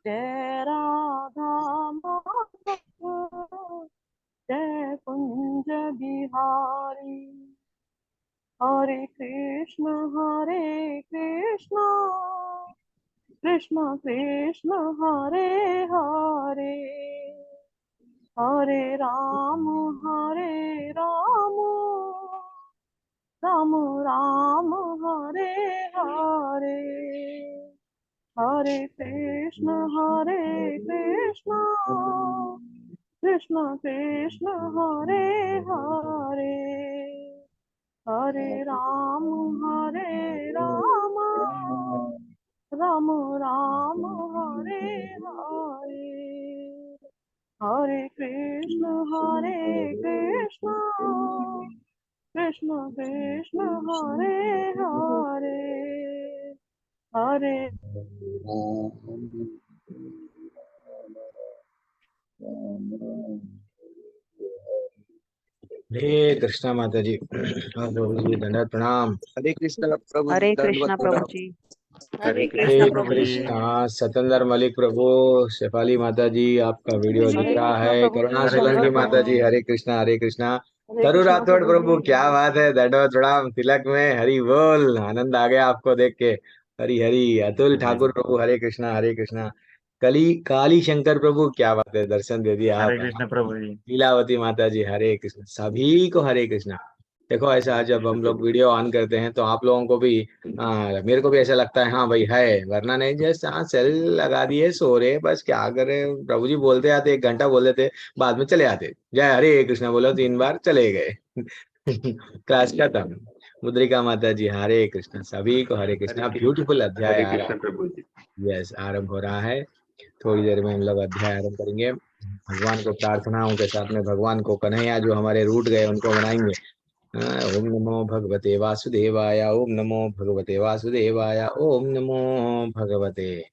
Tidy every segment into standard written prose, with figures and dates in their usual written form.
जय राधा माधव, जय कुंज बिहारी। हरे कृष्ण कृष्ण कृष्ण हरे हरे, हरे राम राम राम हरे हरे। हरे कृष्ण कृष्ण कृष्ण हरे हरे, हरे राम राम राम हरे हरे। हरे कृष्ण कृष्ण कृष्ण हरे हरे, हरे हरे कृष्णा माता जी। हाँ प्रभु जी, दंडवत प्रणाम। हरे कृष्ण प्रभु जी, हरे दंडवत कृष्णा प्रभु प्रणाम। जी। हरे कृष्ण हरे प्रभु जी। कृष्णा सतेंद्र मलिक प्रभु, शेफाली माता जी, आपका वीडियो दिख हरे रहा कृष्णा है। प्रभु करुणा जी, सोलंकी दंडवत माता जी, प्रणाम। हरे कृष्णा हरे कृष्णा। हरे तरु कृष्ण राठौड़ प्रभु प्रभु, जी। क्या बात है, दंडवत प्रणाम। तिलक में हरि बोल, आनंद आ गया आपको देख के। हरि हरि। अतुल ठाकुर प्रभु, हरे कृष्णा हरे कृष्णा। कली काली शंकर प्रभु, क्या बात है, दर्शन दे दिया हरे आप। कृष्ण प्रभु जी। लीलावती माता जी, हरे कृष्ण। सभी को हरे कृष्णा। देखो ऐसा जब हम लोग वीडियो ऑन करते हैं तो आप लोगों को भी मेरे को भी ऐसा लगता है, हाँ भाई है, वरना नहीं जैसे हाँ सेल लगा दिए सो रहे, बस क्या करें, प्रभु जी बोलते आते, 1 घंटा बोल देते, बाद में चले आते, जय हरे कृष्ण बोलो 3 बार, चले गए। क्लास खत्म। मुद्रिका माता जी, हरे कृष्ण। सभी को हरे कृष्णा। ब्यूटीफुल अध्याय हरे आ रहा कृष्ण है। प्रभु जी। यस, आरंभ हो रहा है। थोड़ी देर में हम लोग अध्याय आरंभ करेंगे। भगवान को प्रार्थनाओं के साथ में भगवान को कन्हैया जो हमारे रूठ गए उनको मनाएंगे। ओम नमो भगवते वासुदेवाय, ओम नमो भगवते वासुदेवाय, ओम नमो भगवते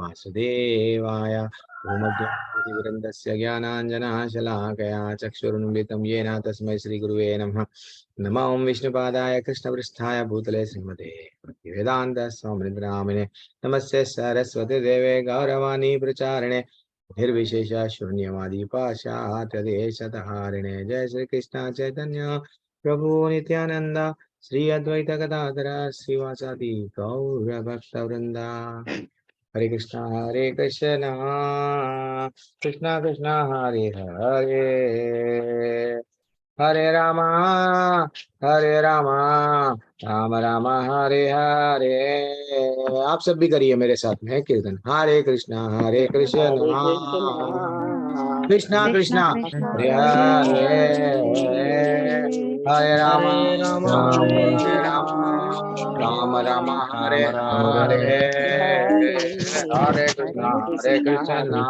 वासुदेवाय। भूमध्यादिवृन्दस्य ज्ञानाञ्जनशलाकया चक्षुरुन्मिलितं येन तस्मै श्रीगुरुवे नमः। नमो ओं विष्णुपादाय कृष्णपृष्ठाय भूतले श्रीमते भक्तिवेदान्तस्वामिनिधि नमस्ते सरस्वती देवे गौरवाणी प्रचारिणे निर्विशेष शून्यवादी पाशात्यदेशतहारिणे। जय श्री कृष्ण चैतन्य प्रभु नित्यानंद, श्री अद्वैत गदाधर श्रीवासादि गौर भक्त वृंदा। हरे कृष्णा कृष्णा कृष्णा हरे हरे, हरे रामा राम राम हरे हरे। आप सब भी करिए मेरे साथ में कीर्तन। हरे कृष्णा हरे कृष्ण कृष्णा कृष्णा कृष्णा कृष्णा हरे हरे हरे, हरे, हरे राम हरे राम हरे हरे राम राम हरे राम राम हरे, हरे हरे, हरे हरे कृष्ण कृष्ण हरे कृष्ण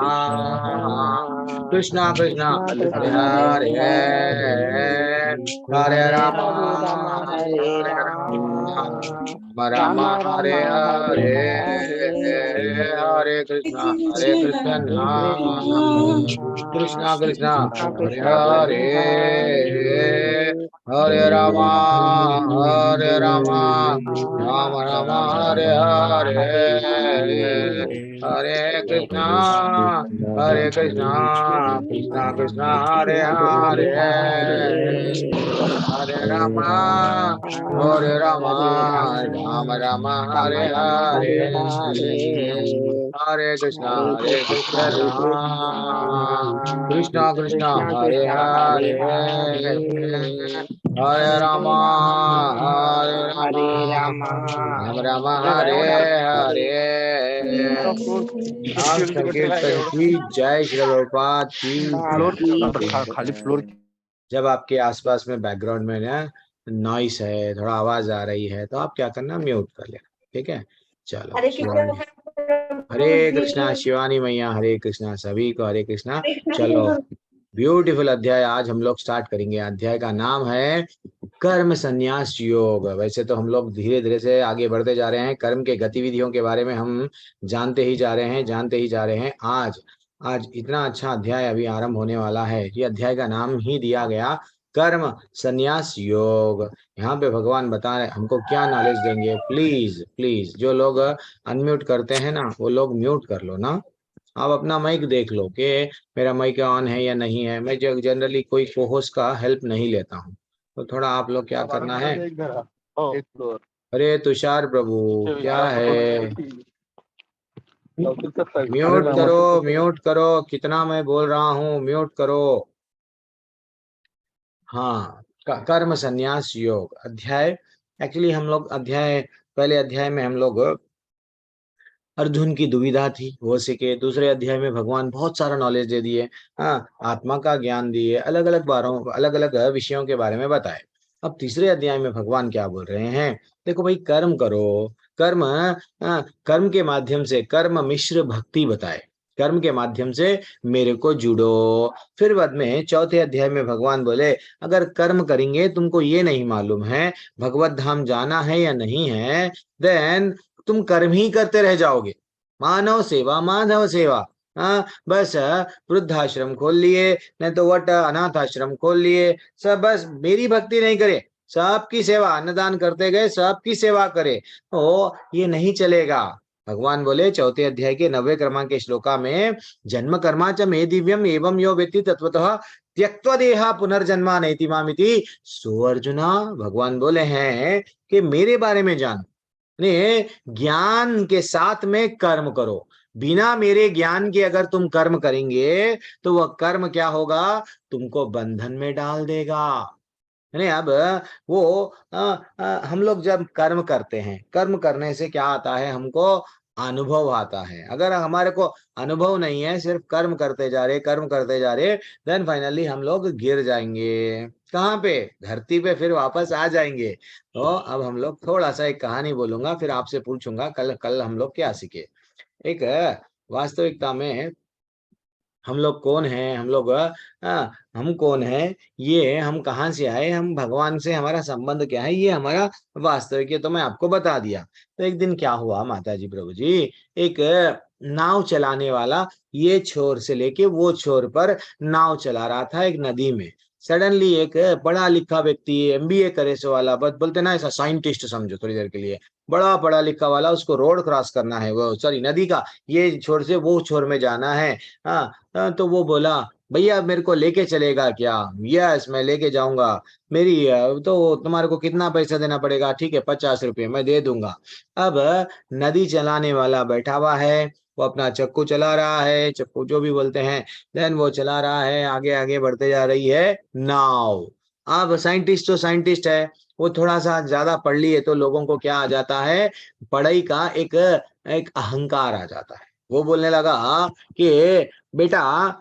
कृष्णा कृष्णा कृष्ण हरे कृष्ण हरे, हरे हरे, हरे हरे राम हरे राम हरे राम राम राम हरे हरे हरे, हरे, हरे कृष्णा हरे कृष्ण कृष्णा कृष्णा कृष्ण हरे कृष्ण हरे, हरे हरे, हरे राम राम राम राम हरे राम हरे, हरे हरे, हरे कृष्णा कृष्णा कृष्णा हरे हरे हरे, हरे, हरे राम हरे राम राम राम राम हरे राम हरे, हरे हरे, हरे हरे कृष्ण हरे कृष्ण, कृष्णा कृष्ण हरे कृष्ण हरे हरे, हरे, हरे राम हरे राम हरे राम राम हरे राम हरे हरे। हरे। नाम संकीर्तन की जय, श्री प्रभुपाद की खाली जय। फ्लोर। जब आपके आसपास में बैकग्राउंड में ना नॉइस है, थोड़ा आवाज आ रही है, तो आप क्या करना, म्यूट कर लेना। ठीक है, चलो। हरे शिवानी, कृष्ण प्रभु हरे जी। कृष्णा। शिवानी मैया, हरे कृष्णा। सभी को हरे कृष्णा। हरे चलो, कृष्ण। ब्यूटीफुल अध्याय आज हम लोग स्टार्ट करेंगे। अध्याय का नाम है कर्म संन्यास योग। वैसे तो हम लोग धीरे धीरे से आगे बढ़ते जा रहे हैं, कर्म के गतिविधियों के बारे में हम जानते ही जा रहे हैं। आज आज इतना अच्छा अध्याय अभी आरंभ होने वाला है। ये अध्याय का नाम ही दिया गया कर्म संन्यास योग। यहाँ पे भगवान बता रहे हमको क्या नॉलेज देंगे। प्लीज प्लीज जो लोग अनम्यूट करते हैं ना वो लोग म्यूट कर लो ना। आप अपना माइक देख लो कि मेरा माइक ऑन है या नहीं है। मैं जनरली कोई कोहोस्ट का हेल्प नहीं लेता हूँ, तो थोड़ा आप लोग क्या करना है। अरे तुषार प्रभु क्या है, म्यूट करो, कितना मैं बोल रहा हूँ, म्यूट करो। हाँ, कर्म संन्यास योग अध्याय। एक्चुअली हम लोग पहले अध्याय में हम लोग अर्जुन की दुविधा थी वो सीखे। दूसरे अध्याय में भगवान बहुत सारा नॉलेज दे दिए। हाँ, आत्मा का ज्ञान दिए, अलग अलग विषयों के बारे में बताए। अब तीसरे अध्याय में भगवान क्या बोल रहे हैं, देखो भाई कर्म करो। कर्म के माध्यम से कर्म मिश्र भक्ति बताए। कर्म के माध्यम से मेरे को जुड़ो। फिर बाद में चौथे अध्याय में भगवान बोले अगर कर्म करेंगे तुमको ये नहीं मालूम है भगवत धाम जाना है या नहीं है, देन तुम कर्म ही करते रह जाओगे। मानव सेवा माधव सेवा। हाँ, बस वृद्धाश्रम खोल लिए, नहीं तो वट अनाथ आश्रम खोल लिए, सब बस मेरी भक्ति नहीं करे, सबकी सेवा, अन्नदान करते गए, सबकी सेवा करे, तो ये नहीं चलेगा। भगवान बोले चौथे अध्याय के 90 क्रमांक के श्लोका में जन्म कर्मा च मे दिव्यम एवं यो व्यक्ति तत्वतः त्यक्त्वा देहा पुनर्जन्मा नैति मामिति। सो अर्जुना, भगवान बोले हैं कि मेरे बारे में जान, ने ज्ञान के साथ में कर्म करो। बिना मेरे ज्ञान के अगर तुम कर्म करेंगे तो वह कर्म क्या होगा, तुमको बंधन में डाल देगा। नहीं, अब वो हम लोग जब कर्म करते हैं, कर्म करने से क्या आता है, हमको अनुभव आता है। अगर हमारे को अनुभव नहीं है, सिर्फ कर्म करते जा रहे, देन फाइनली हम लोग गिर जाएंगे। कहाँ पे, धरती पे फिर वापस आ जाएंगे। तो अब हम लोग थोड़ा सा एक कहानी बोलूंगा, फिर आपसे पूछूंगा कल कल हम लोग क्या सीखे। एक वास्तविकता में हम लोग कौन है, हम कौन है, ये हम कहाँ से आए, हम भगवान से हमारा संबंध क्या है, ये हमारा वास्तविक है तो मैं आपको बता दिया। तो एक दिन क्या हुआ माता जी प्रभु जी, एक नाव चलाने वाला ये छोर से लेके वो छोर पर नाव चला रहा था एक नदी में। सडनली एक पढ़ा लिखा व्यक्ति, एमबीए करे सो वाला, बस बोलते ना ऐसा साइंटिस्ट समझो थोड़ी देर के लिए, बड़ा पढ़ा लिखा वाला, उसको रोड क्रॉस करना है, वो सॉरी नदी का ये छोर से वो छोर में जाना है। तो वो बोला भैया मेरे को लेके चलेगा क्या। यस मैं लेके जाऊंगा। मेरी तो तुम्हारे को कितना पैसा देना पड़ेगा, ठीक है 50 रुपये मैं दे दूंगा। अब नदी चलाने वाला बैठा हुआ है, वो अपना चक्कू चला रहा है, चक्कू जो भी बोलते हैं, देन वो चला रहा है, आगे आगे बढ़ते जा रही है नाव। अब साइंटिस्ट तो साइंटिस्ट है, वो थोड़ा सा ज्यादा पढ़ लिए तो लोगों को क्या आ जाता है, पढ़ाई का एक एक अहंकार आ जाता है। वो बोलने लगा कि बेटा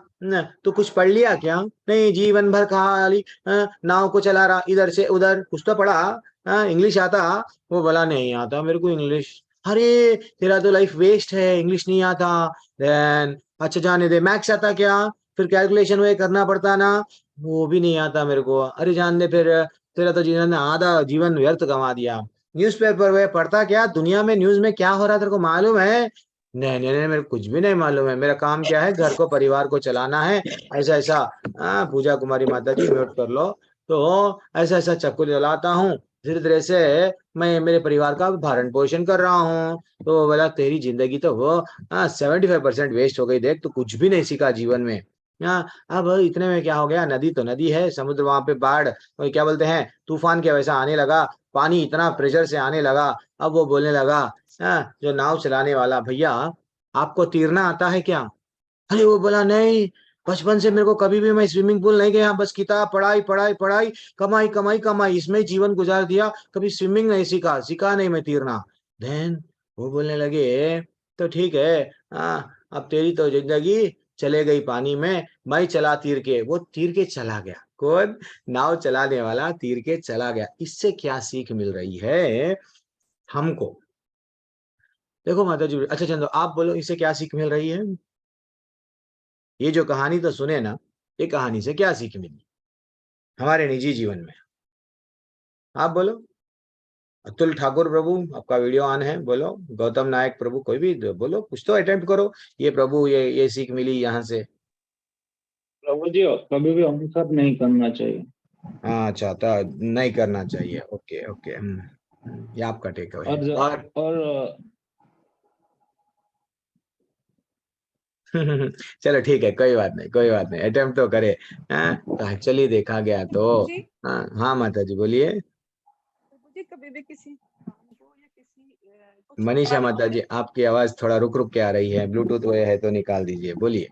तू कुछ पढ़ लिया क्या। नहीं, जीवन भर खाली नाव को चला रहा, इधर से उधर, कुछ तो पढ़ा, इंग्लिश आता। वो बोला नहीं आता मेरे को इंग्लिश। अरे तेरा तो लाइफ वेस्ट है, इंग्लिश नहीं आता। देन अच्छा जाने दे, मैथ्स आता क्या, फिर कैलकुलेशन वो करना पड़ता ना, वो भी नहीं आता मेरे को। अरे जान दे फिर, तेरा तो जीवन ने आधा जीवन व्यर्थ गंवा दिया। न्यूज़पेपर वे पढ़ता क्या, दुनिया में न्यूज में क्या हो रहा है तेरे को मालूम है। नहीं नहीं नहीं, मेरे को कुछ भी नहीं मालूम है, मेरा काम क्या है, घर को परिवार को चलाना है। ऐसा ऐसा पूजा कुमारी माता जी म्यूट कर लो। तो ऐसा ऐसा चक्कू चलाता हूँ, धीरे धीरे से मैं मेरे परिवार का भरण पोषण कर रहा हूँ। तो बोला तेरी जिंदगी तो वो 75% वेस्ट हो गई, देख तो कुछ भी नहीं सीखा जीवन में। अब इतने में क्या हो गया, नदी तो नदी है, समुद्र वहां पे बाढ़, वो क्या बोलते हैं तूफान के वैसा आने लगा, पानी इतना प्रेशर से आने लगा। अब वो बोलने लगा जो नाव चलाने वाला, भैया आपको तैरना आता है क्या। अरे वो बोला नहीं, बचपन से मेरे को कभी भी मैं स्विमिंग पूल नहीं गया, बस किताब पढ़ाई पढ़ाई पढ़ाई, कमाई कमाई कमाई, इसमें ही जीवन गुजार दिया, कभी स्विमिंग नहीं सीखा, सीखा नहीं मैं तैरना। देन वो बोलने लगे तो ठीक है, अब तेरी तो जिंदगी चले गई पानी में, मैं चला तीर के। वो तीर के चला गया, कौन, नाव चलाने वाला तीर के चला गया। इससे क्या सीख मिल रही है हमको, देखो माता जी। अच्छा चंदो आप बोलो, इससे क्या सीख मिल रही है। ये जो कहानी तो सुने ना, ये कहानी से क्या सीख मिली हमारे निजी जीवन में, आप बोलो। अतुल ठाकुर प्रभु आपका वीडियो ऑन है, बोलो। गौतम नायक प्रभु, कोई भी बोलो, कुछ तो अटेम्प्ट करो। ये प्रभु ये सीख मिली यहाँ से। प्रभु जी कभी भी अहंकार नहीं करना चाहिए। हाँ अच्छा, तो नहीं करना चाहिए। ओके ओके, ये आपका टेक अवे है। और चलो ठीक है, कोई बात नहीं, कोई बात नहीं, अटेम्प्ट तो करे। हाँ, तो एक्चुअली देखा गया तो प्रभु जी, हाँ हाँ माता जी बोलिए। प्रभु जी कभी भी किसी काम को या किसी को छोटा मनीषा नहीं माता जी, आपकी आवाज थोड़ा रुक रुक के आ रही है, ब्लूटूथ वो है तो निकाल दीजिए, बोलिए।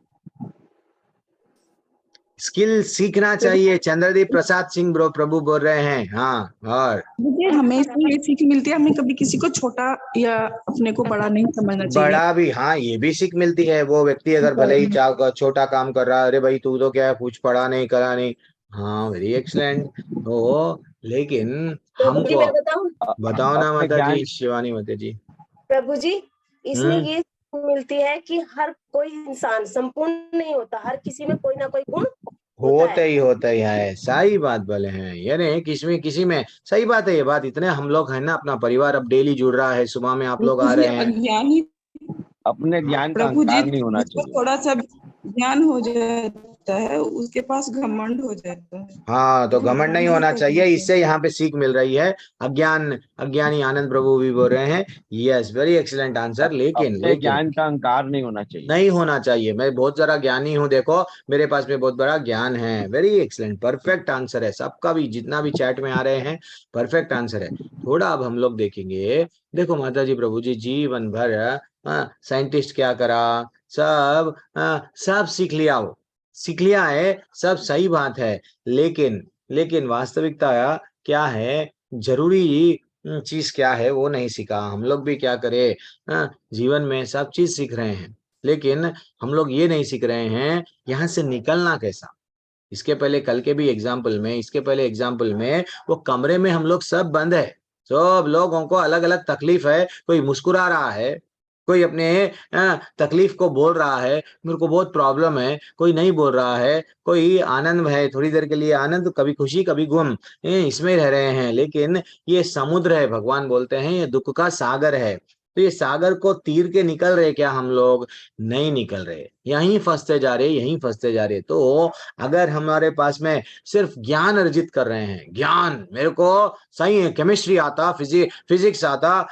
स्किल सीखना चाहिए, चंद्रदीप प्रसाद सिंह ब्रो प्रभु बोल रहे हैं। हाँ, और मुझे हमेशा ये सीख मिलती है, हमें कभी किसी को छोटा या अपने को बड़ा नहीं समझना चाहिए। बड़ा भी, हाँ ये भी सीख मिलती है। वो व्यक्ति अगर भले ही छोटा काम कर रहा है, अरे भाई तू तो क्या है, कुछ पढ़ा नहीं करा नहीं, हाँ वेरी एक्सलेंट, तो लेकिन प्रभु जी हमको, मैं बताऊं, बताओ ना अपने माता ज्ञान जी, शिवानी माता जी। प्रभु जी इसमें हम्म ये मिलती है कि हर कोई इंसान संपूर्ण नहीं होता, हर किसी में कोई ना कोई गुण होता है। होता ही है, सही बात बोले हैं, यानी किसी में सही बात है। ये बात, इतने हम लोग है ना, अपना परिवार अब डेली जुड़ रहा है, सुबह में आप लोग आ ये रहे हैं। अज्ञानी अपने ज्ञान का प्रभु जी, अहंकार नहीं होना जिसको चाहिए। थोड़ा सा ज्ञान हो जाता है उसके पास घमंड हो जाता है। हाँ, तो घमंड नहीं घमंड होना कर चाहिए, लेते हैं। इससे यहाँ पे सीख मिल रही है। अज्ञानी आनंद प्रभु भी बोल रहे हैं। Yes, very excellent answer. लेकिन अपने लेकिन ज्ञान का अहंकार नहीं होना चाहिए। नहीं होना चाहिए। मैं बहुत सारा ज्ञानी हूँ, देखो मेरे पास में बहुत बड़ा ज्ञान है। वेरी एक्सीलेंट, परफेक्ट आंसर है सबका भी, जितना भी चैट में आ रहे हैं, परफेक्ट आंसर है। थोड़ा अब हम लोग देखेंगे। देखो माता जी प्रभु जी, जीवन भर साइंटिस्ट क्या करा, सब सीख लिया, वो सीख लिया है, सब सही बात है। लेकिन वास्तविकता क्या है, जरूरी चीज क्या है, वो नहीं सीखा। हम लोग भी क्या करें, जीवन में सब चीज सीख रहे हैं, लेकिन हम लोग ये नहीं सीख रहे हैं यहाँ से निकलना कैसा। इसके पहले एग्जाम्पल में वो कमरे में हम लोग सब बंद है, सब लोगों को अलग अलग तकलीफ है, कोई मुस्कुरा रहा है, कोई अपने तकलीफ को बोल रहा है, मेरे को बहुत प्रॉब्लम है, कोई नहीं बोल रहा है, कोई आनंद है, थोड़ी देर के लिए आनंद, कभी खुशी कभी गम, इसमें रह रहे हैं। लेकिन ये समुद्र है, भगवान बोलते हैं ये दुख का सागर है। तो ये सागर को तीर के निकल रहे क्या हम लोग? नहीं निकल रहे, यहीं फंसते जा रहे। तो अगर हमारे पास में सिर्फ ज्ञान अर्जित कर रहे हैं, ज्ञान मेरे को सही है, केमिस्ट्री आता, फिजिक्स आता,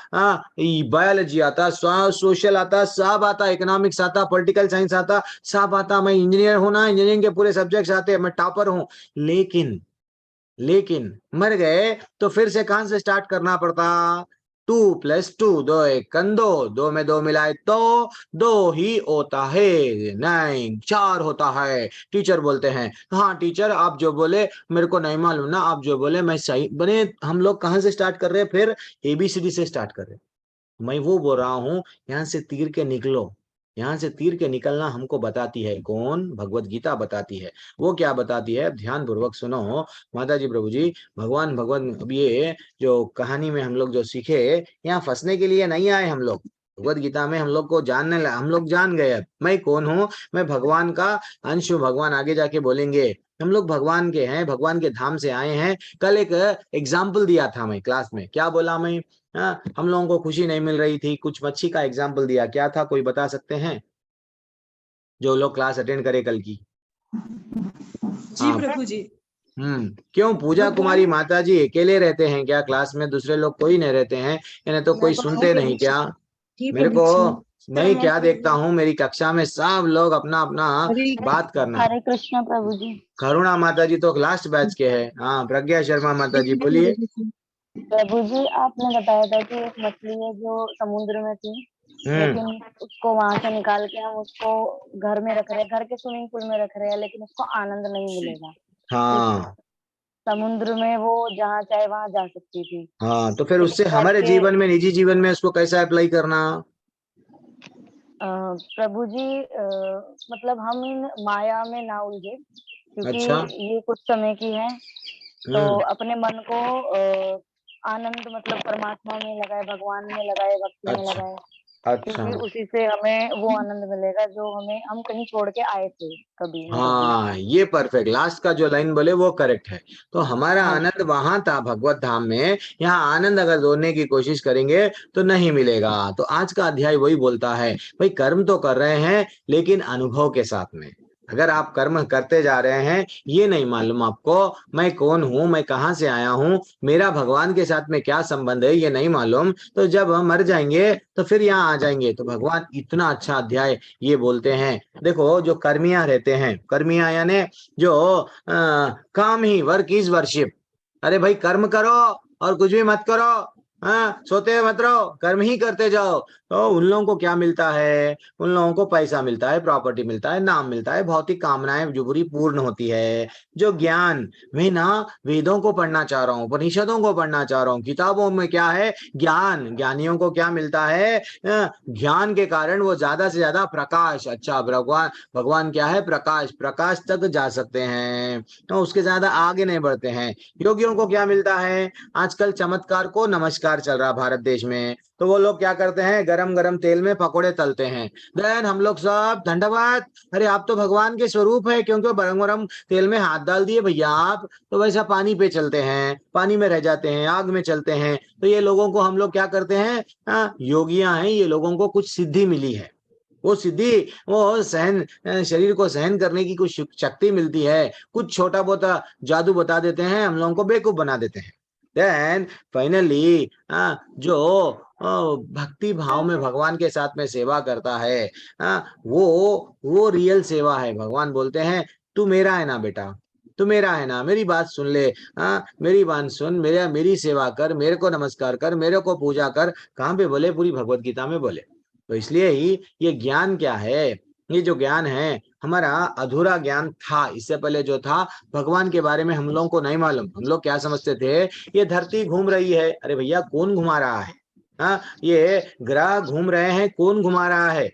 बायोलॉजी आता, सोशल आता, सब आता, इकोनॉमिक्स आता, पॉलिटिकल साइंस आता, सब आता, मैं इंजीनियर हूं ना, इंजीनियरिंग के पूरे सब्जेक्ट्स आते, मैं टॉपर हूं, लेकिन लेकिन मर गए तो फिर से कहां से स्टार्ट करना पड़ता? 2+2, 2 1 2, 2 में 2 मिलाए तो 2 ही होता है, नहीं 4 होता है। टीचर बोलते हैं, हाँ टीचर आप जो बोले मेरे को नहीं मालूम ना, आप जो बोले मैं सही बने। हम लोग कहां से स्टार्ट कर रहे हैं फिर? ABCD से स्टार्ट कर रहे हैं। मैं वो बोल रहा हूं, यहाँ से तीर के निकलो। यहाँ से तीर के निकलना हमको बताती है कौन? भगवत गीता बताती है। वो क्या बताती है, ध्यान पूर्वक सुनो माता जी प्रभु जी। भगवान अब ये जो कहानी में हम लोग जो सीखे, यहाँ फंसने के लिए नहीं आए हम लोग। भगवत गीता में हम लोग को हम लोग जान गए अब मैं कौन हूँ। मैं भगवान का अंश हूँ। भगवान आगे जाके बोलेंगे हम लोग भगवान के हैं, भगवान के धाम से आए हैं। कल एक एग्जाम्पल दिया था मैं क्लास में, क्या बोला मैं? हाँ, हम लोगों को खुशी नहीं मिल रही थी, कुछ मच्छी का एग्जाम्पल दिया, क्या था कोई बता सकते हैं जो लोग क्लास अटेंड करे कल की? जी हाँ, प्रभु जी। क्यों पूजा भगवान कुमारी माता जी अकेले रहते हैं क्या क्लास में? दूसरे लोग कोई नहीं रहते हैं, इन्हें तो कोई सुनते नहीं क्या? जी मेरे प्रभु को, जी। मैं क्या देखता हूँ मेरी कक्षा में सब लोग अपना अपना हरे बात करना। हरे कृष्ण प्रभु जी। करुणा माता जी तो लास्ट बैच के हैं। हाँ, प्रज्ञा शर्मा माता जी बोलिए। प्रभु जी आपने बताया था कि एक मछली है जो समुद्र में थी, हम्म लेकिन उसको वहां से निकाल के हम उसको घर में रख रहे हैं, घर के स्विमिंग पूल में रख रहे हैं, लेकिन उसको आनंद नहीं मिलेगा। लेकिन हाँ समुद्र में वो जहाँ चाहे वहां जा सकती थी। हाँ, तो फिर उससे लेकिन घर हमारे के जीवन में, निजी जीवन में उसको कैसा अप्लाई करना? प्रभु जी मतलब हम इन माया में ना उलझे, क्योंकि अच्छा। ये कुछ समय की है। तो हम्म अपने मन को आनंद मतलब परमात्मा में लगाए, भगवान में लगाए, भक्ति में अच्छा लगाए, अच्छा। क्योंकि उसी से हमें वो आनंद मिलेगा जो हम कहीं छोड़ के आए थे कभी न कभी। हाँ, ये परफेक्ट, लास्ट का जो लाइन बोले वो करेक्ट है। तो हमारा हाँ आनंद वहां था भगवत धाम में, यहाँ आनंद अगर जोड़ने की कोशिश करेंगे तो नहीं मिलेगा। तो आज का अध्याय वही बोलता है, भाई कर्म तो कर रहे हैं लेकिन अनुभव के साथ में। अगर आप कर्म करते जा रहे हैं, ये नहीं मालूम आपको मैं कौन हूं, मैं कहाँ से आया हूं, मेरा भगवान के साथ में क्या संबंध है, ये नहीं मालूम, तो जब हम मर जाएंगे तो फिर यहाँ आ जाएंगे। तो भगवान इतना अच्छा अध्याय ये बोलते हैं। देखो जो कर्मिया रहते हैं, कर्मिया यानी जो काम ही, वर्क इज वर्शिप। अरे भाई कर्म करो और कुछ भी मत करो, हाँ, सोते मत रहो, कर्म ही करते जाओ। तो उन लोगों को क्या मिलता है? उन लोगों को पैसा मिलता है, प्रॉपर्टी मिलता है, नाम मिलता है, भौतिक कामनाएं जो पूरी पूर्ण होती है। जो ज्ञान, मैं ना वेदों को पढ़ना चाह रहा हूँ, उपनिषदों को पढ़ना चाह रहा हूँ, किताबों में क्या है? ज्ञान। ज्ञानियों को क्या मिलता है? ज्ञान के कारण वो ज्यादा से ज्यादा प्रकाश, अच्छा भगवान, भगवान क्या है? प्रकाश, प्रकाश तक जा सकते हैं, तो उसके ज्यादा आगे नहीं बढ़ते हैं। योगियों को क्या मिलता है? आजकल चमत्कार को नमस्कार चल रहा भारत देश में, तो वो लोग क्या करते हैं? गरम गरम तेल में पकोड़े तलते हैं। देन हम लोग सब धन्यवाद, अरे आप तो भगवान के स्वरूप है, क्योंकि गरम गरम तेल में हाथ डाल दिए भैया आप, तो वैसा पानी पे चलते हैं, पानी में रह जाते हैं, आग में चलते हैं। तो ये लोगों को हम लोग क्या करते हैं? योगियां हैं, ये लोगों को कुछ सिद्धि मिली है। वो सिद्धि, वो सहन, शरीर को सहन करने की कुछ शक्ति मिलती है, कुछ छोटा बहुत जादू बता देते हैं, हम लोगों को बेवकूफ बना देते हैं। देन फाइनली जो भक्ति भाव में भगवान के साथ में सेवा करता है, वो रियल सेवा है। भगवान बोलते हैं तू मेरा है ना बेटा, तू मेरा है ना, मेरी बात सुन ले, मेरी बात सुन, मेरी सेवा कर, मेरे को नमस्कार कर, मेरे को पूजा कर। कहाँ पे बोले? पूरी भगवत गीता में बोले। तो इसलिए ही ये ज्ञान क्या है? ये जो ज्ञान है हमारा अधूरा ज्ञान था। इससे पहले जो था भगवान के बारे में हम लोगों को नहीं मालूम। हम लोग क्या समझते थे? ये धरती घूम रही है। अरे भैया कौन घुमा रहा है? ये ग्रह घूम रहे हैं, कौन घुमा रहा है?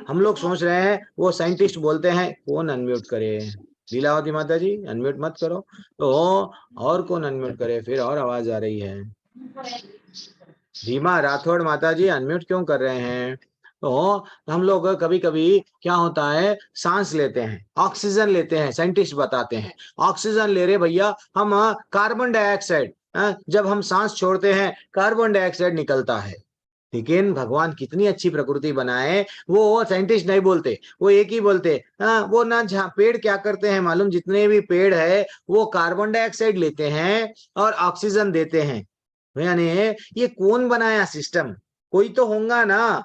हम लोग सोच रहे हैं, वो साइंटिस्ट बोलते हैं, कौन अनम्यूट करे? लीलावती माता जी अनम्यूट मत करो। तो और कौन अनम्यूट करे? फिर और आवाज आ रही है। भीमा राठौड़ माता जी अनम्यूट क्यों कर रहे हैं? तो हम लोग कभी कभी क्या होता है, सांस लेते हैं, ऑक्सीजन लेते हैं, साइंटिस्ट बताते हैं ऑक्सीजन ले रहे भैया हम, कार्बन डाइऑक्साइड, जब हम सांस छोड़ते हैं कार्बन डाइऑक्साइड निकलता है। लेकिन भगवान कितनी अच्छी प्रकृति बनाए, वो साइंटिस्ट नहीं बोलते, वो एक ही बोलते, वो ना, जहाँ पेड़ क्या करते हैं मालूम? जितने भी पेड़ है वो कार्बन डाइऑक्साइड लेते हैं और ऑक्सीजन देते हैं। यानी ये कौन बनाया सिस्टम? कोई तो होगा ना।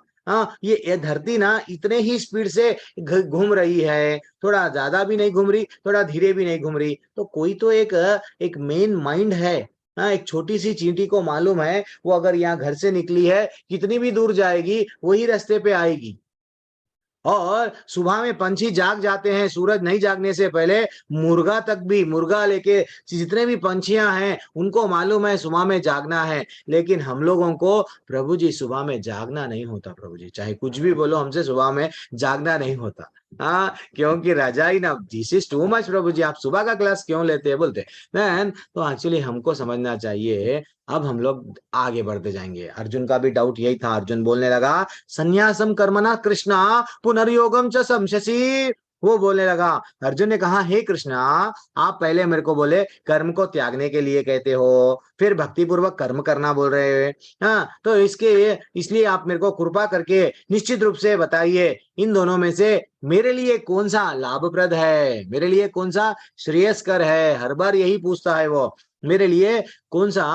ये धरती ना इतने ही स्पीड से घूम रही है, थोड़ा ज्यादा भी नहीं घूम रही, थोड़ा धीरे भी नहीं घूम रही, तो कोई तो एक मेन माइंड है। एक छोटी सी चींटी को मालूम है वो अगर यहाँ घर से निकली है, कितनी भी दूर जाएगी वही रास्ते पे आएगी। और सुबह में पंछी जाग जाते हैं, सूरज नहीं जागने से पहले। मुर्गा तक भी, मुर्गा लेके जितने भी पंछियां हैं उनको मालूम है सुबह में जागना है। लेकिन हम लोगों को प्रभु जी सुबह में जागना नहीं होता। प्रभु जी चाहे कुछ भी बोलो, हमसे सुबह में जागना नहीं होता। क्योंकि रजाई ना, दिस इज टू मच। प्रभु जी आप सुबह का क्लास क्यों लेते हैं? बोलते मैन। तो एक्चुअली हमको समझना चाहिए। अब हम लोग आगे बढ़ते जाएंगे। अर्जुन का भी डाउट यही था। अर्जुन बोलने लगा संन्यासम कर्मणा कृष्णा पुनर्योगम च संशसी। वो बोलने लगा, अर्जुन ने कहा हे कृष्णा, आप पहले मेरे को बोले कर्म को त्यागने के लिए कहते हो, फिर भक्ति पूर्वक कर्म करना बोल रहे हैं। तो इसलिए आप मेरे को कृपा करके निश्चित रूप से बताइए, इन दोनों में से मेरे लिए कौन सा लाभप्रद है, मेरे लिए कौन सा श्रेयस्कर है? हर बार यही पूछता है वो, मेरे लिए कौन सा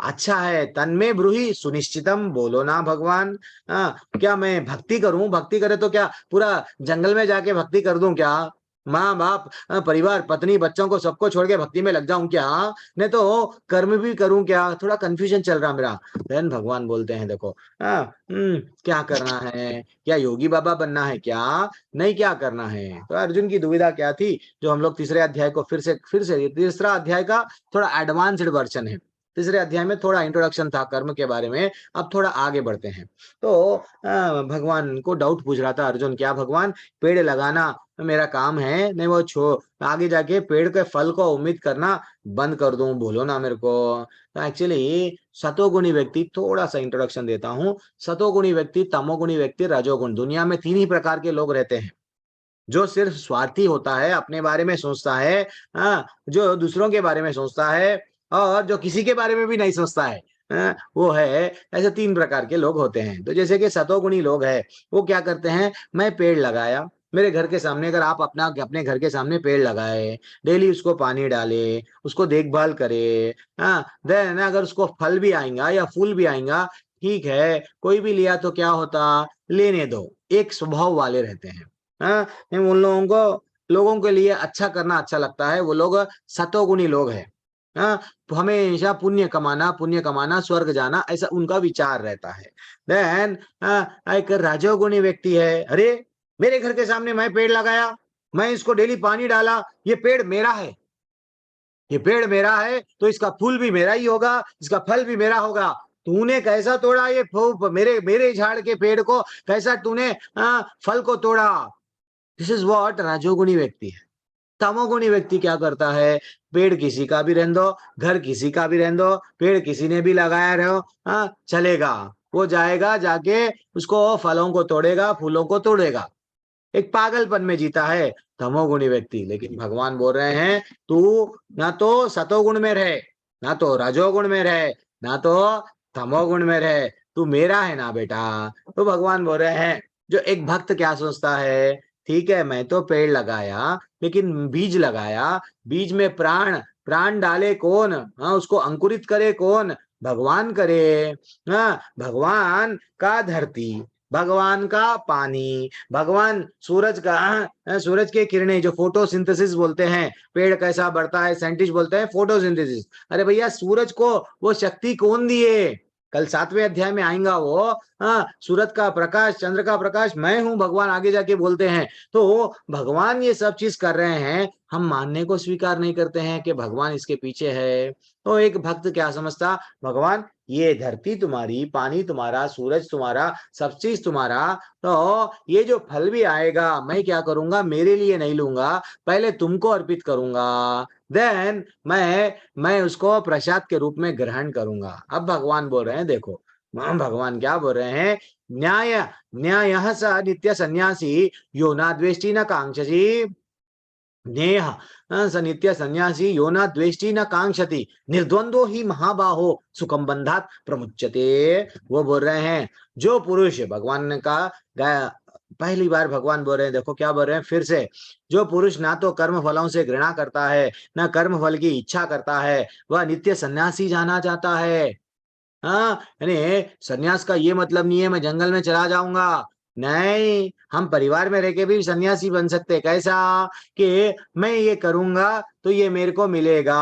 अच्छा है? तन्मे ब्रूहि सुनिश्चितम, बोलो ना भगवान। क्या मैं भक्ति करूं? भक्ति करे तो क्या पूरा जंगल में जाके भक्ति कर दूं क्या? माँ बाप, परिवार, पत्नी, बच्चों को सबको छोड़ के भक्ति में लग जाऊं क्या? नहीं तो कर्म भी करूं क्या? थोड़ा कंफ्यूजन चल रहा मेरा। देन भगवान बोलते हैं देखो, क्या करना है? क्या योगी बाबा बनना है क्या? नहीं, क्या करना है? तो अर्जुन की दुविधा क्या थी, जो हम लोग तीसरे अध्याय को फिर से तीसरा अध्याय का थोड़ा एडवांस्ड वर्जन है। तीसरे अध्याय में थोड़ा इंट्रोडक्शन था कर्म के बारे में, अब थोड़ा आगे बढ़ते हैं। तो भगवान को डाउट पूछ रहा था अर्जुन, क्या भगवान पेड़ लगाना मेरा काम है? नहीं, वो आगे जाके पेड़ के फल को उम्मीद करना बंद कर दूं, बोलो ना मेरे को। तो एक्चुअली सतोगुणी व्यक्ति, थोड़ा सा इंट्रोडक्शन देता हूँ। सतोगुणी व्यक्ति, तमोगुणी व्यक्ति, रजोगुण। दुनिया में 3 ही प्रकार के लोग रहते हैं। जो सिर्फ स्वार्थी होता है, अपने बारे में सोचता है, जो दूसरों के बारे में सोचता है, और जो किसी के बारे में भी नहीं सोचता है, वो है। ऐसे 3 प्रकार के लोग होते हैं। तो जैसे कि सतोगुणी लोग हैं, वो क्या करते हैं, मैं पेड़ लगाया, मेरे घर के सामने अगर आप अपने घर के सामने पेड़ लगाए, डेली उसको पानी डाले, उसको देखभाल करे, हाँ, देन अगर उसको फल भी आएगा या फूल भी आएगा, ठीक है, कोई भी लिया तो क्या होता, लेने दो, एक स्वभाव वाले रहते हैं। हाँ, उन लोगों के लिए अच्छा करना अच्छा लगता है, वो लोग सतोगुणी लोग हैं। हाँ, हमेशा पुण्य कमाना, स्वर्ग जाना, ऐसा उनका विचार रहता है। देन एक राजोगुणी व्यक्ति है, अरे मेरे घर के सामने मैं पेड़ लगाया, मैं इसको डेली पानी डाला, ये पेड़ मेरा है, ये पेड़ मेरा है तो इसका फूल भी मेरा ही होगा, इसका फल भी मेरा होगा। तूने कैसा तोड़ा ये मेरे मेरे झाड़ के पेड़ को, कैसा तूने फल को तोड़ा। दिस इज व्हाट राजोगुणी व्यक्ति है। तमोगुणी व्यक्ति क्या करता है, पेड़ किसी का भी रहने दो, घर किसी का भी रहने दो, पेड़ किसी ने भी लगाया रहो, हाँ चलेगा, वो जाएगा जाके उसको फलों को तोड़ेगा, फूलों को तोड़ेगा, एक पागलपन में जीता है तमोगुणी व्यक्ति। लेकिन भगवान बोल रहे हैं तू ना तो सतोगुण में रहे, ना तो रजोगुण में रहे, ना तो तमोगुण में रहे, तू मेरा है ना बेटा। तो भगवान बोल रहे हैं, जो एक भक्त क्या सोचता है, ठीक है मैं तो पेड़ लगाया, लेकिन बीज लगाया, बीज में प्राण डाले कौन, हाँ उसको अंकुरित करे कौन, भगवान करे। हाँ, भगवान का धरती, भगवान का पानी, भगवान सूरज का, सूरज के किरणें जो फोटोसिंथेसिस बोलते हैं, पेड़ कैसा बढ़ता है, साइंटिस्ट बोलते हैं फोटोसिंथेसिस। अरे भैया सूरज को वो शक्ति कौन दिए, कल 7वें अध्याय में आएगा वो, हाँ सूरज का प्रकाश, चंद्र का प्रकाश मैं हूं, भगवान आगे जाके बोलते हैं। तो भगवान ये सब चीज कर रहे हैं, हम मानने को स्वीकार नहीं करते हैं कि भगवान इसके पीछे है। तो एक भक्त क्या समझता, भगवान ये धरती तुम्हारी, पानी तुम्हारा, सूरज तुम्हारा, सब चीज तुम्हारा, तो ये जो फल भी आएगा मैं क्या करूंगा, मेरे लिए नहीं लूंगा, पहले तुमको अर्पित करूंगा, देन मैं उसको प्रसाद के रूप में ग्रहण करूंगा। अब भगवान बोल रहे हैं, देखो भगवान क्या बोल रहे हैं, न्याय स नित्य सन्यासी यो ना द्वेष्टि न कांक्षसी, नेह स नित्य सन्यासी यो न द्वेष्टि न कांक्षति, निर्द्वंद्वो ही महाबाहो सुखम बंधात प्रमुच्यते। वो बोल रहे हैं जो पुरुष, भगवान ने कहा, पहली बार भगवान बोल रहे हैं, देखो क्या बोल रहे हैं फिर से, जो पुरुष ना तो कर्म फलों से घृणा करता है, ना कर्म फल की इच्छा करता है, वह नित्य सन्यासी जाना चाहता है। हाँ, यानी सन्यास का ये मतलब नहीं है मैं जंगल में चला जाऊंगा, नहीं, हम परिवार में रह के भी सन्यासी बन सकते, कैसा कि मैं ये करूंगा तो ये मेरे को मिलेगा,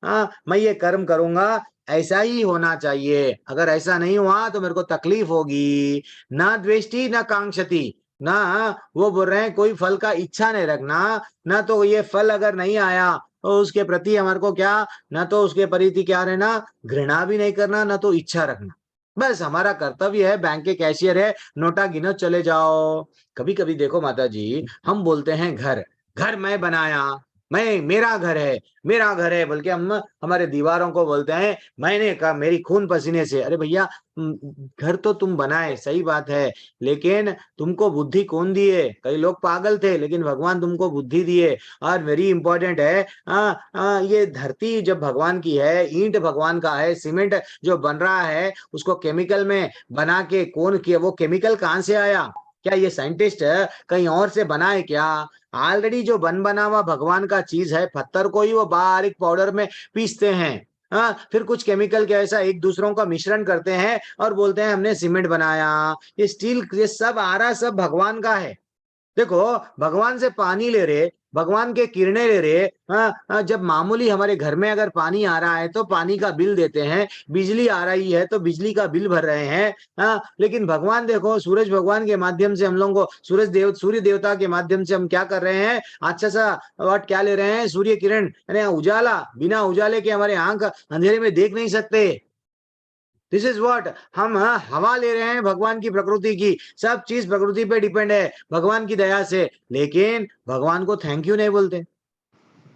हाँ मैं ये कर्म करूंगा, ऐसा ही होना चाहिए, अगर ऐसा नहीं हुआ तो मेरे को तकलीफ होगी। ना द्वेष्टि ना कांक्षति, ना वो बोल रहे हैं कोई फल का इच्छा नहीं रखना, ना तो ये फल अगर नहीं आया तो उसके प्रति हमारे को क्या, ना तो उसके प्रति क्या रहना, घृणा भी नहीं करना, ना तो इच्छा रखना, बस हमारा कर्तव्य है, बैंक के कैशियर है, नोटा गिनो चले जाओ। कभी कभी देखो माता जी, हम बोलते हैं घर मैं बनाया, मैं मेरा घर है, बल्कि हम हमारे दीवारों को बोलते हैं मैंने कहा मेरी खून पसीने से। अरे भैया घर तो तुम बनाए, सही बात है, लेकिन तुमको बुद्धि कौन दिए, कई लोग पागल थे लेकिन भगवान तुमको बुद्धि दिए। और वेरी इंपॉर्टेंट है, ये धरती जब भगवान की है, ईंट भगवान का है, सीमेंट जो बन रहा है उसको केमिकल में बना के कौन किया, वो केमिकल कहाँ से आया, क्या ये साइंटिस्ट कहीं और से बनाए क्या, ऑलरेडी जो बना हुआ भगवान का चीज है, पत्थर को ही वो बारीक पाउडर में पीसते हैं, फिर कुछ केमिकल के ऐसा एक दूसरों का मिश्रण करते हैं और बोलते हैं हमने सीमेंट बनाया, ये स्टील, ये सब आ रहा सब भगवान का है। देखो भगवान से पानी ले रहे, भगवान के किरणें ले रहे, जब मामूली हमारे घर में अगर पानी आ रहा है तो पानी का बिल देते हैं, बिजली आ रही है तो बिजली का बिल भर रहे हैं, लेकिन भगवान देखो, सूरज भगवान के माध्यम से हम लोगों को, सूर्य देवता के माध्यम से हम क्या कर रहे हैं, अच्छा सा वाट क्या ले रहे हैं, सूर्य किरण, यानी उजाला, बिना उजाले के हमारे आंख अंधेरे में देख नहीं सकते। दिस इज व्हाट, हम हवा ले रहे हैं भगवान की, प्रकृति की, सब चीज प्रकृति पे डिपेंड है भगवान की दया से, लेकिन भगवान को थैंक यू नहीं बोलते।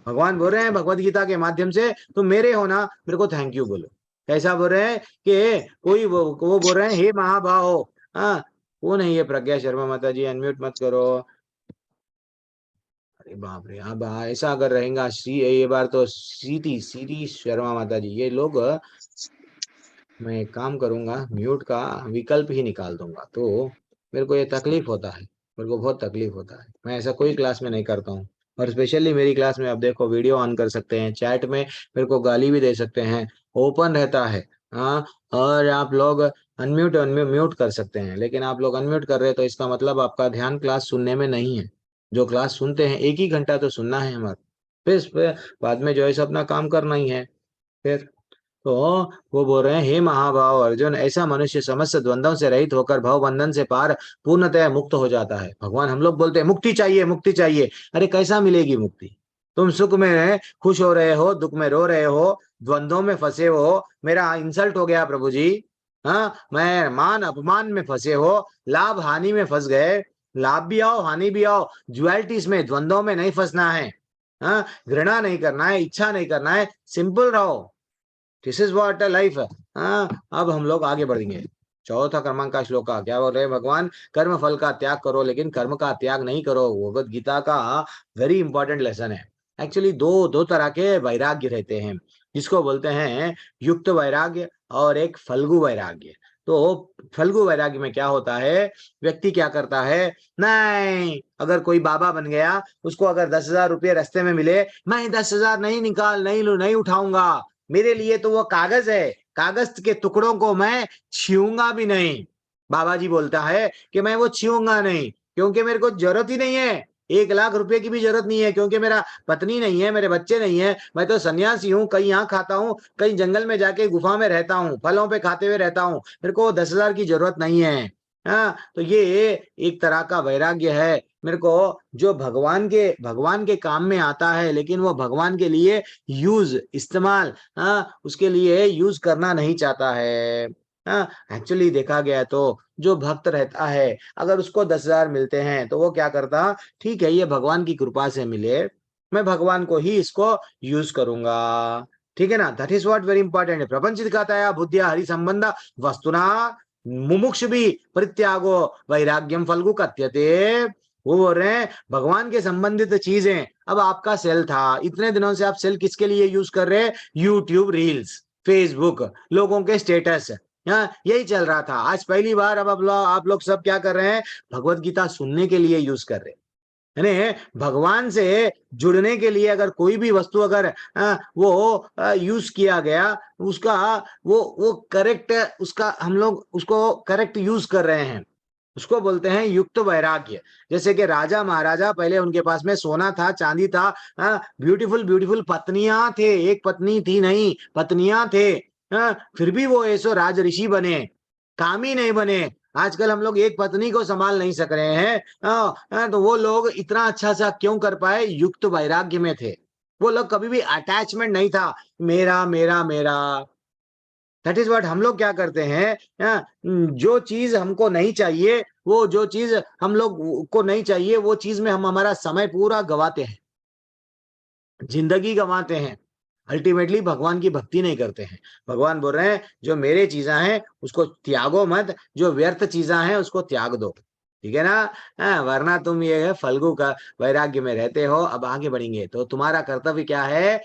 भगवान बोल रहे हैं भगवत गीता के माध्यम से, तुम मेरे हो ना, मेरे को थैंक यू बोलो। कैसा बोल रहे हैं कि कोई वो बोल रहे हैं हे महाभाव, वो नहीं है प्रज्ञा शर्मा माता जी, अनम्यूट मत करो। अरे बाप रे, अब ऐसा अगर रहेगा ये बार तो सीधी शर्मा माता जी, ये लोग, मैं एक काम करूंगा, म्यूट का विकल्प ही निकाल दूंगा, तो मेरे को ये तकलीफ होता है, मेरे को बहुत तकलीफ होता है। मैं ऐसा कोई क्लास में नहीं करता हूँ, और स्पेशली मेरी क्लास में आप देखो वीडियो ऑन कर सकते हैं, चैट में मेरे को गाली भी दे सकते हैं, ओपन रहता है। हाँ, और आप लोग अनम्यूट म्यूट कर सकते हैं, लेकिन आप लोग अनम्यूट कर रहे हैं तो इसका मतलब आपका ध्यान क्लास सुनने में नहीं है। जो क्लास सुनते हैं 1 ही घंटा तो सुनना है हमारा, फिर इस पे बाद में जो है सो अपना काम करना ही है। फिर तो वो बोल रहे हैं, हे महाभाव अर्जुन, ऐसा मनुष्य समस्त द्वंद्वों से रहित होकर भव बंधन से पार पूर्णतः मुक्त हो जाता है। भगवान, हम लोग बोलते हैं मुक्ति चाहिए मुक्ति चाहिए, अरे कैसा मिलेगी मुक्ति? तुम सुख में खुश हो रहे हो, दुख में रो रहे हो, द्वंद्वों में फंसे हो, मेरा इंसल्ट हो गया प्रभु जी। हाँ, मैं मान अपमान में फंसे हो, लाभ हानि में फंस गए, लाभ भी आओ हानि भी आओ, ज्वेलिटीज में द्वंद्वों में नहीं फंसना है। हाँ, घृणा नहीं करना है, इच्छा नहीं करना है, सिंपल रहो। दिस इज व्हाट लाइफ है। हाँ, अब हम लोग आगे बढ़ेंगे। चौथा क्रमांक का श्लोक का क्या बोल रहे हैं भगवान? कर्म फल का त्याग करो, लेकिन कर्म का त्याग नहीं करो। भगवत गीता का वेरी इंपॉर्टेंट लेसन है। एक्चुअली दो तरह के वैराग्य रहते हैं, जिसको बोलते हैं युक्त वैराग्य और एक फल्गु वैराग्य। तो फल्गु वैराग्य में क्या होता है, व्यक्ति क्या करता है, नहीं, अगर कोई बाबा बन गया, उसको अगर 10,000 रुपये रास्ते में मिले, मैं 10,000 नहीं उठाऊंगा, मेरे लिए तो वो कागज है, कागज के टुकड़ों को मैं छूऊंगा भी नहीं। बाबा जी बोलता है कि मैं वो छूऊंगा नहीं, क्योंकि मेरे को जरूरत ही नहीं है। 1,00,000 रुपए की भी जरूरत नहीं है, क्योंकि मेरा पत्नी नहीं है, मेरे बच्चे नहीं है, मैं तो सन्यासी हूँ, कहीं यहाँ खाता हूँ, कहीं जंगल में जाके गुफा में रहता हूँ, फलों पे खाते हुए रहता हूँ, मेरे को 10,000 की जरूरत नहीं है। हाँ, तो ये एक तरह का वैराग्य है। मेरे को जो भगवान के काम में आता है, लेकिन वो भगवान के लिए इस्तेमाल, उसके लिए यूज करना नहीं चाहता है। एक्चुअली देखा गया तो जो भक्त रहता है, अगर उसको 10,000 मिलते हैं तो वो क्या करता, ठीक है ये भगवान की कृपा से मिले, मैं भगवान को ही इसको यूज करूंगा, ठीक है ना। That is what very important है। प्रपंच दिखाता बुद्धिया हरि संबंध वस्तुना मुमुक्ष भी परित्यागो वैराग्यम फल्गु कथ्यते। वो बोल रहे हैं भगवान के संबंधित चीजें। अब आपका सेल था, इतने दिनों से आप सेल किसके लिए यूज कर रहे हैं? यूट्यूब रील्स, फेसबुक, लोगों के स्टेटस, यही चल रहा था। आज पहली बार अब आप लोग सब क्या कर रहे हैं? भगवत गीता सुनने के लिए यूज कर रहे हैं। यानी भगवान से जुड़ने के लिए अगर कोई भी वस्तु अगर वो यूज किया गया, उसका वो करेक्ट, उसका हम लोग उसको करेक्ट यूज कर रहे हैं, उसको बोलते हैं युक्त वैराग्य। जैसे कि राजा महाराजा, पहले उनके पास में सोना था, चांदी था, ब्यूटीफुल ब्यूटीफुल पत्नियां थे, एक पत्नी थी नहीं, पत्नियां थे, फिर भी वो ऐसो राज ऋषि बने, कामी नहीं बने। आजकल हम लोग एक पत्नी को संभाल नहीं सक रहे हैं, तो वो लोग इतना अच्छा सा क्यों कर पाए? युक्त वैराग्य में थे। वो लोग कभी भी अटैचमेंट नहीं था, मेरा मेरा मेरा। दैट इज व्हाट हम लोग क्या करते हैं, जो चीज हमको नहीं चाहिए, वो जो चीज हम लोग को नहीं चाहिए, वो चीज में हम हमारा समय पूरा गवाते हैं, जिंदगी गवाते हैं। अल्टीमेटली भगवान की भक्ति नहीं करते हैं। भगवान बोल रहे हैं जो मेरे चीजा हैं उसको त्यागो मत, जो व्यर्थ चीजा हैं उसको त्याग दो, ठीक है ना। वरना तुम ये फल्गु का वैराग्य में रहते हो। अब आगे बढ़ेंगे तो तुम्हारा कर्तव्य क्या है?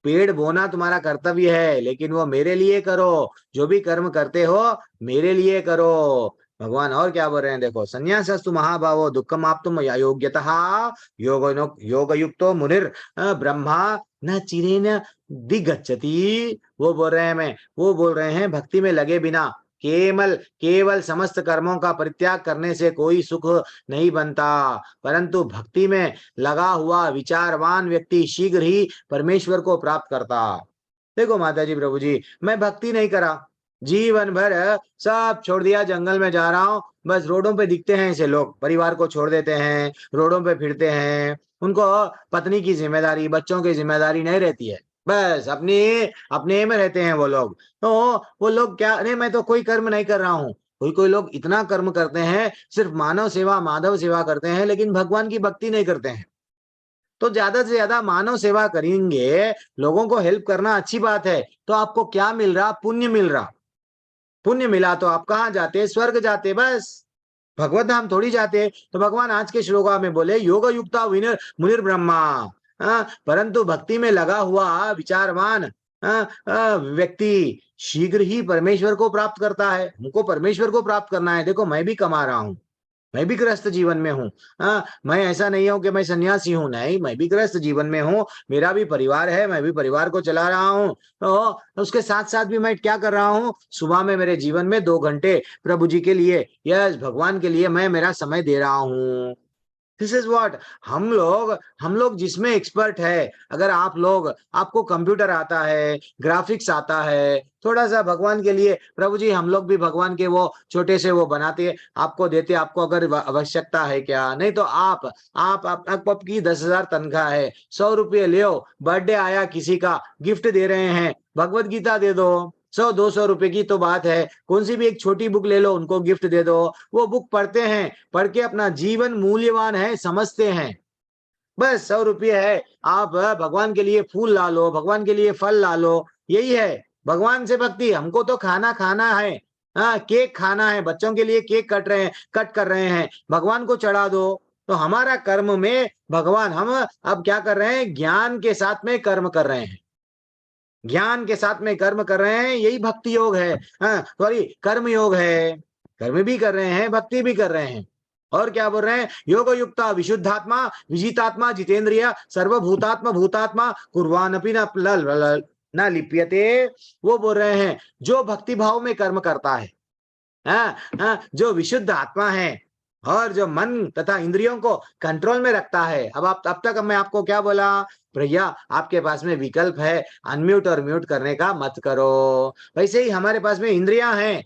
पेड़ बोना तुम्हारा कर्तव्य है, लेकिन वो मेरे लिए करो। जो भी कर्म करते हो मेरे लिए करो। भगवान और क्या बोल रहे हैं देखो, संन्यासस्तु महाभावो दुःखम आप्तुम योग्यतः योग युक्तो मुनिर ब्रह्मा न चिरेन दिगच्छति। वो बोल रहे हैं भक्ति में लगे बिना केवल समस्त कर्मों का परित्याग करने से कोई सुख नहीं बनता, परंतु भक्ति में लगा हुआ विचारवान व्यक्ति शीघ्र ही परमेश्वर को प्राप्त करता। देखो माता जी, प्रभु जी, मैं भक्ति नहीं करा, जीवन भर सब छोड़ दिया, जंगल में जा रहा हूँ, बस रोडों पे दिखते हैं ऐसे लोग, परिवार को छोड़ देते हैं, रोडों पे फिरते हैं, उनको पत्नी की जिम्मेदारी, बच्चों की जिम्मेदारी नहीं रहती है, बस अपने में रहते हैं वो लोग। तो वो लोग क्या, नहीं मैं तो कोई कर्म नहीं कर रहा हूँ। कोई लोग इतना कर्म करते हैं, सिर्फ मानव सेवा माधव सेवा करते हैं, लेकिन भगवान की भक्ति नहीं करते हैं। तो ज्यादा से ज्यादा मानव सेवा करेंगे, लोगों को हेल्प करना अच्छी बात है, तो आपको क्या मिल रहा? पुण्य मिल रहा। पुण्य मिला तो आप कहाँ जाते? स्वर्ग जाते, बस भगवत धाम थोड़ी जाते। तो भगवान आज के श्लोका में बोले योग युक्ता मुनिर ब्रह्मा, परंतु भक्ति में लगा हुआ विचारवान व्यक्ति शीघ्र ही परमेश्वर को प्राप्त करता है। हमको परमेश्वर को प्राप्त करना है। देखो मैं भी कमा रहा हूँ, मैं भी गृहस्थ जीवन में हूँ। मैं ऐसा नहीं हूं कि मैं सन्यासी हूं, नहीं, मैं भी गृहस्थ जीवन में हूँ, मेरा भी परिवार है, मैं भी परिवार को चला रहा हूँ। तो उसके साथ साथ भी मैं क्या कर रहा हूँ, सुबह में मेरे जीवन में 2 घंटे प्रभु जी के लिए, यस, भगवान के लिए मैं मेरा समय दे रहा हूँ। दिस इज व्हाट हम लोग जिसमें एक्सपर्ट है। अगर आपको कंप्यूटर आता है, ग्राफिक्स आता है, थोड़ा सा भगवान के लिए, प्रभु जी हम लोग भी भगवान के वो छोटे से वो बनाते हैं, आपको देते, आपको अगर आवश्यकता है क्या? नहीं तो आपकी 10,000 तनख्वाह है, 100 रुपये ले, बर्थडे आया किसी का, गिफ्ट दे रहे हैं, भगवत गीता दे दो, 100-200 रुपए की तो बात है, कौन सी भी एक छोटी बुक ले लो, उनको गिफ्ट दे दो, वो बुक पढ़ते हैं, पढ़ के अपना जीवन मूल्यवान है समझते हैं। बस 100 रुपये है, आप भगवान के लिए फूल ला लो, भगवान के लिए फल ला लो, यही है भगवान से भक्ति। हमको तो खाना खाना है, केक खाना है, बच्चों के लिए केक कट कर रहे हैं, भगवान को चढ़ा दो। तो हमारा कर्म में भगवान, हम अब क्या कर रहे हैं, ज्ञान के साथ में कर्म कर रहे हैं, ज्ञान के साथ में कर्म कर रहे हैं, यही भक्ति योग है, सॉरी कर्म योग है। कर्म भी कर रहे हैं, भक्ति भी कर रहे हैं। और क्या बोल रहे हैं, योग युक्ता विशुद्धात्मा विजितात्मा जितेंद्रिय सर्वभूतात्मा भूतात्मा कुर्वानपि न लिप्यते। वो बोल रहे हैं जो भक्ति भाव में कर्म करता है, जो विशुद्ध आत्मा है और जो मन तथा इंद्रियों को कंट्रोल में रखता है। अब तक मैं आपको क्या बोला, भैया आपके पास में विकल्प है, अनम्यूट और म्यूट करने का मत करो। वैसे ही हमारे पास में इंद्रियां हैं,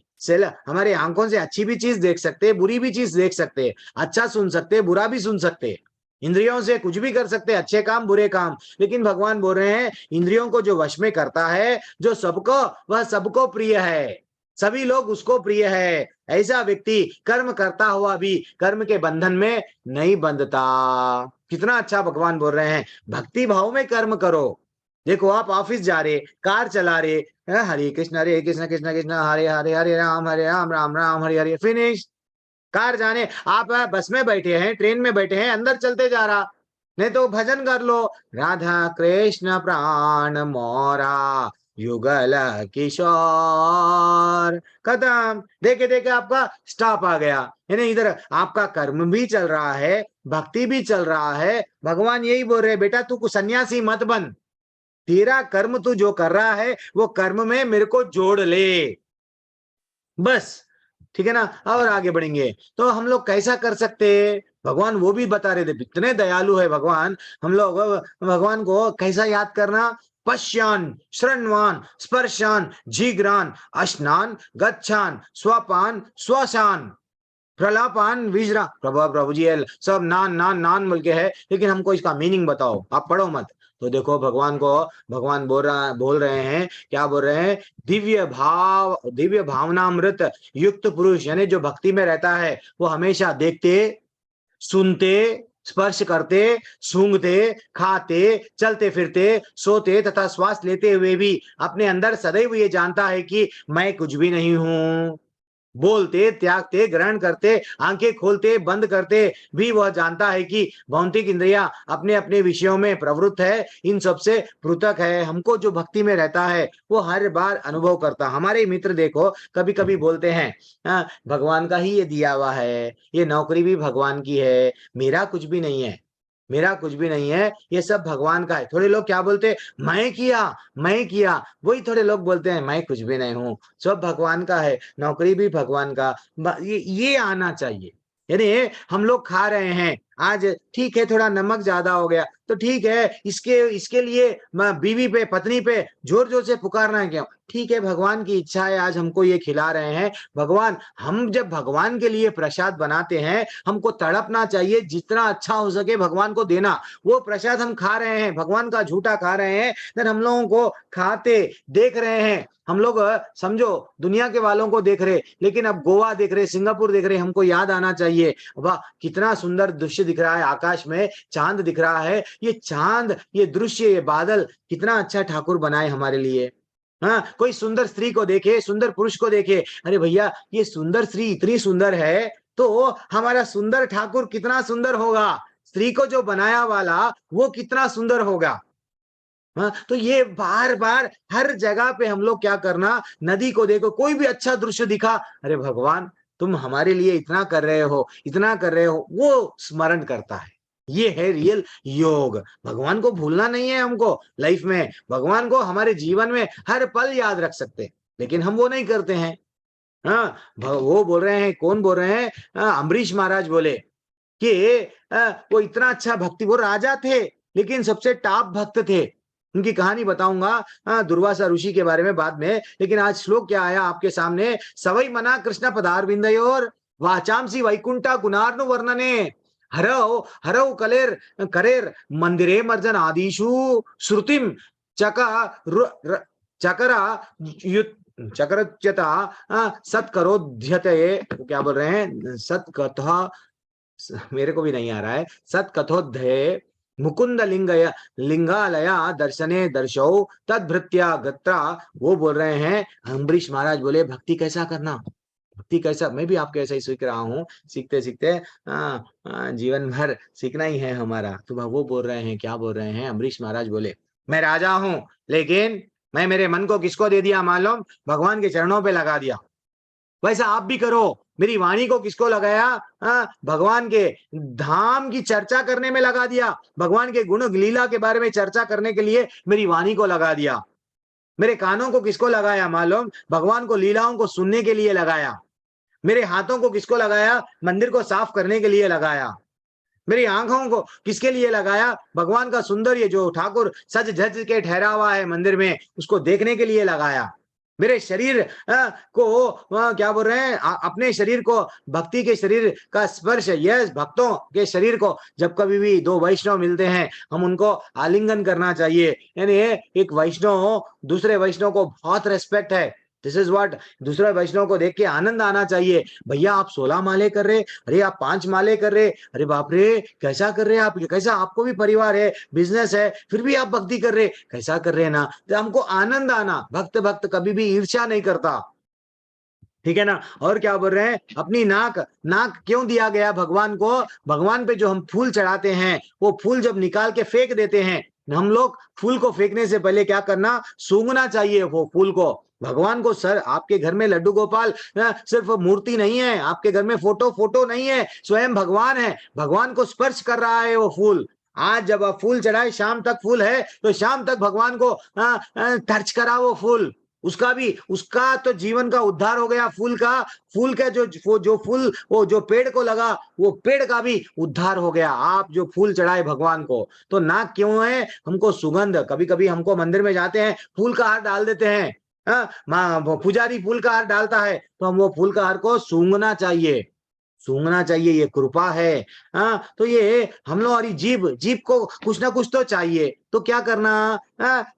हमारे आंखों से अच्छी भी चीज देख सकते, बुरी भी चीज देख सकते, अच्छा सुन सकते, बुरा भी सुन सकते, इंद्रियों से कुछ भी कर सकते, अच्छे काम बुरे काम। लेकिन भगवान बोल रहे हैं इंद्रियों को जो वश में करता है, जो सबको, वह सबको प्रिय है, सभी लोग उसको प्रिय है। ऐसा व्यक्ति कर्म करता हुआ भी कर्म के बंधन में नहीं बंधता। कितना अच्छा भगवान बोल रहे हैं, भक्ति भाव में कर्म करो। देखो आप ऑफिस जा रहे, कार चला रहे, हरे कृष्ण कृष्ण कृष्ण हरे हरे, हरे राम राम राम हरे हरे, फिनिश। कार जाने, आप बस में बैठे हैं, ट्रेन में बैठे हैं, अंदर चलते जा रहा, नहीं तो भजन कर लो, राधा कृष्ण प्राण मोरा युगल किशोर, खत्म। देखे देखे आपका स्टॉप आ गया, यानी इधर आपका कर्म भी चल रहा है, भक्ति भी चल रहा है। भगवान यही बोल रहे, बेटा तू सन्यासी मत बन, तेरा कर्म तू जो कर रहा है वो कर्म में मेरे को जोड़ ले, बस, ठीक है ना। और आगे बढ़ेंगे तो हम लोग कैसा कर सकते, भगवान वो भी बता रहे थे, इतने दयालु है भगवान। हम लोग भगवान को कैसा याद करना, पश्यान श्रृण्वान स्पर्शान जिग्रान अश्नान गच्छान स्वपान स्वशान प्रलापान विजरा। प्रभु जी सब नान नान नान बोल के है, लेकिन हमको इसका मीनिंग बताओ, आप पढ़ो मत। तो देखो भगवान बोल रहे हैं, क्या बोल रहे हैं, दिव्य भावनामृत युक्त पुरुष, यानी जो भक्ति में रहता है वो हमेशा देखते, सुनते, स्पर्श करते, सूंघते, खाते, चलते फिरते, सोते तथा श्वास लेते हुए भी अपने अंदर सदैव ये जानता है कि मैं कुछ भी नहीं हूं। बोलते, त्यागते, ग्रहण करते, आंखें खोलते बंद करते भी वह जानता है कि भौतिक इंद्रियां अपने अपने विषयों में प्रवृत्त है, इन सबसे पृथक है। हमको जो भक्ति में रहता है वो हर बार अनुभव करता। हमारे मित्र देखो कभी कभी बोलते हैं भगवान का ही ये दिया हुआ है, ये नौकरी भी भगवान की है, मेरा कुछ भी नहीं है, मेरा कुछ भी नहीं है, ये सब भगवान का है। थोड़े लोग क्या बोलते, मैं किया, वही थोड़े लोग बोलते हैं मैं कुछ भी नहीं हूं, सब भगवान का है, नौकरी भी भगवान का। ये आना चाहिए। यानी हम लोग खा रहे हैं आज, ठीक है थोड़ा नमक ज्यादा हो गया तो ठीक है, इसके लिए बीवी पे पत्नी पे जोर जोर से पुकारना है क्यों, ठीक है भगवान की इच्छा है आज हमको ये खिला रहे हैं। भगवान, हम जब भगवान के लिए प्रसाद बनाते हैं हमको तड़पना चाहिए, जितना अच्छा हो सके भगवान को देना। वो प्रसाद हम खा रहे हैं, भगवान का झूठा खा रहे हैं, फिर हम लोगों को खाते देख रहे हैं। हम लोग समझो दुनिया के वालों को देख रहे, लेकिन अब गोवा देख रहे, सिंगापुर देख रहे, हमको याद आना चाहिए, वाह कितना सुंदर दृश्य दिख रहा है, आकाश में चांद दिख रहा है, ये चांद, ये दृश्य, ये बादल कितना अच्छा ठाकुर बनाए हमारे लिए। हाँ, कोई सुंदर स्त्री को देखे, सुंदर पुरुष को देखे, अरे भैया ये सुंदर स्त्री इतनी सुंदर है तो हमारा सुंदर ठाकुर कितना सुंदर होगा, स्त्री को जो बनाया वाला वो कितना सुंदर होगा। हाँ, तो ये बार बार हर जगह पे हम लोग क्या करना, नदी को देखो, कोई भी अच्छा दृश्य दिखा, अरे भगवान तुम हमारे लिए इतना कर रहे हो, इतना कर रहे हो, वो स्मरण करता है। ये है रियल योग। भगवान को भूलना नहीं है हमको लाइफ में, भगवान को हमारे जीवन में हर पल याद रख सकते हैं, लेकिन हम वो नहीं करते हैं। हाँ, वो बोल रहे हैं, कौन बोल रहे हैं? अम्बरीश महाराज बोले कि वो इतना अच्छा भक्ति, वो राजा थे लेकिन सबसे टॉप भक्त थे। उनकी कहानी बताऊंगा दुर्वासा ऋषि के बारे में बाद में, लेकिन आज श्लोक क्या आया आपके सामने? सवै मना कृष्ण पदारविंदयोर वाचांसी वैकुंठा गुणार्णु वर्णने हरौ हरौ कलेर करेर मंदिरे मर्जन आदिशु श्रुतिम चकरा चकरच्यता सत्करोध्यते, क्या बोल रहे हैं? सत्कथा, मेरे को भी नहीं आ रहा है, सत्कथोध्याय मुकुंद लिंगालया दर्शने दर्शौ तद्भृत्या गत्रा। वो बोल रहे हैं, अम्बरीश महाराज बोले भक्ति कैसा करना, भक्ति कैसा, मैं भी आपके ऐसा ही सीख रहा हूँ, सीखते सीखते जीवन भर सीखना ही है हमारा। तो वो बोल रहे हैं, क्या बोल रहे हैं? अम्बरीश महाराज बोले मैं राजा हूं, लेकिन मैं मेरे मन को किसको दे दिया मालूम? भगवान के चरणों पे लगा दिया। वैसा आप भी करो। मेरी वाणी को किसको लगाया? भगवान के धाम की चर्चा करने में लगा दिया, भगवान के गुण लीला के बारे में चर्चा करने के लिए मेरी वाणी को लगा दिया। मेरे कानों को किसको लगाया मालूम? भगवान को लीलाओं को सुनने के लिए लगाया। मेरे हाथों को किसको लगाया? मंदिर को साफ करने के लिए लगाया। मेरी आंखों को किसके लिए लगाया? भगवान का सुंदर ये जो ठाकुर सज धज के ठहरा हुआ है मंदिर में, उसको देखने के लिए लगाया। मेरे शरीर को क्या बोल रहे हैं? अपने शरीर को, भक्ति के शरीर का स्पर्श, यस, भक्तों के शरीर को जब कभी भी दो वैष्णव मिलते हैं, हम उनको आलिंगन करना चाहिए। यानी एक वैष्णव दूसरे वैष्णव को बहुत रेस्पेक्ट है, दिस इज व्हाट। दूसरा वैष्णव को देख के आनंद आना चाहिए। भैया आप 16 माले कर रहे, अरे आप 5 माले कर रहे, अरे बाप रे कैसा कर रहे हैं आप, कैसा, आपको भी परिवार है, बिजनेस है, फिर भी आप भक्ति कर रहे, कैसा कर रहे हैं ना। तो हमको आनंद आना, भक्त कभी भी ईर्ष्या नहीं करता, ठीक है ना। और क्या बोल रहे हैं? अपनी नाक क्यों दिया गया भगवान को? भगवान पे जो हम फूल चढ़ाते हैं, वो फूल जब निकाल के फेंक देते हैं, हम लोग फूल को फेंकने से पहले क्या करना? सूंघना चाहिए वो फूल को। भगवान को, सर आपके घर में लड्डू गोपाल सिर्फ मूर्ति नहीं है, आपके घर में फोटो नहीं है, स्वयं भगवान है। भगवान को स्पर्श कर रहा है वो फूल। आज जब आप फूल चढ़ाए, शाम तक फूल है तो शाम तक भगवान को टच करा वो फूल, उसका तो जीवन का उद्धार हो गया। फूल का जो फूल वो जो पेड़ को लगा, वो पेड़ का भी उद्धार हो गया। आप जो फूल चढ़ाए भगवान को, तो नाक क्यों है? हमको सुगंध, कभी कभी हमको मंदिर में जाते हैं, फूल का हार डाल देते हैं, पुजारी फूल का हार डालता है, तो हम वो फूल का हार को सूंघना चाहिए, ये कृपा है। तो ये हम लोग, और जीभ को कुछ ना कुछ तो चाहिए, तो क्या करना?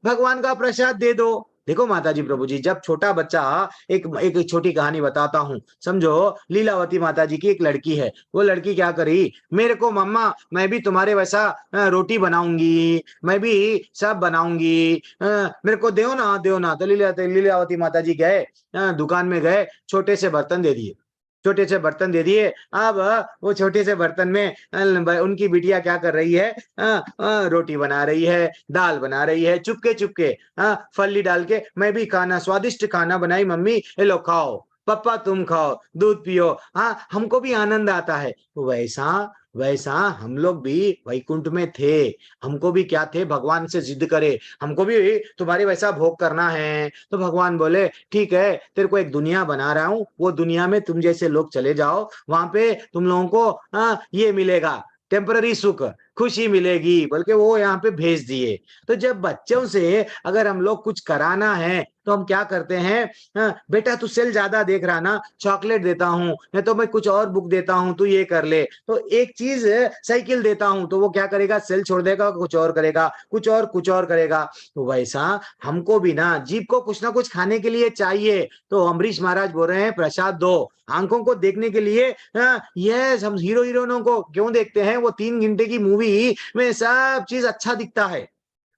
भगवान का प्रसाद दे दो। देखो माता जी, प्रभु जी, जब छोटा बच्चा, एक छोटी कहानी बताता हूँ, समझो लीलावती माता जी की एक लड़की है। वो लड़की क्या करी? मेरे को मम्मा, मैं भी तुम्हारे वैसा रोटी बनाऊंगी, मैं भी सब बनाऊंगी, मेरे को दो ना। तो लीलावती माता जी गए, दुकान में गए, छोटे से बर्तन दे दिए। अब वो छोटे से बर्तन में उनकी बिटिया क्या कर रही है? रोटी बना रही है, दाल बना रही है, चुपके फली डाल के, मैं भी खाना, स्वादिष्ट खाना बनाई मम्मी, ये लो खाओ, पापा तुम खाओ, दूध पियो। हमको भी आनंद आता है। वैसा हम लोग भी वैकुंठ में थे। हमको भी क्या थे? भगवान से जिद करे, हमको भी तुम्हारे वैसा भोग करना है। तो भगवान बोले ठीक है, तेरे को एक दुनिया बना रहा हूं, वो दुनिया में तुम जैसे लोग चले जाओ, वहां पे तुम लोगों को ये मिलेगा, टेम्पररी सुख, खुशी मिलेगी, बल्कि वो यहाँ पे भेज दिए। तो जब बच्चों से अगर हम लोग कुछ कराना है, तो हम क्या करते हैं? बेटा तू सेल ज्यादा देख रहा ना, चॉकलेट देता हूँ, नहीं तो मैं कुछ और बुक देता हूँ, तू ये कर ले। तो एक चीज साइकिल देता हूँ, तो वो क्या करेगा? सेल छोड़ देगा, कुछ और करेगा, कुछ और करेगा। तो वैसा हमको भी ना जीभ को कुछ ना कुछ खाने के लिए चाहिए। तो अम्बरीश महाराज बोल रहे हैं प्रसाद दो, आंखों को देखने के लिए। यस, हम हीरोइनों को क्यों देखते हैं? वो 3 घंटे की मूवी में सब चीज अच्छा दिखता है,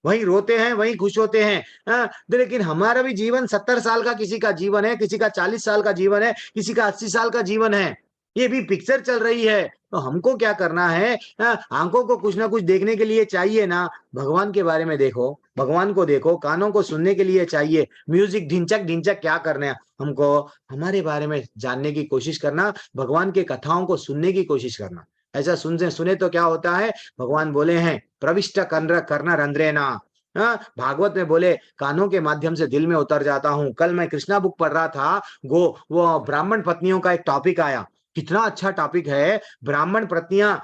वहीं रोते हैं, वहीं खुश होते हैं। लेकिन हमारा भी जीवन 70 साल का किसी का जीवन है, किसी का 40 साल का जीवन है, किसी का 80 साल का जीवन है। ये भी पिक्चर चल रही है। तो हमको क्या करना है, आंखों को कुछ ना कुछ देखने के लिए चाहिए ना, भगवान के बारे में देखो, भगवान को देखो, कानों को सुनने के लिए चाहिए म्यूजिक, ढिंचक ढिंचक क्या करना है हमको, हमारे बारे में जानने की कोशिश करना, भगवान के कथाओं को सुनने की कोशिश करना। ऐसा सुने तो क्या होता है, भगवान बोले हैं प्रविष्ट कर्ण रंध्रेना, भागवत में बोले कानों के माध्यम से दिल में उतर जाता हूं। कल मैं कृष्णा बुक पढ़ रहा था, वो ब्राह्मण पत्नियों का एक टॉपिक आया, कितना अच्छा टॉपिक है। ब्राह्मण पत्नियां,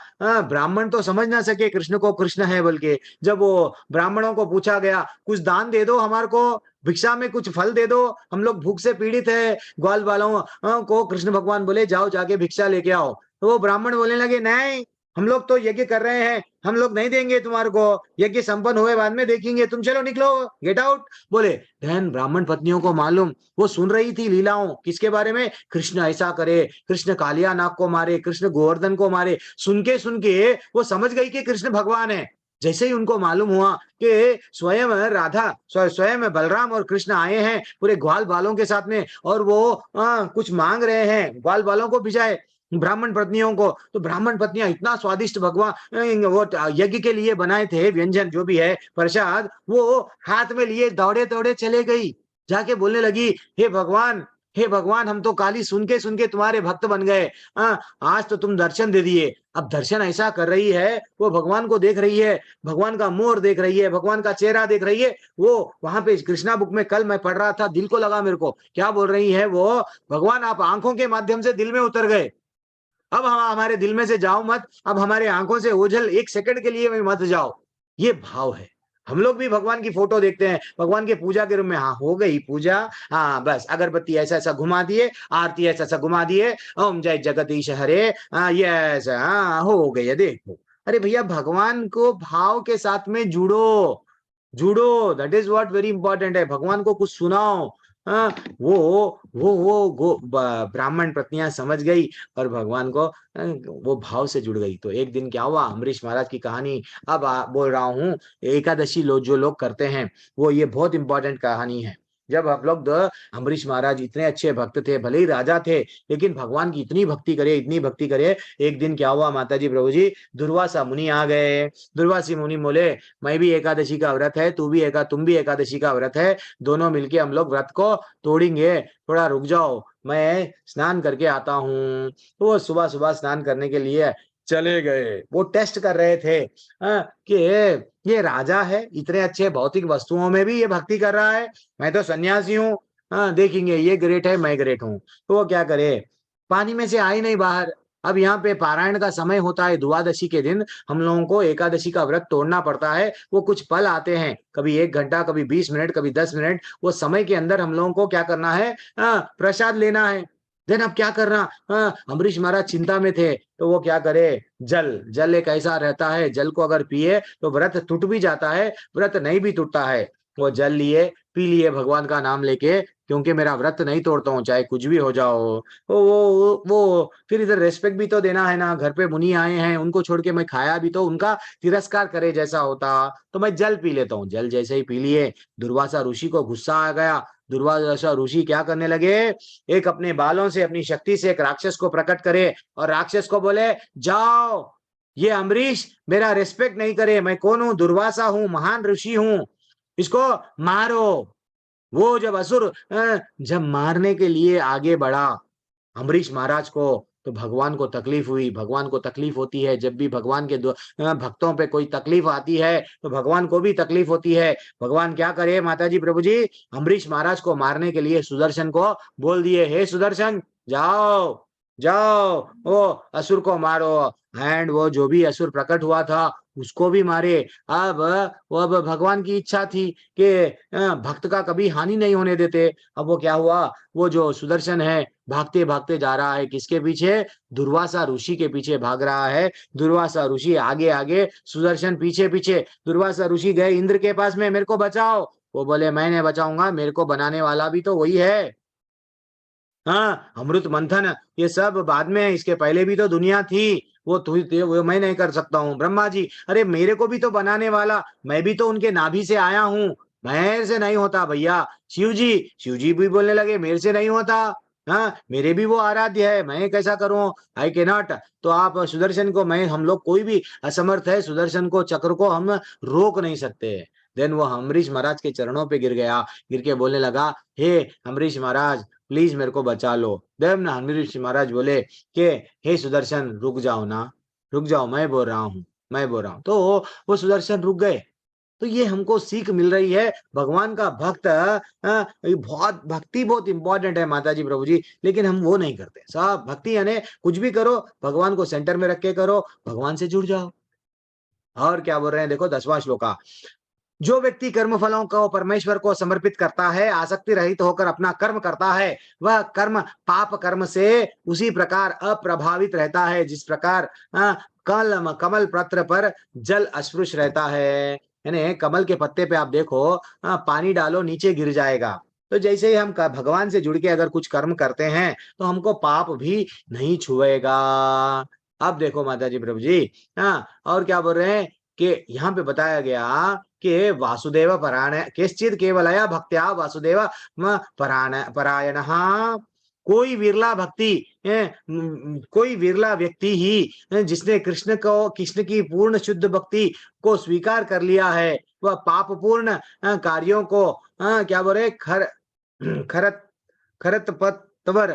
ब्राह्मण तो समझ ना सके कृष्ण को कृष्ण है बोल के, जब वो ब्राह्मणों को पूछा गया कुछ दान दे दो, हमारे को भिक्षा में कुछ फल दे दो, हम लोग भूख से पीड़ित है, ग्वाल वालों को कृष्ण भगवान बोले जाओ जाके भिक्षा लेके आओ। तो वो ब्राह्मण बोलने लगे नहीं, हम लोग तो यज्ञ कर रहे हैं, हम लोग नहीं देंगे तुम्हारे को, यज्ञ संपन्न हुए बाद में देखेंगे, तुम चलो निकलो, गेट आउट बोले। धन ब्राह्मण पत्नियों को मालूम, वो सुन रही थी लीलाओं किसके बारे में, कृष्ण ऐसा करे, कृष्ण कालिया नाग को मारे, कृष्ण गोवर्धन को मारे, सुन के वो समझ गई कि कृष्ण भगवान है। जैसे ही उनको मालूम हुआ कि स्वयं राधा, स्वयं बलराम और कृष्ण आए हैं पूरे ग्वाल बालों के साथ में, और वो कुछ मांग रहे हैं, ग्वाल बालों को भिजाए ब्राह्मण पत्नियों को, तो ब्राह्मण पत्नियां इतना स्वादिष्ट भगवान वो यज्ञ के लिए बनाए थे व्यंजन जो भी है प्रसाद, वो हाथ में लिए दौड़े दौड़े चले गई, जाके बोलने लगी हे भगवान, हे भगवान, हम तो काली सुन के तुम्हारे भक्त बन गए, आज तो तुम दर्शन दे दिए। अब दर्शन ऐसा कर रही है, वो भगवान को देख रही है, भगवान का मोर देख रही है, भगवान का चेहरा देख रही है। वो वहां पे कृष्णा बुक में कल मैं पढ़ रहा था, दिल को लगा मेरे को, क्या बोल रही है वो, भगवान आप आंखों के माध्यम से दिल में उतर गए, अब हम हमारे दिल में से जाओ मत, अब हमारे आंखों से ओझल एक सेकंड के लिए मत जाओ। ये भाव है। हम लोग भी भगवान की फोटो देखते हैं, भगवान के पूजा के रूम में, हाँ हो गई पूजा, हाँ बस अगरबत्ती ऐसा ऐसा घुमा दिए, आरती ऐसा ऐसा घुमा दिए, ओम जय जगदीश हरे, ये ऐसा, हाँ हो गई है, देखो। अरे भैया भगवान को भाव के साथ में जुड़ो, जुड़ो, that is what very important है। भगवान को कुछ सुनाओ। हाँ, वो ब्राह्मण पत्नियां समझ गई और भगवान को वो भाव से जुड़ गई। तो एक दिन क्या हुआ, अम्बरीश महाराज की कहानी अब बोल रहा हूँ, एकादशी जो लोग करते हैं वो, ये बहुत इंपॉर्टेंट कहानी है। जब हम लोग अम्बरीश महाराज इतने अच्छे भक्त थे, भले ही राजा थे, लेकिन भगवान की इतनी भक्ति करे, इतनी भक्ति करे। एक दिन क्या हुआ माता जी प्रभु जी, दुर्वासा मुनि आ गए। दुर्वासी मुनि बोले मैं भी एकादशी का व्रत है, तुम भी एकादशी का व्रत है, दोनों मिलके हम लोग व्रत को तोड़ेंगे, थोड़ा रुक जाओ, मैं स्नान करके आता हूँ। तो वो सुबह सुबह स्नान करने के लिए चले गए। वो टेस्ट कर रहे थे कि ये राजा है, इतने अच्छे भौतिक वस्तुओं में भी ये भक्ति कर रहा है, मैं तो सन्यासी हूँ, देखेंगे ये ग्रेट है, मैं ग्रेट हूँ। तो वो क्या करे, पानी में से आए नहीं बाहर। अब यहाँ पे पारायण का समय होता है, द्वादशी के दिन हम लोगों को एकादशी का व्रत तोड़ना पड़ता है। वो कुछ पल आते हैं, कभी 1 घंटा, कभी 20 मिनट, कभी 10 मिनट, वो समय के अंदर हम लोगों को क्या करना है, प्रसाद लेना है। देन अब क्या करना, अम्बरीश महाराज चिंता में थे, तो वो क्या करे, जल एक ऐसा रहता है, जल को अगर पिए तो व्रत टूट भी जाता है, व्रत नहीं भी टूटता है। वो जल लिए, पी लिए भगवान का नाम लेके, क्योंकि मेरा व्रत नहीं तोड़ता हूँ चाहे कुछ भी हो जाओ। वो फिर इधर रेस्पेक्ट भी तो देना है ना, घर पे मुनि आए हैं, उनको छोड़ के मैं खाया भी तो उनका तिरस्कार करे जैसा होता, तो मैं जल पी लेता हूँ। जल जैसे ही पी लिए, दुर्वासा ऋषि को गुस्सा आ गया। दुर्वासा ऋषि क्या करने लगे, एक अपने बालों से, अपनी शक्ति से एक राक्षस को प्रकट करे और राक्षस को बोले जाओ, ये अम्बरीश मेरा रिस्पेक्ट नहीं करे, मैं कौन हूँ, दुर्वासा हूँ, महान ऋषि हूँ, इसको मारो। वो जब असुर जब मारने के लिए आगे बढ़ा अम्बरीश महाराज को, तो भगवान को तकलीफ हुई। भगवान को तकलीफ होती है, जब भी भगवान के भक्तों पे कोई तकलीफ आती है तो भगवान को भी तकलीफ होती है। भगवान क्या करे माता जी प्रभु जी, अम्बरीश महाराज को मारने के लिए सुदर्शन को बोल दिए, हे सुदर्शन जाओ जाओ वो असुर को मारो। एंड वो जो भी असुर प्रकट हुआ था उसको भी मारे। अब भगवान की इच्छा थी कि भक्त का कभी हानि नहीं होने देते। अब वो क्या हुआ, वो जो सुदर्शन है भागते भागते जा रहा है, किसके पीछे, दुर्वासा ऋषि के पीछे भाग रहा है। दुर्वासा ऋषि आगे आगे, सुदर्शन पीछे पीछे। दुर्वासा ऋषि गए इंद्र के पास में, मेरे को बचाओ। वो बोले मैं नहीं बचाऊंगा, मेरे को बनाने वाला भी तो वही है। हाँ, अमृत मंथन ये सब बाद में, इसके पहले भी तो दुनिया थी, वो मैं नहीं कर सकता हूँ। ब्रह्मा जी, अरे मेरे को भी तो बनाने वाला, मैं भी तो उनके नाभि से आया हूँ, मेरे से नहीं होता भैया। शिव जी भी बोलने लगे मेरे से नहीं होता। हाँ, मेरे भी वो आराध्य है, मैं कैसा करूं, आई के नॉट। तो आप सुदर्शन को, मैं, हम लोग कोई भी असमर्थ है, सुदर्शन को, चक्र को हम रोक नहीं सकते। देन वो अम्बरीश महाराज के चरणों पे गिर गया, गिर के बोलने लगा, हे अम्बरीश महाराज प्लीज मेरे को बचा लो। देन अम्बरीश महाराज बोले कि हे सुदर्शन रुक जाओ ना, रुक जाओ, मैं बोल रहा हूँ, मैं बोल रहा हूँ। तो वो सुदर्शन रुक गए। तो ये हमको सीख मिल रही है, भगवान का भक्त, ये बहुत भक्ति बहुत इंपॉर्टेंट है माता जी प्रभु जी, लेकिन हम वो नहीं करते। सब भक्ति यानी कुछ भी करो भगवान को सेंटर में रख के करो, भगवान से जुड़ जाओ। और क्या बोल रहे हैं, देखो 10वां श्लोका, जो व्यक्ति कर्म फलों को परमेश्वर को समर्पित करता है, आसक्ति रहित होकर अपना कर्म करता है, वह कर्म पाप कर्म से उसी प्रकार अप्रभावित रहता है जिस प्रकार कमल पत्र पर जल अस्पृश रहता है। यानी कमल के पत्ते पे आप देखो, पानी डालो नीचे गिर जाएगा। तो जैसे ही हम भगवान से जुड़ के अगर कुछ कर्म करते हैं तो हमको पाप भी नहीं छुएगा। अब देखो माता जी प्रभु जी, और क्या बोल रहे हैं कि यहाँ पे बताया गया कि वासुदेव परायण केश्चित केवलया भक्त्या वासुदेव परायण, कोई विरला भक्ति, कोई विरला व्यक्ति ही जिसने कृष्ण की पूर्ण शुद्ध भक्ति को स्वीकार कर लिया है, वह पाप पूर्ण कार्यों को क्या बोले खरतपत्वर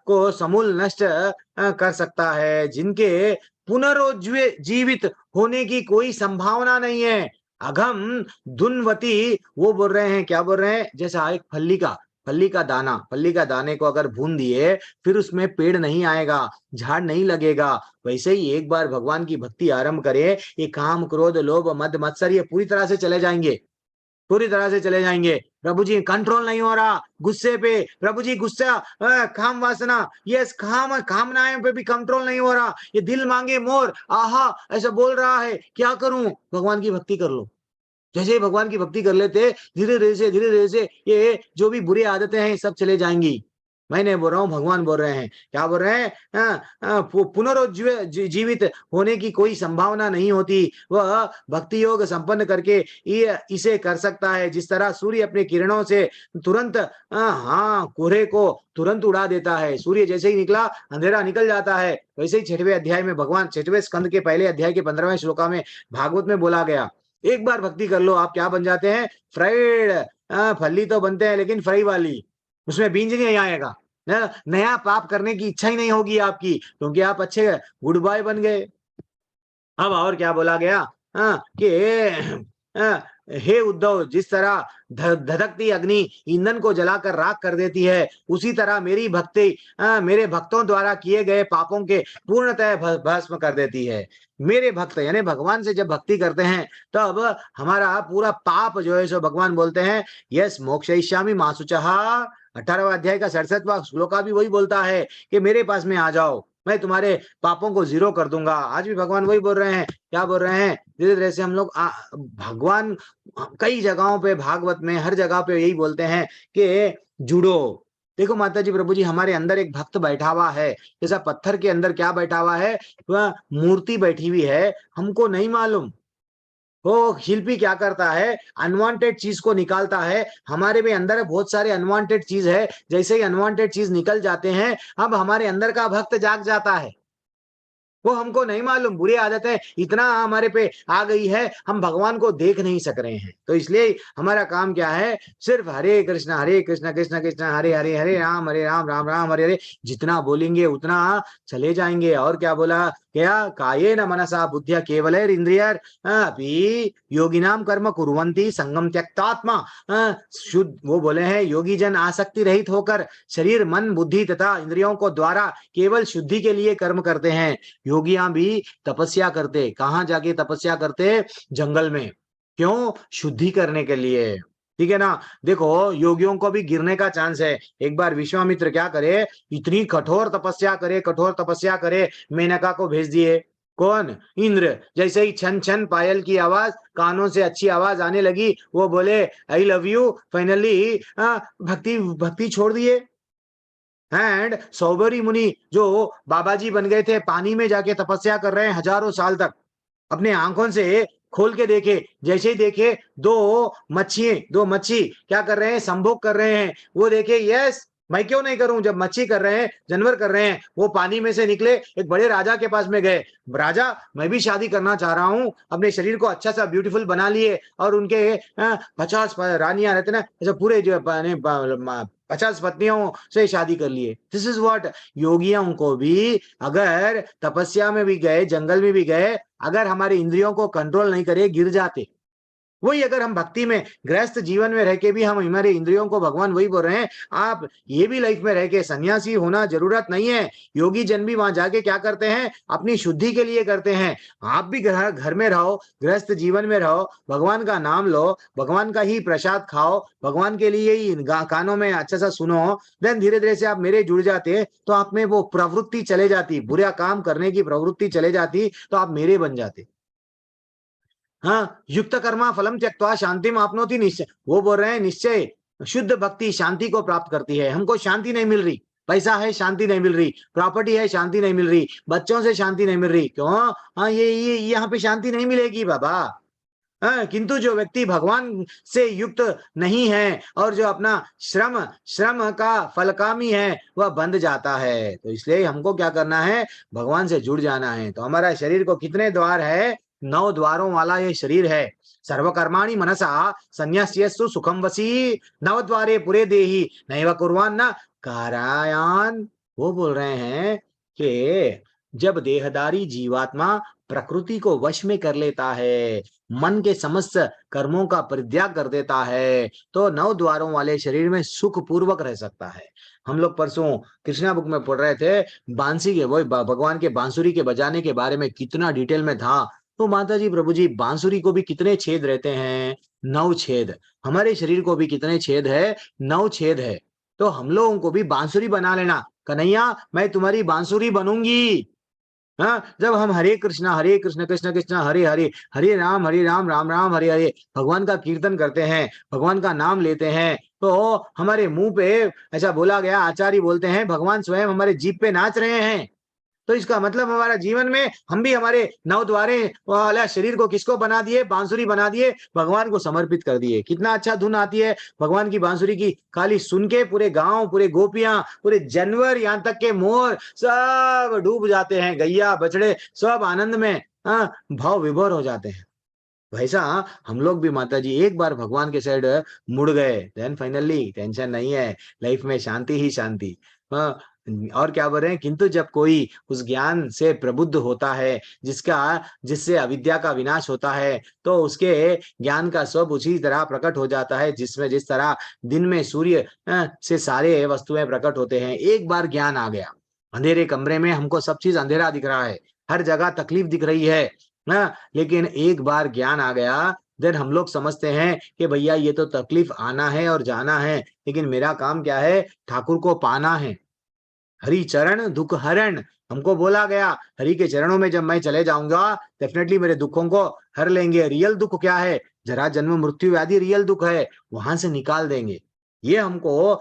को समूल नष्ट कर सकता है, जिनके पुनरुज्जीवित होने की कोई संभावना नहीं है। अघम दुन्वती, वो बोल रहे हैं, क्या बोल रहे हैं, जैसा एक फल्ली का दाना, फल्ली का दाने को अगर भून दिए फिर उसमें पेड़ नहीं आएगा, झाड़ नहीं लगेगा, वैसे ही एक बार भगवान की भक्ति आरंभ करे, ये काम क्रोध लोभ मद मत्सर ये पूरी तरह से चले जाएंगे, पूरी तरह से चले जाएंगे। प्रभु जी कंट्रोल नहीं हो रहा गुस्से पे, प्रभु जी गुस्सा, काम वासना, यस कामनाएं पे भी कंट्रोल नहीं हो रहा, ये दिल मांगे मोर, आहा ऐसा बोल रहा है, क्या करूं। भगवान की भक्ति कर लो। जैसे ही भगवान की भक्ति कर लेते, धीरे धीरे से ये जो भी बुरी आदतें हैं सब चले जाएंगी। मैं नहीं बोल रहा हूँ, भगवान बोल रहे हैं। क्या बोल रहे हैं, पुनरुज्जीवित होने की कोई संभावना नहीं होती, वह भक्ति योग संपन्न करके ये इसे कर सकता है। जिस तरह सूर्य अपने किरणों से तुरंत कोहरे को तुरंत उड़ा देता है, सूर्य जैसे ही निकला अंधेरा निकल जाता है, वैसे ही 6वें अध्याय में भगवान 6वें स्कंद के पहले अध्याय के 15वें श्लोका में भागवत में बोला गया, एक बार भक्ति कर लो आप क्या बन जाते हैं, फ्राइड फली तो बनते हैं लेकिन फ्राई वाली, उसमें बीज नहीं आएगा, नया पाप करने की इच्छा ही नहीं होगी आपकी, क्योंकि आप अच्छे गुड बॉय बन गए। अब और क्या बोला गया कि हे उद्धव, जिस तरह धधकती अग्नि ईंधन को जलाकर राख कर देती है, उसी तरह मेरी भक्ति मेरे भक्तों द्वारा किए गए पापों के पूर्णतः भस्म कर देती है। मेरे भक्त यानी भगवान से जब भक्ति करते हैं तब हमारा पूरा पाप जो है सो भगवान बोलते हैं यस मोक्षयिष्यामि मा शुचः। 18वां अध्याय का 67वां श्लोका भी वही बोलता है कि मेरे पास में आ जाओ, मैं तुम्हारे पापों को जीरो कर दूंगा। आज भी भगवान वही बोल रहे हैं। क्या बोल रहे हैं, धीरे धीरे से हम लोग भगवान कई जगहों पे भागवत में हर जगह पे यही बोलते हैं कि जुड़ो। देखो माता जी प्रभु जी, हमारे अंदर एक भक्त बैठा हुआ है, जैसा पत्थर के अंदर क्या बैठा हुआ है, वह मूर्ति बैठी हुई है, हमको नहीं मालूम। वो शिल्पी क्या करता है, अनवांटेड चीज को निकालता है। हमारे भी अंदर बहुत सारे अनवांटेड चीज है, जैसे ही अनवांटेड चीज निकल जाते हैं, अब हमारे अंदर का भक्त जाग जाता है। वो हमको नहीं मालूम, बुरी आदत है इतना हमारे पे आ गई है, हम भगवान को देख नहीं सक रहे हैं। तो इसलिए हमारा काम क्या है, सिर्फ हरे कृष्ण कृष्ण कृष्ण हरे हरे, हरे राम राम राम हरे हरे, जितना बोलेंगे उतना चले जाएंगे। और क्या बोला क्या, कायेन मनसा बुद्धिया केवलैर इंद्रियर अपि योगिनाम कर्म कुर्वन्ति संगम त्यक्तात्मा शुद्ध। वो बोले हैं योगी जन आसक्ति रहित होकर शरीर मन बुद्धि तथा इंद्रियों को द्वारा केवल शुद्धि के लिए कर्म करते हैं। योगियां भी तपस्या करते, कहाँ जाके तपस्या करते, जंगल में। क्यों, शुद्धि करने के लिए, ठीक है ना। देखो योगियों को भी गिरने का चांस है। एक बार विश्वामित्र क्या करे, इतनी कठोर तपस्या करे, मेनका को भेज दिए। कौन, इंद्र। जैसे ही छन छन पायल की आवाज कानों से अच्छी आवाज आने लगी, वो बोले आई लव यू, फाइनली भक्ति छोड़ दिए। एंड सौबरी मुनि जो बाबाजी बन गए थे, पानी में जाके तपस्या कर रहे हैं हजारों साल तक, अपने आंखों से खोल के देखे, जैसे ही देखे दो मच्छी क्या कर रहे हैं, संभोग कर रहे हैं। वो देखे यस मैं क्यों नहीं करूं? जब मच्छी कर रहे हैं, जानवर कर रहे हैं, वो पानी में से निकले, एक बड़े राजा के पास में गए, राजा मैं भी शादी करना चाह रहा हूं, अपने शरीर को अच्छा सा ब्यूटीफुल बना लिए, और उनके 50 रानियां रहते ना, ऐसा पूरे जो 50 पत्नियों से शादी कर लिए। दिस इज व्हाट, योगियों को भी अगर तपस्या में भी गए, जंगल में भी गए, अगर हमारे इंद्रियों को कंट्रोल नहीं करे, गिर जाते। वही अगर हम भक्ति में, गृहस्थ जीवन में रह के भी हम हमारे इंद्रियों को, भगवान वही बोल रहे हैं, आप ये भी लाइफ में रह के सन्यासी होना जरूरत नहीं है। योगी जन भी वहां जाके क्या करते हैं? अपनी शुद्धि के लिए करते हैं। आप भी घर में रहो, गृहस्थ जीवन में रहो, भगवान का नाम लो, भगवान का ही प्रसाद खाओ, भगवान के लिए ही कानों में अच्छा सा सुनो, देन धीरे धीरे से आप मेरे जुड़ जाते, तो आप में वो प्रवृत्ति चले जाती, बुरा काम करने की प्रवृत्ति चले जाती, तो आप मेरे बन जाते। हाँ, युक्त कर्मा फलम त्यक्त्वा शांतिम आपनोति निश्चय, वो बोल रहे हैं निश्चय शुद्ध भक्ति शांति को प्राप्त करती है। हमको शांति नहीं मिल रही, पैसा है शांति नहीं मिल रही, प्रॉपर्टी है शांति नहीं मिल रही, बच्चों से शांति नहीं मिल रही, क्यों? हाँ, ये यहाँ पे शांति नहीं मिलेगी बाबा। हाँ, किंतु जो व्यक्ति भगवान से युक्त नहीं है और जो अपना श्रम का फलकामी है, वह बंध जाता है। तो इसलिए हमको क्या करना है? भगवान से जुड़ जाना है। तो हमारा शरीर को कितने द्वार है? 9 द्वारों वाला ये शरीर है। सर्वकर्माणि मनसा संन्यास्यस्तु सुखम वसी, 9 द्वारे पुरे देहि नैव कुर्वान् न कारयान। वो बोल रहे हैं कि जब देहधारी जीवात्मा प्रकृति को वश में कर लेता है, मन के समस्त कर्मों का परित्याग कर देता है, तो 9 द्वारों वाले शरीर में सुख पूर्वक रह सकता है। हम लोग परसों कृष्णा बुक में पढ़ रहे थे, बांसी के, वही भगवान के बांसुरी के बजाने के बारे में कितना डिटेल में था। तो माता जी, प्रभु जी, बांसुरी को भी कितने छेद रहते हैं? 9 छेद। हमारे शरीर को भी कितने छेद है? 9 छेद है। तो हम लोगों को भी बांसुरी बना लेना। कन्हैया, मैं तुम्हारी बांसुरी बनूंगी। हाँ, जब हम हरे कृष्ण कृष्ण कृष्ण हरे हरे, हरे राम राम राम हरे हरे, भगवान का कीर्तन करते हैं, भगवान का नाम लेते हैं, तो हमारे मुंह पे ऐसा बोला गया, आचार्य बोलते हैं, भगवान स्वयं हमारे जीभ पे नाच रहे हैं। तो इसका मतलब हमारा जीवन में हम भी हमारे 9 द्वारे वाला शरीर को किसको बना दिए? बांसुरी बना दिए, भगवान को समर्पित कर दिए। कितना अच्छा धुन आती है भगवान की बांसुरी की, खाली सुन के पूरे गांव, पूरे गोपियां, पूरे जानवर, यहाँ तक के मोर सब डूब जाते हैं, गैया बछड़े सब आनंद में भाव विभोर हो जाते हैं। वैसा हम लोग भी माता जी एक बार भगवान के साइड मुड़ गए, देन फाइनली टेंशन नहीं है, लाइफ में शांति ही शांति। और क्या बोल रहे हैं? किंतु जब कोई उस ज्ञान से प्रबुद्ध होता है, जिससे अविद्या का विनाश होता है, तो उसके ज्ञान का सब उसी तरह प्रकट हो जाता है, जिस तरह दिन में सूर्य से सारे वस्तुएं प्रकट होते हैं। एक बार ज्ञान आ गया, अंधेरे कमरे में हमको सब चीज अंधेरा दिख रहा है, हर जगह तकलीफ दिख रही है, लेकिन एक बार ज्ञान आ गया, देन हम लोग समझते हैं कि भैया ये तो तकलीफ आना है और जाना है, लेकिन मेरा काम क्या है? ठाकुर को पाना है। हरि चरण दुख हरण, हमको बोला गया, हरि के चरणों में जब मैं चले जाऊंगा, डेफिनेटली मेरे दुखों को हर लेंगे। रियल दुख क्या है? जरा जन्म मृत्यु व्याधि रियल दुख है, वहां से निकाल देंगे। ये हमको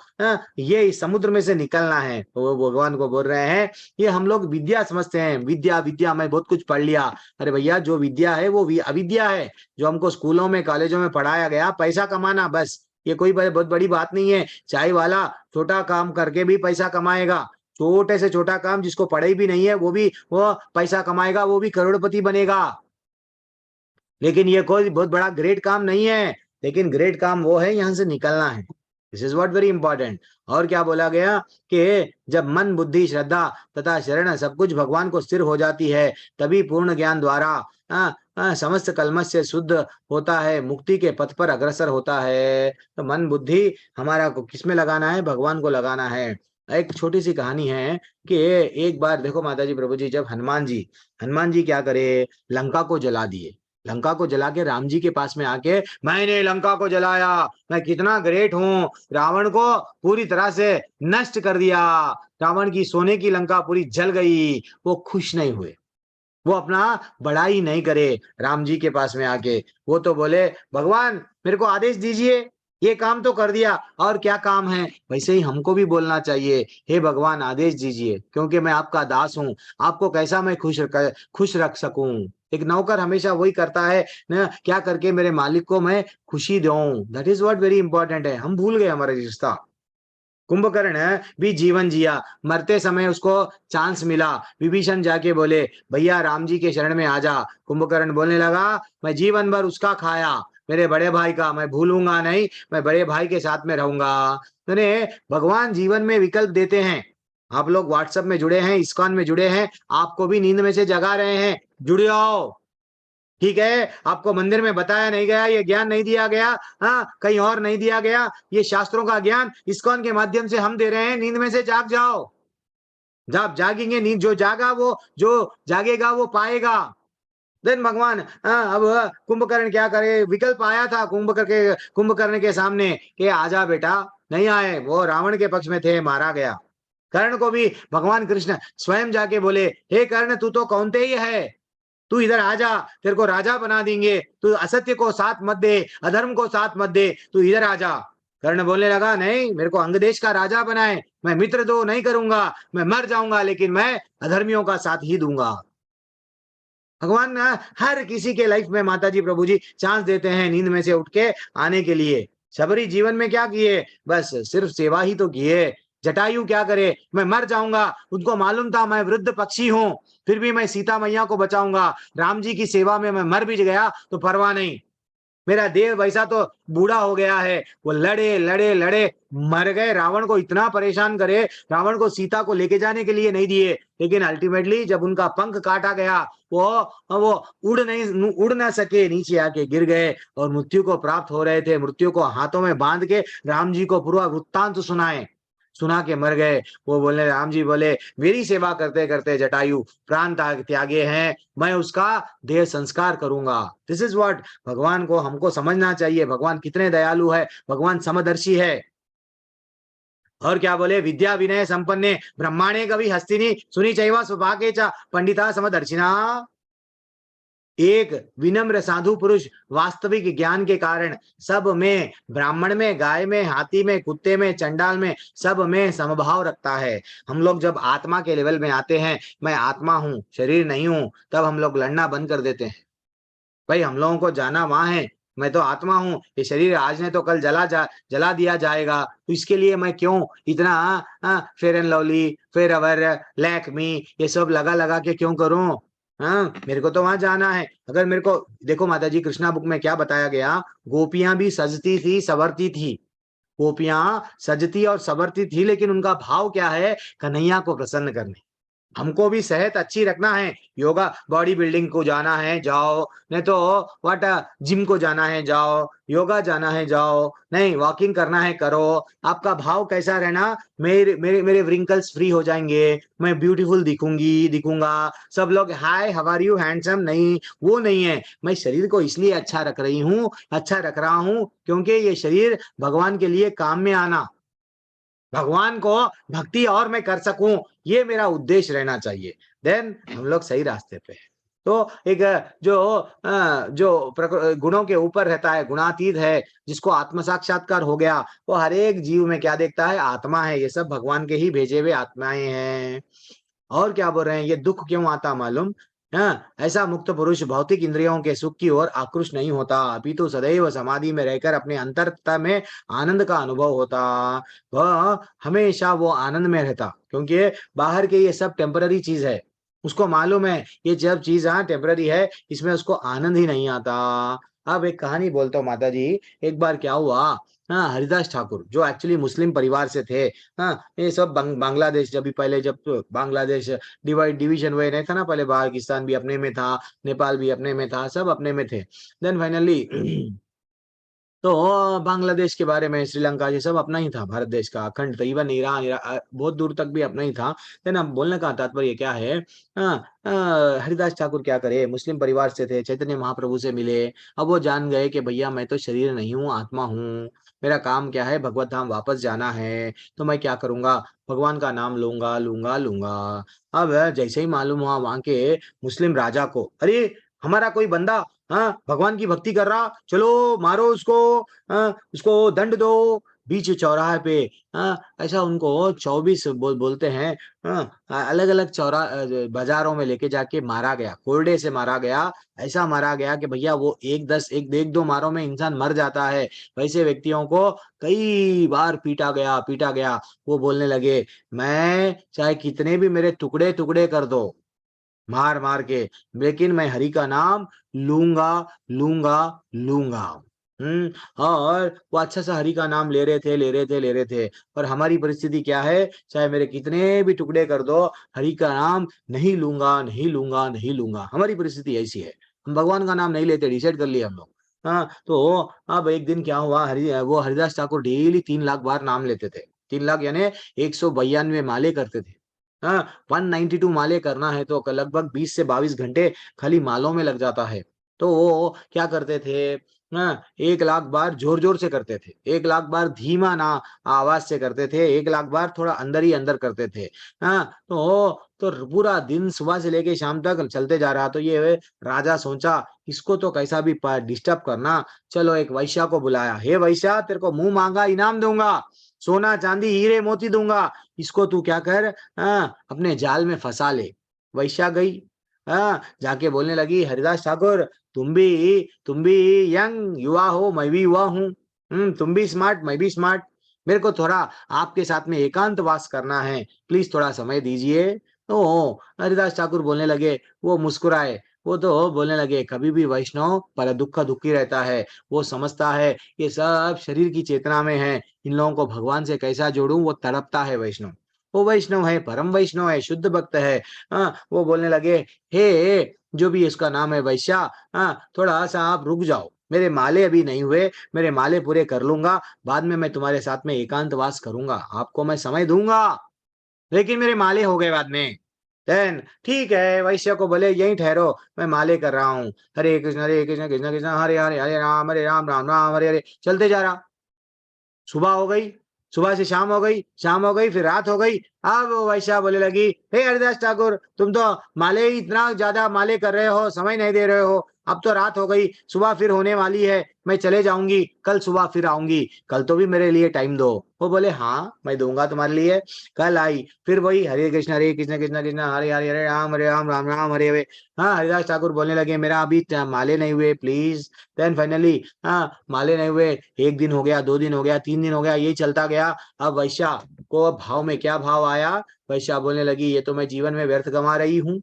ये इस समुद्र में से निकलना है। तो वो भगवान को बोल रहे हैं, ये हम लोग विद्या समझते हैं, विद्या मैं बहुत कुछ पढ़ लिया। अरे भैया, जो विद्या है वो अविद्या है। जो हमको स्कूलों में, कॉलेजों में पढ़ाया गया, पैसा कमाना, बस, ये कोई बहुत बड़ी बात नहीं है। चाय वाला छोटा काम करके भी पैसा कमाएगा, छोटे से छोटा काम, जिसको पढ़ाई भी नहीं है वो पैसा कमाएगा, वो भी करोड़पति बनेगा। लेकिन ये कोई बहुत बड़ा ग्रेट काम नहीं है। लेकिन ग्रेट काम वो है, यहाँ से निकलना है। This is what very important. और क्या बोला गया कि जब मन, बुद्धि, श्रद्धा तथा शरण सब कुछ भगवान को स्थिर हो जाती है, तभी पूर्ण ज्ञान द्वारा समस्त कलमश से शुद्ध होता है, मुक्ति के पथ पर अग्रसर होता है। तो मन बुद्धि हमारा को किसमें लगाना है? भगवान को लगाना है। एक छोटी सी कहानी है कि एक बार देखो माता जी, प्रभु जी, जब हनुमान जी क्या करे? लंका को जला दिए। लंका को जला के राम जी के पास में आके, मैंने लंका को जलाया, मैं कितना ग्रेट हूँ, रावण को पूरी तरह से नष्ट कर दिया, रावण की सोने की लंका पूरी जल गई। वो खुश नहीं हुए, वो अपना बड़ाई नहीं करे राम जी के पास में आके। वो तो बोले, भगवान मेरे को आदेश दीजिए, ये काम तो कर दिया, और क्या काम है? वैसे ही हमको भी बोलना चाहिए, हे भगवान आदेश दीजिए, क्योंकि मैं आपका दास हूँ, आपको कैसा मैं खुश रख सकूं। एक नौकर हमेशा वही करता है ना, क्या करके मेरे मालिक को मैं खुशी दूं। That is what very important है। हम भूल गए हमारा रिश्ता। कुंभकर्ण भी जीवन जिया, मरते समय उसको चांस मिला। विभीषण जाके बोले भैया राम जी के शरण में आ जा। कुंभकर्ण बोलने लगा मैं जीवन भर उसका खाया, मेरे बड़े भाई का मैं भूलूंगा नहीं, मैं बड़े भाई के साथ में रहूंगा। तो भगवान जीवन में विकल्प देते हैं। आप लोग व्हाट्सएप में जुड़े हैं, इस्कॉन में जुड़े हैं, आपको भी नींद में से जगा रहे हैं, जुड़ जाओ। ठीक है, आपको मंदिर में बताया नहीं गया, ये ज्ञान नहीं दिया गया, हाँ कहीं और नहीं दिया गया, ये शास्त्रों का ज्ञान इस्कॉन के माध्यम से हम दे रहे हैं। नींद में से जाग जाओ। जब जागेंगे, नींद जो जागा वो जो जागेगा वो पाएगा। देन भगवान अब कुंभकर्ण क्या करे, विकल्प आया था कुंभकर्ण के सामने कि आजा बेटा, नहीं आए, वो रावण के पक्ष में थे, मारा गया। कर्ण को भी भगवान कृष्ण स्वयं जाके बोले हे कर्ण तू तो कौनतेय है, तू इधर आजा, तेरे को राजा बना देंगे, तू असत्य को साथ मत दे, अधर्म को साथ मत दे, तू इधर आजा। कर्ण बोलने लगा नहीं, मेरे को अंग देश का राजा बनाए, मैं मित्र दो नहीं करूंगा, मैं मर जाऊंगा लेकिन मैं अधर्मियों का साथ ही दूंगा। भगवान हर किसी के लाइफ में माता जी प्रभु जी चांस देते हैं नींद में से उठ के आने के लिए। शबरी जीवन में क्या किए, बस सिर्फ सेवा ही तो किए। जटायु क्या करे, मैं मर जाऊंगा, उनको मालूम था मैं वृद्ध पक्षी हूं, फिर भी मैं सीता मैया को बचाऊंगा। राम जी की सेवा में मैं मर भी गया तो परवाह नहीं, मेरा देव वैसा तो बूढ़ा हो गया है। वो लड़े लड़े लड़े मर गए, रावण को इतना परेशान करे, रावण को सीता को लेके जाने के लिए नहीं दिए, लेकिन अल्टीमेटली जब उनका पंख काटा गया वो उड़ ना सके, नीचे आके गिर गए और मृत्यु को प्राप्त हो रहे थे। मृत्यु को हाथों में बांध के राम जी को पूरा वृत्तांत सुना के मर गए। वो बोले, राम जी बोले मेरी सेवा करते करते जटायु प्राण त्यागे हैं, मैं उसका देह संस्कार करूंगा। दिस इज व्हाट भगवान को हमको समझना चाहिए। भगवान कितने दयालु है, भगवान समदर्शी है। और क्या बोले, विद्या विनय संपन्ने ब्रह्मांडे कवि हस्तिनी सुनी चैवा सुभागे च पंडिता समदर्शिना। एक विनम्र साधु पुरुष वास्तविक ज्ञान के कारण सब में, ब्राह्मण में, गाय में, हाथी में, कुत्ते में, चंडाल में, सब में समभाव रखता है। हम लोग जब आत्मा के लेवल में आते हैं, मैं आत्मा हूं शरीर नहीं हूं, तब हम लोग लड़ना बंद कर देते हैं। भाई हम लोगों को जाना वहां है, मैं तो आत्मा हूं, ये शरीर आज नहीं तो कल जला दिया जाएगा, तो इसके लिए मैं क्यों इतना फेयर एंड लवली, फेयर अवर, लैक्मी ये सब लगा के क्यों करूं। हाँ मेरे को तो वहां जाना है। अगर मेरे को देखो माता जी कृष्णा बुक में क्या बताया गया, गोपियां भी सजती थी संवरती थी, गोपियां सजती और संवरती थी, लेकिन उनका भाव क्या है, कन्हैया को प्रसन्न करने। हमको भी सेहत अच्छी रखना है, योगा बॉडी बिल्डिंग को जाना है जाओ, नहीं तो व्हाट जिम को जाना है जाओ, योगा जाना है जाओ, नहीं वॉकिंग करना है करो। आपका भाव कैसा रहना, मेरे व्रिंकल्स फ्री हो जाएंगे, मैं ब्यूटीफुल दिखूंगा, सब लोग hi how are you handsome, नहीं वो नहीं है। मैं शरीर को इसलिए अच्छा रख रहा हूं क्योंकि ये शरीर भगवान के लिए काम में आना, भगवान को भक्ति और मैं कर सकूं, ये मेरा उद्देश्य रहना चाहिए। देन हम लोग सही रास्ते पे हैं। तो एक जो गुणों के ऊपर रहता है, गुणातीत है, जिसको आत्म साक्षात्कार हो गया, वो हर एक जीव में क्या देखता है, आत्मा है, ये सब भगवान के ही भेजे हुए आत्माएं हैं। और क्या बोल रहे हैं, ये दुख क्यों आता मालूम, ऐसा मुक्त पुरुष भौतिक इंद्रियों के सुख की ओर आकृष्ट नहीं होता, अपितु सदैव समाधि में रहकर अपने अंतरता में आनंद का अनुभव होता। वह हमेशा वो आनंद में रहता, क्योंकि बाहर के ये सब टेम्पररी चीज है, उसको मालूम है ये जब चीज टेम्पररी है, इसमें उसको आनंद ही नहीं आता। अब एक कहानी बोलता हूँ माता जी। एक बार क्या हुआ, हरिदास ठाकुर जो एक्चुअली मुस्लिम परिवार से थे, ये सब बांग्लादेश जब बांग्लादेश डिवीजन हुए नहीं था ना, पहले पाकिस्तान भी अपने में था, नेपाल भी अपने में था, सब अपने में थे। देन फाइनली तो बांग्लादेश के बारे में, श्रीलंका ये सब अपना ही था, भारत देश का अखंड, इवन ईरान बहुत दूर तक भी अपना ही था। देन अब बोलने का तात्पर्य क्या है, हरिदास ठाकुर क्या करे, मुस्लिम परिवार से थे, चैतन्य महाप्रभु से मिले। अब वो जान गए कि भैया मैं तो शरीर नहीं हूँ, आत्मा हूँ, मेरा काम क्या है, भगवत धाम वापस जाना है, तो मैं क्या करूंगा, भगवान का नाम लूंगा। अब जैसे ही मालूम हुआ वहां के मुस्लिम राजा को, अरे हमारा कोई बंदा भगवान की भक्ति कर रहा, चलो मारो उसको, उसको दंड दो, बीच चौराहे पे ऐसा उनको 24 बोलते हैं, अलग अलग बाजारों में लेके जाके मारा गया, कोरडे से मारा गया, ऐसा मारा गया कि भैया वो एक दो मारों में इंसान मर जाता है। वैसे व्यक्तियों को कई बार पीटा गया। वो बोलने लगे, मैं चाहे कितने भी मेरे टुकड़े टुकड़े कर दो मार मार के, लेकिन मैं हरि का नाम लूंगा लूंगा लूंगा। और वो अच्छा सा हरि का नाम ले रहे थे। और हमारी परिस्थिति क्या है, चाहे मेरे कितने भी टुकड़े कर दो, हरि का नाम नहीं लूंगा नहीं लूंगा नहीं लूंगा। हमारी परिस्थिति ऐसी है, हम भगवान का नाम नहीं लेते, डिसाइड कर लिया हम लोग। तो अब एक दिन क्या हुआ, वो हरिदास ठाकुर डेली 3 लाख बार नाम लेते थे। 3 लाख यानी 192 माले करते थे। 192 माले करना है तो लगभग 20 से 22 घंटे खाली मालों में लग जाता है। तो वो क्या करते थे, 1 लाख बार जोर जोर से करते थे, 1 लाख बार धीमा ना आवाज से करते थे, 1 लाख बार थोड़ा अंदर ही अंदर करते थे। तो पूरा दिन सुबह से लेके शाम तक चलते जा रहा। तो ये राजा सोचा, इसको तो कैसा भी डिस्टर्ब करना, चलो एक वैश्या को बुलाया। हे वैश्या, तेरे को मुंह मांगा इनाम दूंगा, सोना चांदी हीरे मोती दूंगा, इसको तू क्या कर, अपने जाल में फंसा ले। वैश्या गई, जाके बोलने लगी, हरिदास ठाकुर तुम भी यंग युवा हो, मैं भी युवा हूँ, तुम भी स्मार्ट, मैं भी स्मार्ट, मेरे को थोड़ा आपके साथ में एकांतवास करना है, प्लीज थोड़ा समय दीजिए। तो हरिदास ठाकुर बोलने लगे, वो मुस्कुराए, वो तो बोलने लगे, कभी भी वैष्णव पर दुख दुखी रहता है, वो समझता है ये सब शरीर की चेतना में है, इन लोगों को भगवान से कैसा जोड़ूं, वो तड़पता है वैष्णव। वो वैष्णव है, परम वैष्णव है, शुद्ध भक्त है। वो बोलने लगे, हे जो भी इसका नाम है वैश्या, थोड़ा सा आप रुक जाओ, मेरे माले अभी नहीं हुए, मेरे माले पूरे कर लूंगा, बाद में मैं तुम्हारे साथ में एकांतवास करूंगा, आपको मैं समय दूंगा, लेकिन मेरे माले हो गए बाद में। देन ठीक है, वैश्य को बोले यहीं ठहरो, मैं माले कर रहा हूँ, हरे कृष्ण कृष्ण कृष्ण हरे हरे, हरे राम राम राम हरे हरे, चलते जा रहा। सुबह हो गई, सुबह से शाम हो गई, शाम हो गई, फिर रात हो गई। अब वो वैश्या बोले लगी, हे हरिदास ठाकुर, तुम तो माले ही इतना ज्यादा माले कर रहे हो, समय नहीं दे रहे हो, अब तो रात हो गई, सुबह फिर होने वाली है, मैं चले जाऊंगी, कल सुबह फिर आऊंगी, कल तो भी मेरे लिए टाइम दो। वो बोले, हाँ मैं दूंगा तुम्हारे लिए। कल आई, फिर वही हरे कृष्ण कृष्ण कृष्ण हरे हरे, हरे राम राम राम हरे हरे। हाँ, हरिदास ठाकुर बोलने लगे, मेरा अभी माले नहीं हुए प्लीज। देन फाइनली, माले नहीं हुए, 1 दिन हो गया, 2 दिन हो गया, 3 दिन हो गया, यही चलता गया। अब वैश्या को भाव में क्या भाव आया, वैश्या बोलने लगी, ये तो मैं जीवन में व्यर्थ गंवा रही हूँ,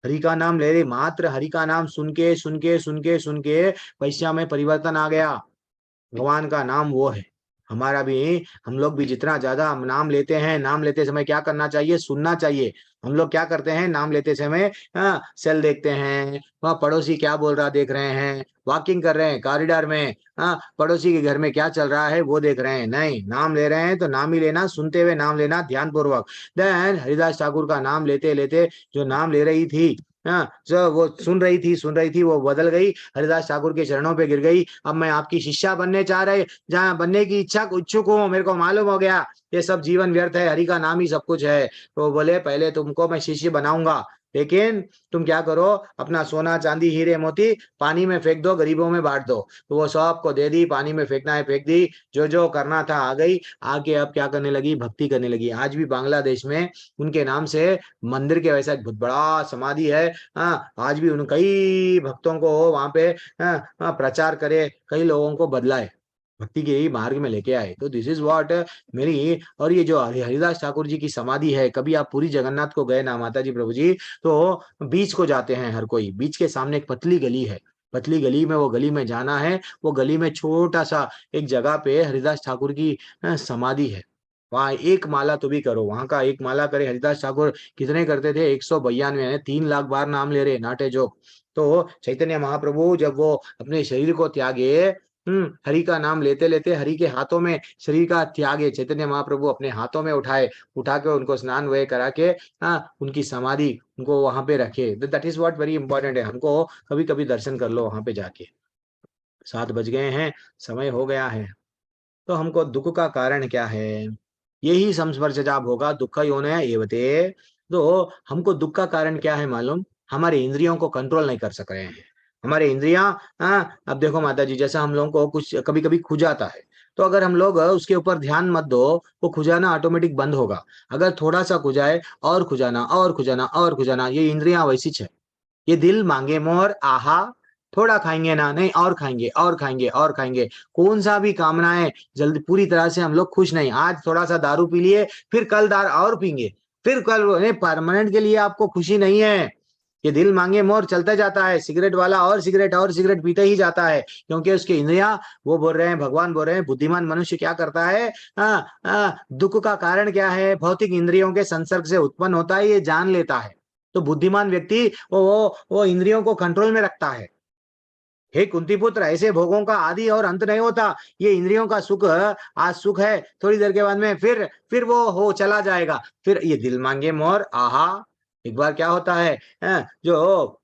हरि का नाम ले रही, मात्र हरि का नाम सुन के सुन के सुन के सुन के वैश्या में परिवर्तन आ गया। भगवान का नाम वो है, हमारा भी, हम लोग भी जितना ज्यादा नाम लेते हैं, नाम लेते समय क्या करना चाहिए, सुनना चाहिए। हम लोग क्या करते हैं, नाम लेते समय सेल देखते हैं, वहाँ पड़ोसी क्या बोल रहा देख रहे हैं, वॉकिंग कर रहे हैं कॉरिडोर में, पड़ोसी के घर में क्या चल रहा है वो देख रहे हैं। नहीं, नाम ले रहे हैं तो नाम ही लेना, सुनते हुए नाम लेना ध्यान पूर्वक। देन हरिदास ठाकुर का नाम लेते लेते जो नाम ले रही थी, जो वो सुन रही थी, वो बदल गई, हरिदास ठाकुर के चरणों पे गिर गई। अब मैं आपकी शिष्या बनने चाह रहे, जहाँ बनने की इच्छुक हूँ, मेरे को मालूम हो गया ये सब जीवन व्यर्थ है, हरि का नाम ही सब कुछ है। तो बोले, पहले तुमको मैं शिष्य बनाऊंगा, लेकिन तुम क्या करो, अपना सोना चांदी हीरे मोती पानी में फेंक दो, गरीबों में बांट दो। तो वो सबको दे दी, पानी में फेंकना है फेंक दी, जो जो करना था आ गई, आके अब क्या करने लगी, भक्ति करने लगी। आज भी बांग्लादेश में उनके नाम से मंदिर के वैसा एक बहुत बड़ा समाधि है। आज भी उन कई भक्तों को वहां पे प्रचार करे, कई लोगों को बदलाए, भक्ति के ही मार्ग में लेके आए। तो दिस इज व्हाट मेरी, और ये जो हरिदास ठाकुर जी की समाधि है, कभी आप पूरी जगन्नाथ को गए ना माता जी प्रभु जी, तो बीच को जाते हैं हर कोई, बीच के सामने एक पतली गली है, पतली गली में, वो गली में जाना है, वो गली में छोटा सा एक जगह पे हरिदास ठाकुर की समाधि है, वहां एक माला तो भी करो, वहां का एक माला करे। हरिदास ठाकुर कितने करते थे, 192, 3 लाख बार नाम ले रहे, नाटे जो। तो चैतन्य महाप्रभु जब वो अपने शरीर को त्यागे, हरि का नाम लेते लेते, हरि के हाथों में शरीर का त्यागे, चैतन्य महाप्रभु अपने हाथों में उठा के उनको स्नान वह करा के, उनकी समाधि उनको वहां पे रखे। That is what very important है, हमको कभी कभी दर्शन कर लो वहां पे जाके। 7 बज गए हैं, समय हो गया है। तो हमको दुख का कारण क्या है, यही संस्पर्शजा भोगा दुख योनय एवते। तो हमको दुख का कारण क्या है मालूम, हमारे इंद्रियों को कंट्रोल नहीं कर सक रहे हैं, हमारे इंद्रियां। अब देखो माता जी, जैसा हम लोगों को कुछ कभी कभी खो जाता है, तो अगर हम लोग उसके ऊपर ध्यान मत दो, वो खुजाना ऑटोमेटिक बंद होगा। अगर थोड़ा सा खुजाए और खुजाना और खुजाना और खुजाना, ये इंद्रियां वैसी है। ये दिल मांगे मोर आहा, थोड़ा खाएंगे ना, नहीं और खाएंगे और खाएंगे और खाएंगे। कौन सा भी कामनाएं जल्दी पूरी तरह से हम लोग खुश नहीं। आज थोड़ा सा दारू पी लिए, फिर कल दारू और पीएंगे, फिर कल परमानेंट के लिए आपको खुशी नहीं है। ये दिल मांगे मोर चलता जाता है, सिगरेट वाला और सिगरेट पीते ही जाता है, क्योंकि उसके इंद्रियां, वो बोल रहे हैं, भगवान बोल रहे हैं, बुद्धिमान मनुष्य क्या करता है, दुख का कारण क्या है, भौतिक इंद्रियों के संसर्ग से उत्पन्न होता है, ये जान लेता है। तो बुद्धिमान व्यक्ति वो इंद्रियों को कंट्रोल में रखता है। हे कुंती पुत्र, ऐसे भोगों का आदि और अंत नहीं होता। ये इंद्रियों का सुख आज सुख है, थोड़ी देर के बाद में फिर वो हो चला जाएगा। फिर ये दिल मांगे मोर आहा, एक बार क्या होता है, जो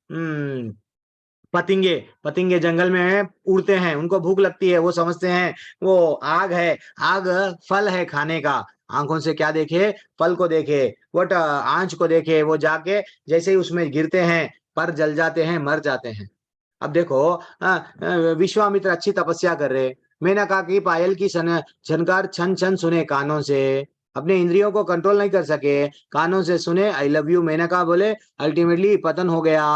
पतंगे जंगल में उड़ते हैं, उनको भूख लगती है, वो समझते हैं वो आग है, आग फल है खाने का। आंखों से क्या देखे, फल को देखे, वट आंच को देखे, वो जाके जैसे ही उसमें गिरते हैं, पर जल जाते हैं, मर जाते हैं। अब देखो, विश्वामित्र अच्छी तपस्या कर रहे, मेनका की पायल की झनकार छन छन सुने कानों से, अपने इंद्रियों को कंट्रोल नहीं कर सके, कानों से सुने आई लव यू मेनका बोले, अल्टीमेटली पतन हो गया।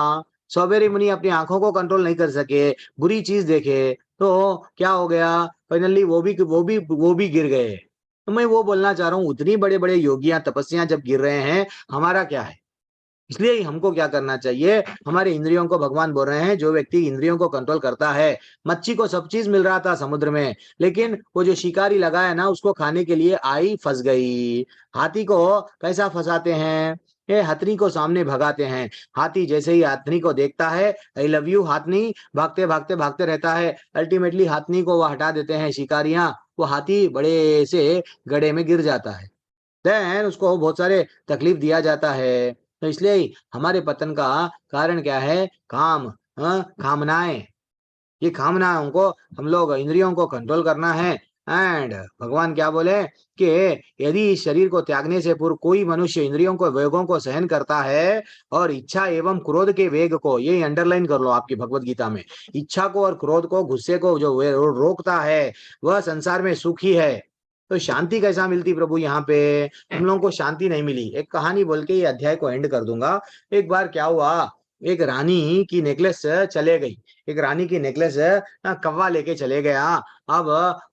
सौबेरी मुनि अपनी आंखों को कंट्रोल नहीं कर सके, बुरी चीज देखे, तो क्या हो गया, फाइनली वो भी गिर गए। तो मैं वो बोलना चाह रहा हूँ, उतनी बड़े बड़े योगियां तपस्या जब गिर रहे हैं, हमारा क्या है। इसलिए हमको क्या करना चाहिए, हमारे इंद्रियों को भगवान बोल रहे हैं, जो व्यक्ति इंद्रियों को कंट्रोल करता है, मच्छी को सब चीज मिल रहा था समुद्र में, लेकिन वो जो शिकारी लगाया ना, उसको खाने के लिए आई, फंस गई। हाथी को कैसा फंसाते हैं, ये हथनी को सामने भगाते हैं। हाथी जैसे ही हथनी को देखता है, आई लव यू हाथनी, भागते भागते भागते रहता है, अल्टीमेटली हाथनी को वो हटा देते हैं शिकारियां, वो हाथी बड़े से गड्ढे में गिर जाता है, देन उसको बहुत सारे तकलीफ दिया जाता है। तो इसलिए हमारे पतन का कारण क्या है, काम, कामनाएं। ये कामनाओं को हम लोग इंद्रियों को कंट्रोल करना है। एंड भगवान क्या बोले कि यदि इस शरीर को त्यागने से पूर्व कोई मनुष्य इंद्रियों को वेगों को सहन करता है और इच्छा एवं क्रोध के वेग को, ये अंडरलाइन कर लो आपकी भगवत गीता में, इच्छा को और क्रोध को, गुस्से को जो रोकता है, वह संसार में सुखी है। तो शांति कैसा मिलती प्रभु, यहाँ पे हम लोगों को शांति नहीं मिली। एक कहानी बोल के ये अध्याय को एंड कर दूंगा। एक बार क्या हुआ, एक रानी की नेकलेस चले गई, एक रानी की नेकलेस कौवा लेके चले गया। अब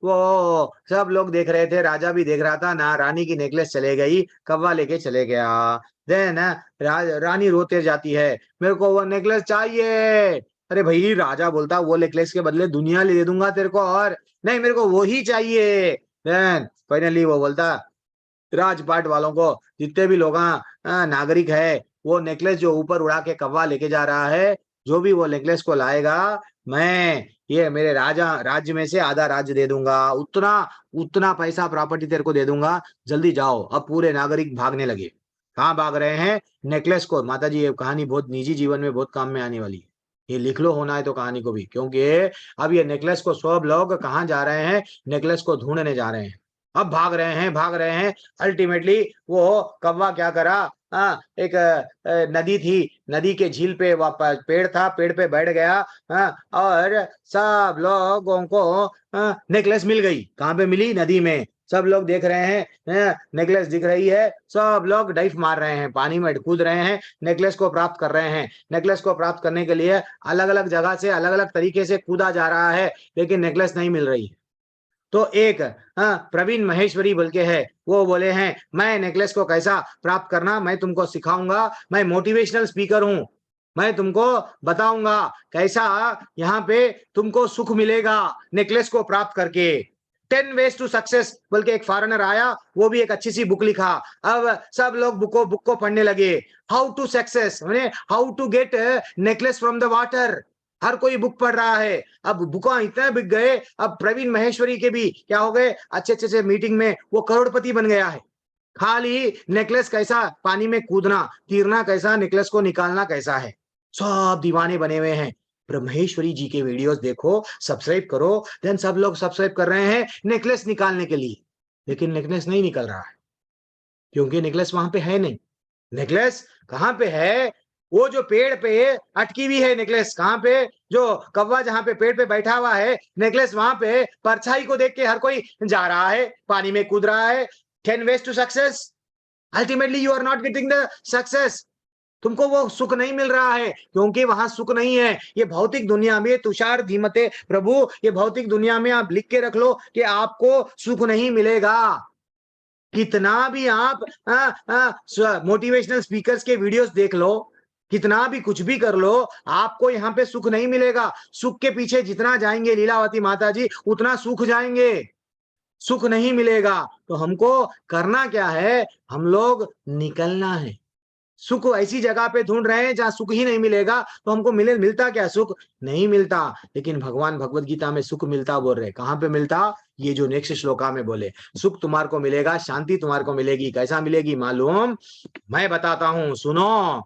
वो सब लोग देख रहे थे, राजा भी देख रहा था ना, रानी की नेकलेस चले गई, कौवा लेके चले गया। देन रानी रोते जाती है, मेरे को वो नेकलेस चाहिए। अरे भाई, राजा बोलता वो नेकलेस के बदले दुनिया ले दे दूंगा तेरे को, और नहीं मेरे को वो ही चाहिए। देन फाइनली वो बोलता, राजपाट वालों को, जितने भी लोग नागरिक है, वो नेकलेस जो ऊपर उड़ा के कौवा लेके जा रहा है, जो भी वो नेकलेस को लाएगा, मैं ये मेरे राज्य में से आधा राज्य दे दूंगा, उतना पैसा प्रॉपर्टी तेरे को दे दूंगा, जल्दी जाओ। अब पूरे नागरिक भागने लगे। कहाँ भाग रहे हैं, नेकलेस को। माता जी, ये कहानी बहुत निजी जीवन में बहुत काम में आने वाली है, ये लिख लो होना है तो कहानी को भी, क्योंकि अब ये नेकलेस को सब लोग कहाँ जा रहे हैं, नेकलेस को ढूंढने जा रहे हैं। अब भाग रहे हैं। अल्टीमेटली वो कौवा क्या करा, एक नदी थी, नदी के झील पे पेड़ था, पेड़ पे बैठ गया, और सब लोगों को नेकलेस मिल गई। कहाँ पे मिली, नदी में। सब लोग देख रहे हैं, नेकलेस दिख रही है, सब लोग डाइव मार रहे हैं, पानी में कूद रहे हैं, नेकलेस को प्राप्त कर रहे हैं। नेकलेस को प्राप्त करने के लिए अलग अलग जगह से अलग अलग तरीके से कूदा जा रहा है, लेकिन नेकलेस नहीं मिल रही है। तो एक प्रवीण महेश्वरी बोल के है, वो बोले हैं, मैं नेकलेस को कैसा प्राप्त करना मैं तुमको सिखाऊंगा, मैं मोटिवेशनल स्पीकर हूँ, मैं तुमको बताऊंगा कैसा यहाँ पे तुमको सुख मिलेगा नेकलेस को प्राप्त करके। 10 ways to success बोल के एक फॉरेनर आया, वो भी एक अच्छी सी बुक लिखा। अब सब लोग बुक को पढ़ने लगे। How to success, how to get necklace from the water, हर कोई बुक पढ़ रहा है। अब बुका इतना बिक गए, अब प्रवीण महेश्वरी के भी क्या हो गए, अच्छे से मीटिंग में वो करोड़पति बन गया है। खाली नेकलेस कैसा पानी में कूदना, तीरना कैसा, नेकलेस को निकालना कैसा है, सब दीवाने बने हुए हैं। ब्रह्मेश्वरी जी के वीडियोस देखो, सब्सक्राइब करो। देन सब लोग सब्सक्राइब कर रहे हैं नेकलेस निकालने के लिए, लेकिन नेकलेस नहीं निकल रहा है, क्योंकि नेकलेस वहां पे है नहीं। नेकलेस कहाँ पे है, वो जो पेड़ पे अटकी हुई है नेकलेस, कहाँ पे, जो कौवा जहाँ पे पेड़ पे बैठा हुआ है नेकलेस, वहां पे परछाई को देख के हर कोई जा रहा है, पानी में कूद रहा है। 10 ways to success, ultimately you are not getting the success। तुमको वो सुख नहीं मिल रहा है क्योंकि वहां सुख नहीं है। ये भौतिक दुनिया में, तुषार धीमते प्रभु, ये भौतिक दुनिया में आप लिख के रख लो कि आपको सुख नहीं मिलेगा। कितना भी आप मोटिवेशनल स्पीकर्स के वीडियोस देख लो, कितना भी कुछ भी कर लो, आपको यहाँ पे सुख नहीं मिलेगा। सुख के पीछे जितना जाएंगे लीलावती माता जी, उतना सुख जाएंगे, सुख नहीं मिलेगा। तो हमको करना क्या है, हम लोग निकलना है। सुख ऐसी जगह पे ढूंढ रहे हैं जहां सुख ही नहीं मिलेगा, तो हमको मिलता क्या, सुख नहीं मिलता। लेकिन भगवान भगवत गीता में सुख मिलता बोल रहे, कहां पे मिलता, ये जो नेक्स्ट श्लोका में बोले, सुख तुम्हारे को मिलेगा, शांति तुम्हारे को मिलेगी। कैसा मिलेगी मालूम, मैं बताता हूं, सुनो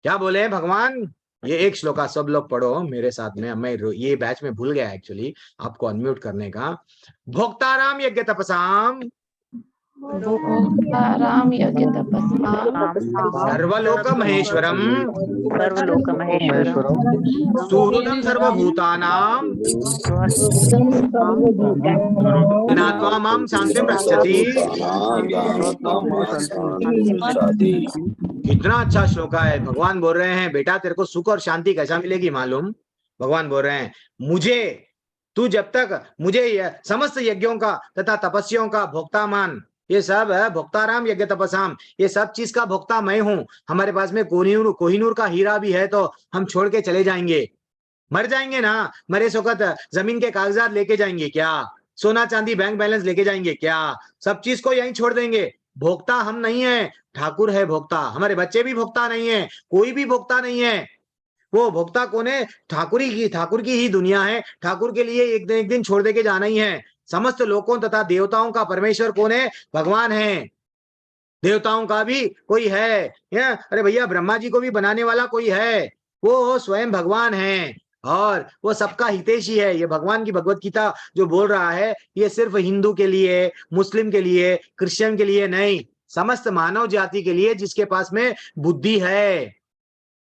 क्या बोले भगवान। ये एक श्लोका सब लोग पढ़ो मेरे साथ में, मैं ये बैच में भूल गया एक्चुअली आपको अनम्यूट करने का। भोक्ताराम यज्ञ तपसाम राम यज्ञ तपस्या सर्वलोक महेश्वरम सर्वलोक महेश्वरम सुहृदं सर्वभूतानां ज्ञात्वा मां शांतिं रक्षति। कितना अच्छा श्लोका है। भगवान बोल रहे हैं बेटा तेरे को सुख और शांति कैसा मिलेगी मालूम। भगवान बोल रहे हैं मुझे, तू जब तक मुझे समस्त यज्ञों का तथा तपस्याओं का भोक्ता मान, ये सब है भोक्ताराम यज्ञ तपसाम, ये सब चीज का भोक्ता मैं हूं। हमारे पास में कोहिनूर का हीरा भी है तो हम छोड़ के चले जाएंगे, मर जाएंगे ना, मरे वक्त जमीन के कागजात लेके जाएंगे क्या, सोना चांदी बैंक बैलेंस लेके जाएंगे क्या, सब चीज को यहीं छोड़ देंगे। भोक्ता हम नहीं है, ठाकुर है भोक्ता। हमारे बच्चे भी भोक्ता नहीं है, कोई भी भोक्ता नहीं है। वो भोक्ता कौन है, ठाकुर की ही दुनिया है। ठाकुर के लिए एक दिन छोड़ दे के जाना ही है। समस्त लोगों तथा देवताओं का परमेश्वर कौन है, भगवान है। देवताओं का भी कोई है, अरे भैया ब्रह्मा जी को भी बनाने वाला कोई है, वो स्वयं भगवान है और वो सबका हितैषी है। ये भगवान की भगवत गीता जो बोल रहा है, ये सिर्फ हिंदू के लिए, मुस्लिम के लिए, क्रिश्चियन के लिए नहीं, समस्त मानव जाति के लिए, जिसके पास में बुद्धि है,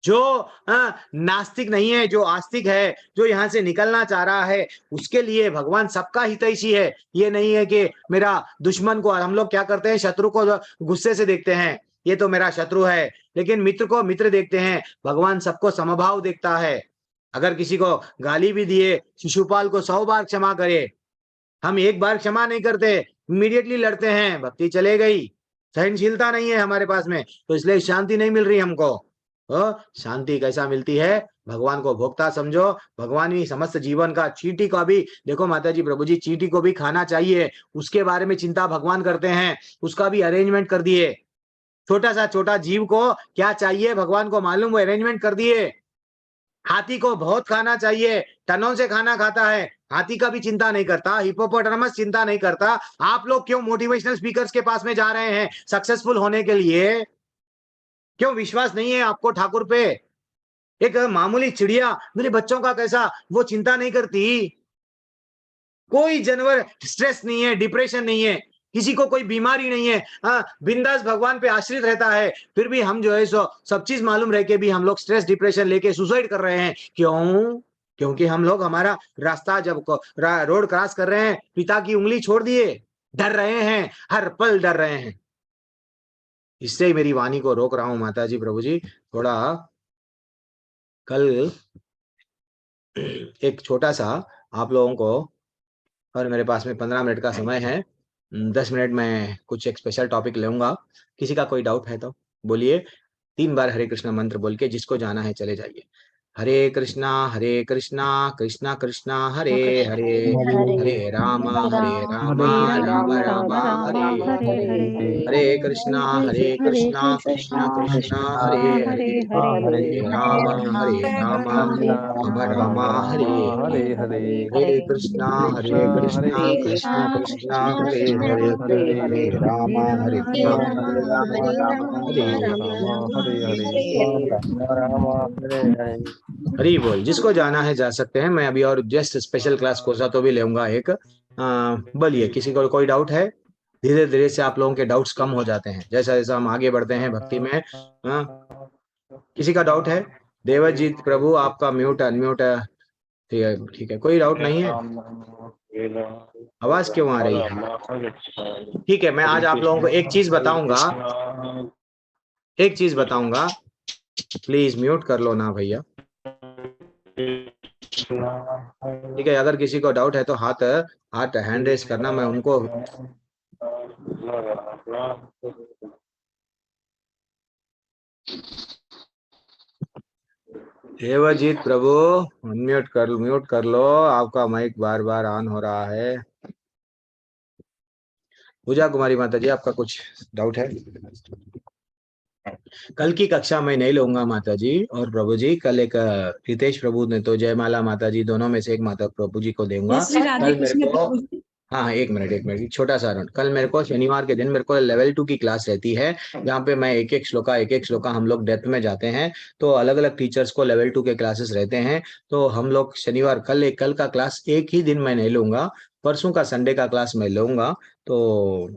जो नास्तिक नहीं है, जो आस्तिक है, जो यहाँ से निकलना चाह रहा है, उसके लिए भगवान सबका हितैषी है। ये नहीं है कि मेरा दुश्मन को, हम लोग क्या करते हैं, शत्रु को गुस्से से देखते हैं, ये तो मेरा शत्रु है, लेकिन मित्र को मित्र देखते हैं। भगवान सबको समभाव देखता है। अगर किसी को गाली भी दिए, शिशुपाल को 100 बार क्षमा करे, हम एक बार क्षमा नहीं करते, इमीडिएटली लड़ते हैं, भक्ति चले गई, सहनशीलता नहीं है हमारे पास में, तो इसलिए शांति नहीं मिल रही हमको। शांति कैसा मिलती है, भगवान को भोक्ता समझो। भगवान ही समस्त जीवन का, चींटी का भी देखो माता जी प्रभु जी, चींटी को भी खाना चाहिए, उसके बारे में चिंता भगवान करते हैं, उसका भी अरेंजमेंट कर दिए। छोटा जीव को क्या चाहिए भगवान को मालूम, वो अरेंजमेंट कर दिए। हाथी को बहुत खाना चाहिए, टनों से खाना खाता है, हाथी का भी चिंता नहीं करता, हिप्पोपोटामस चिंता नहीं करता। आप लोग क्यों मोटिवेशनल स्पीकर्स के पास में जा रहे हैं सक्सेसफुल होने के लिए? क्यों विश्वास नहीं है आपको ठाकुर पे? एक मामूली चिड़िया मेरे बच्चों का कैसा, वो चिंता नहीं करती। कोई जानवर स्ट्रेस नहीं है, डिप्रेशन नहीं है, किसी को कोई बीमारी नहीं है, बिंदास भगवान पे आश्रित रहता है। फिर भी हम जो है सो सब चीज मालूम रह के भी हम लोग स्ट्रेस डिप्रेशन लेके सुसाइड कर रहे हैं। क्यों? क्योंकि हम लोग हमारा रास्ता जब रोड क्रॉस कर रहे हैं, पिता की उंगली छोड़ दिए, डर रहे हैं, हर पल डर रहे हैं। इससे ही मेरी वाणी को रोक रहा हूं माता जी प्रभु जी। थोड़ा कल एक छोटा सा आप लोगों को, और मेरे पास में 15 मिनट का समय है, 10 मिनट में कुछ एक स्पेशल टॉपिक लूंगा। किसी का कोई डाउट है तो बोलिए। 3 बार हरे कृष्णा मंत्र बोल के जिसको जाना है चले जाइए। हरे कृष्णा कृष्णा कृष्णा हरे हरे, हरे राम राम राम हरे हरे, हरे कृष्णा कृष्णा कृष्णा हरे हरे, हरे राम राम राम हरे हरे, हरे कृष्णा कृष्णा कृष्णा हरे हरे, हरे राम हरे हरी बोल। जिसको जाना है जा सकते हैं। मैं अभी और जस्ट स्पेशल क्लास कोर्सा तो भी लेऊंगा एक। बोलिए, किसी को कोई डाउट है? धीरे धीरे से आप लोगों के डाउट्स कम हो जाते हैं जैसा जैसा हम आगे बढ़ते हैं भक्ति में। किसी का डाउट है? देवजीत प्रभु आपका म्यूट अनम्यूट है। ठीक है, ठीक है, कोई डाउट नहीं है। आवाज क्यों आ रही है? ठीक है, मैं आज आप लोगों को एक चीज बताऊंगा, एक चीज बताऊंगा। प्लीज म्यूट कर लो ना भैया। ठीक है, अगर किसी को डाउट है तो हाथ हाथ हैंड रेस करना, मैं उनको देवजीत प्रभु म्यूट कर लो, आपका माइक बार बार ऑन हो रहा है। पूजा कुमारी माता जी, आपका कुछ डाउट है? कल की कक्षा मैं नहीं लूंगा माता जी और प्रभु जी। कल एक रितेश प्रभु ने तो जयमाला माता जी दोनों में से एक माता प्रभु जी को दूंगा। जय श्री राधे कल मेरे कृष्ण को, प्रभु जी। हाँ एक मिनट छोटा सा राउंड। कल मेरे को शनिवार के दिन मेरे को लेवल 2 की क्लास रहती है, जहाँ पे मैं एक एक श्लोका हम लोग डेप्थ में जाते हैं। तो अलग अलग टीचर्स को लेवल 2 के क्लासेस रहते हैं। तो हम लोग शनिवार कल का क्लास एक ही दिन मैं नहीं लूंगा, परसों का संडे का क्लास मैं लूंगा। तो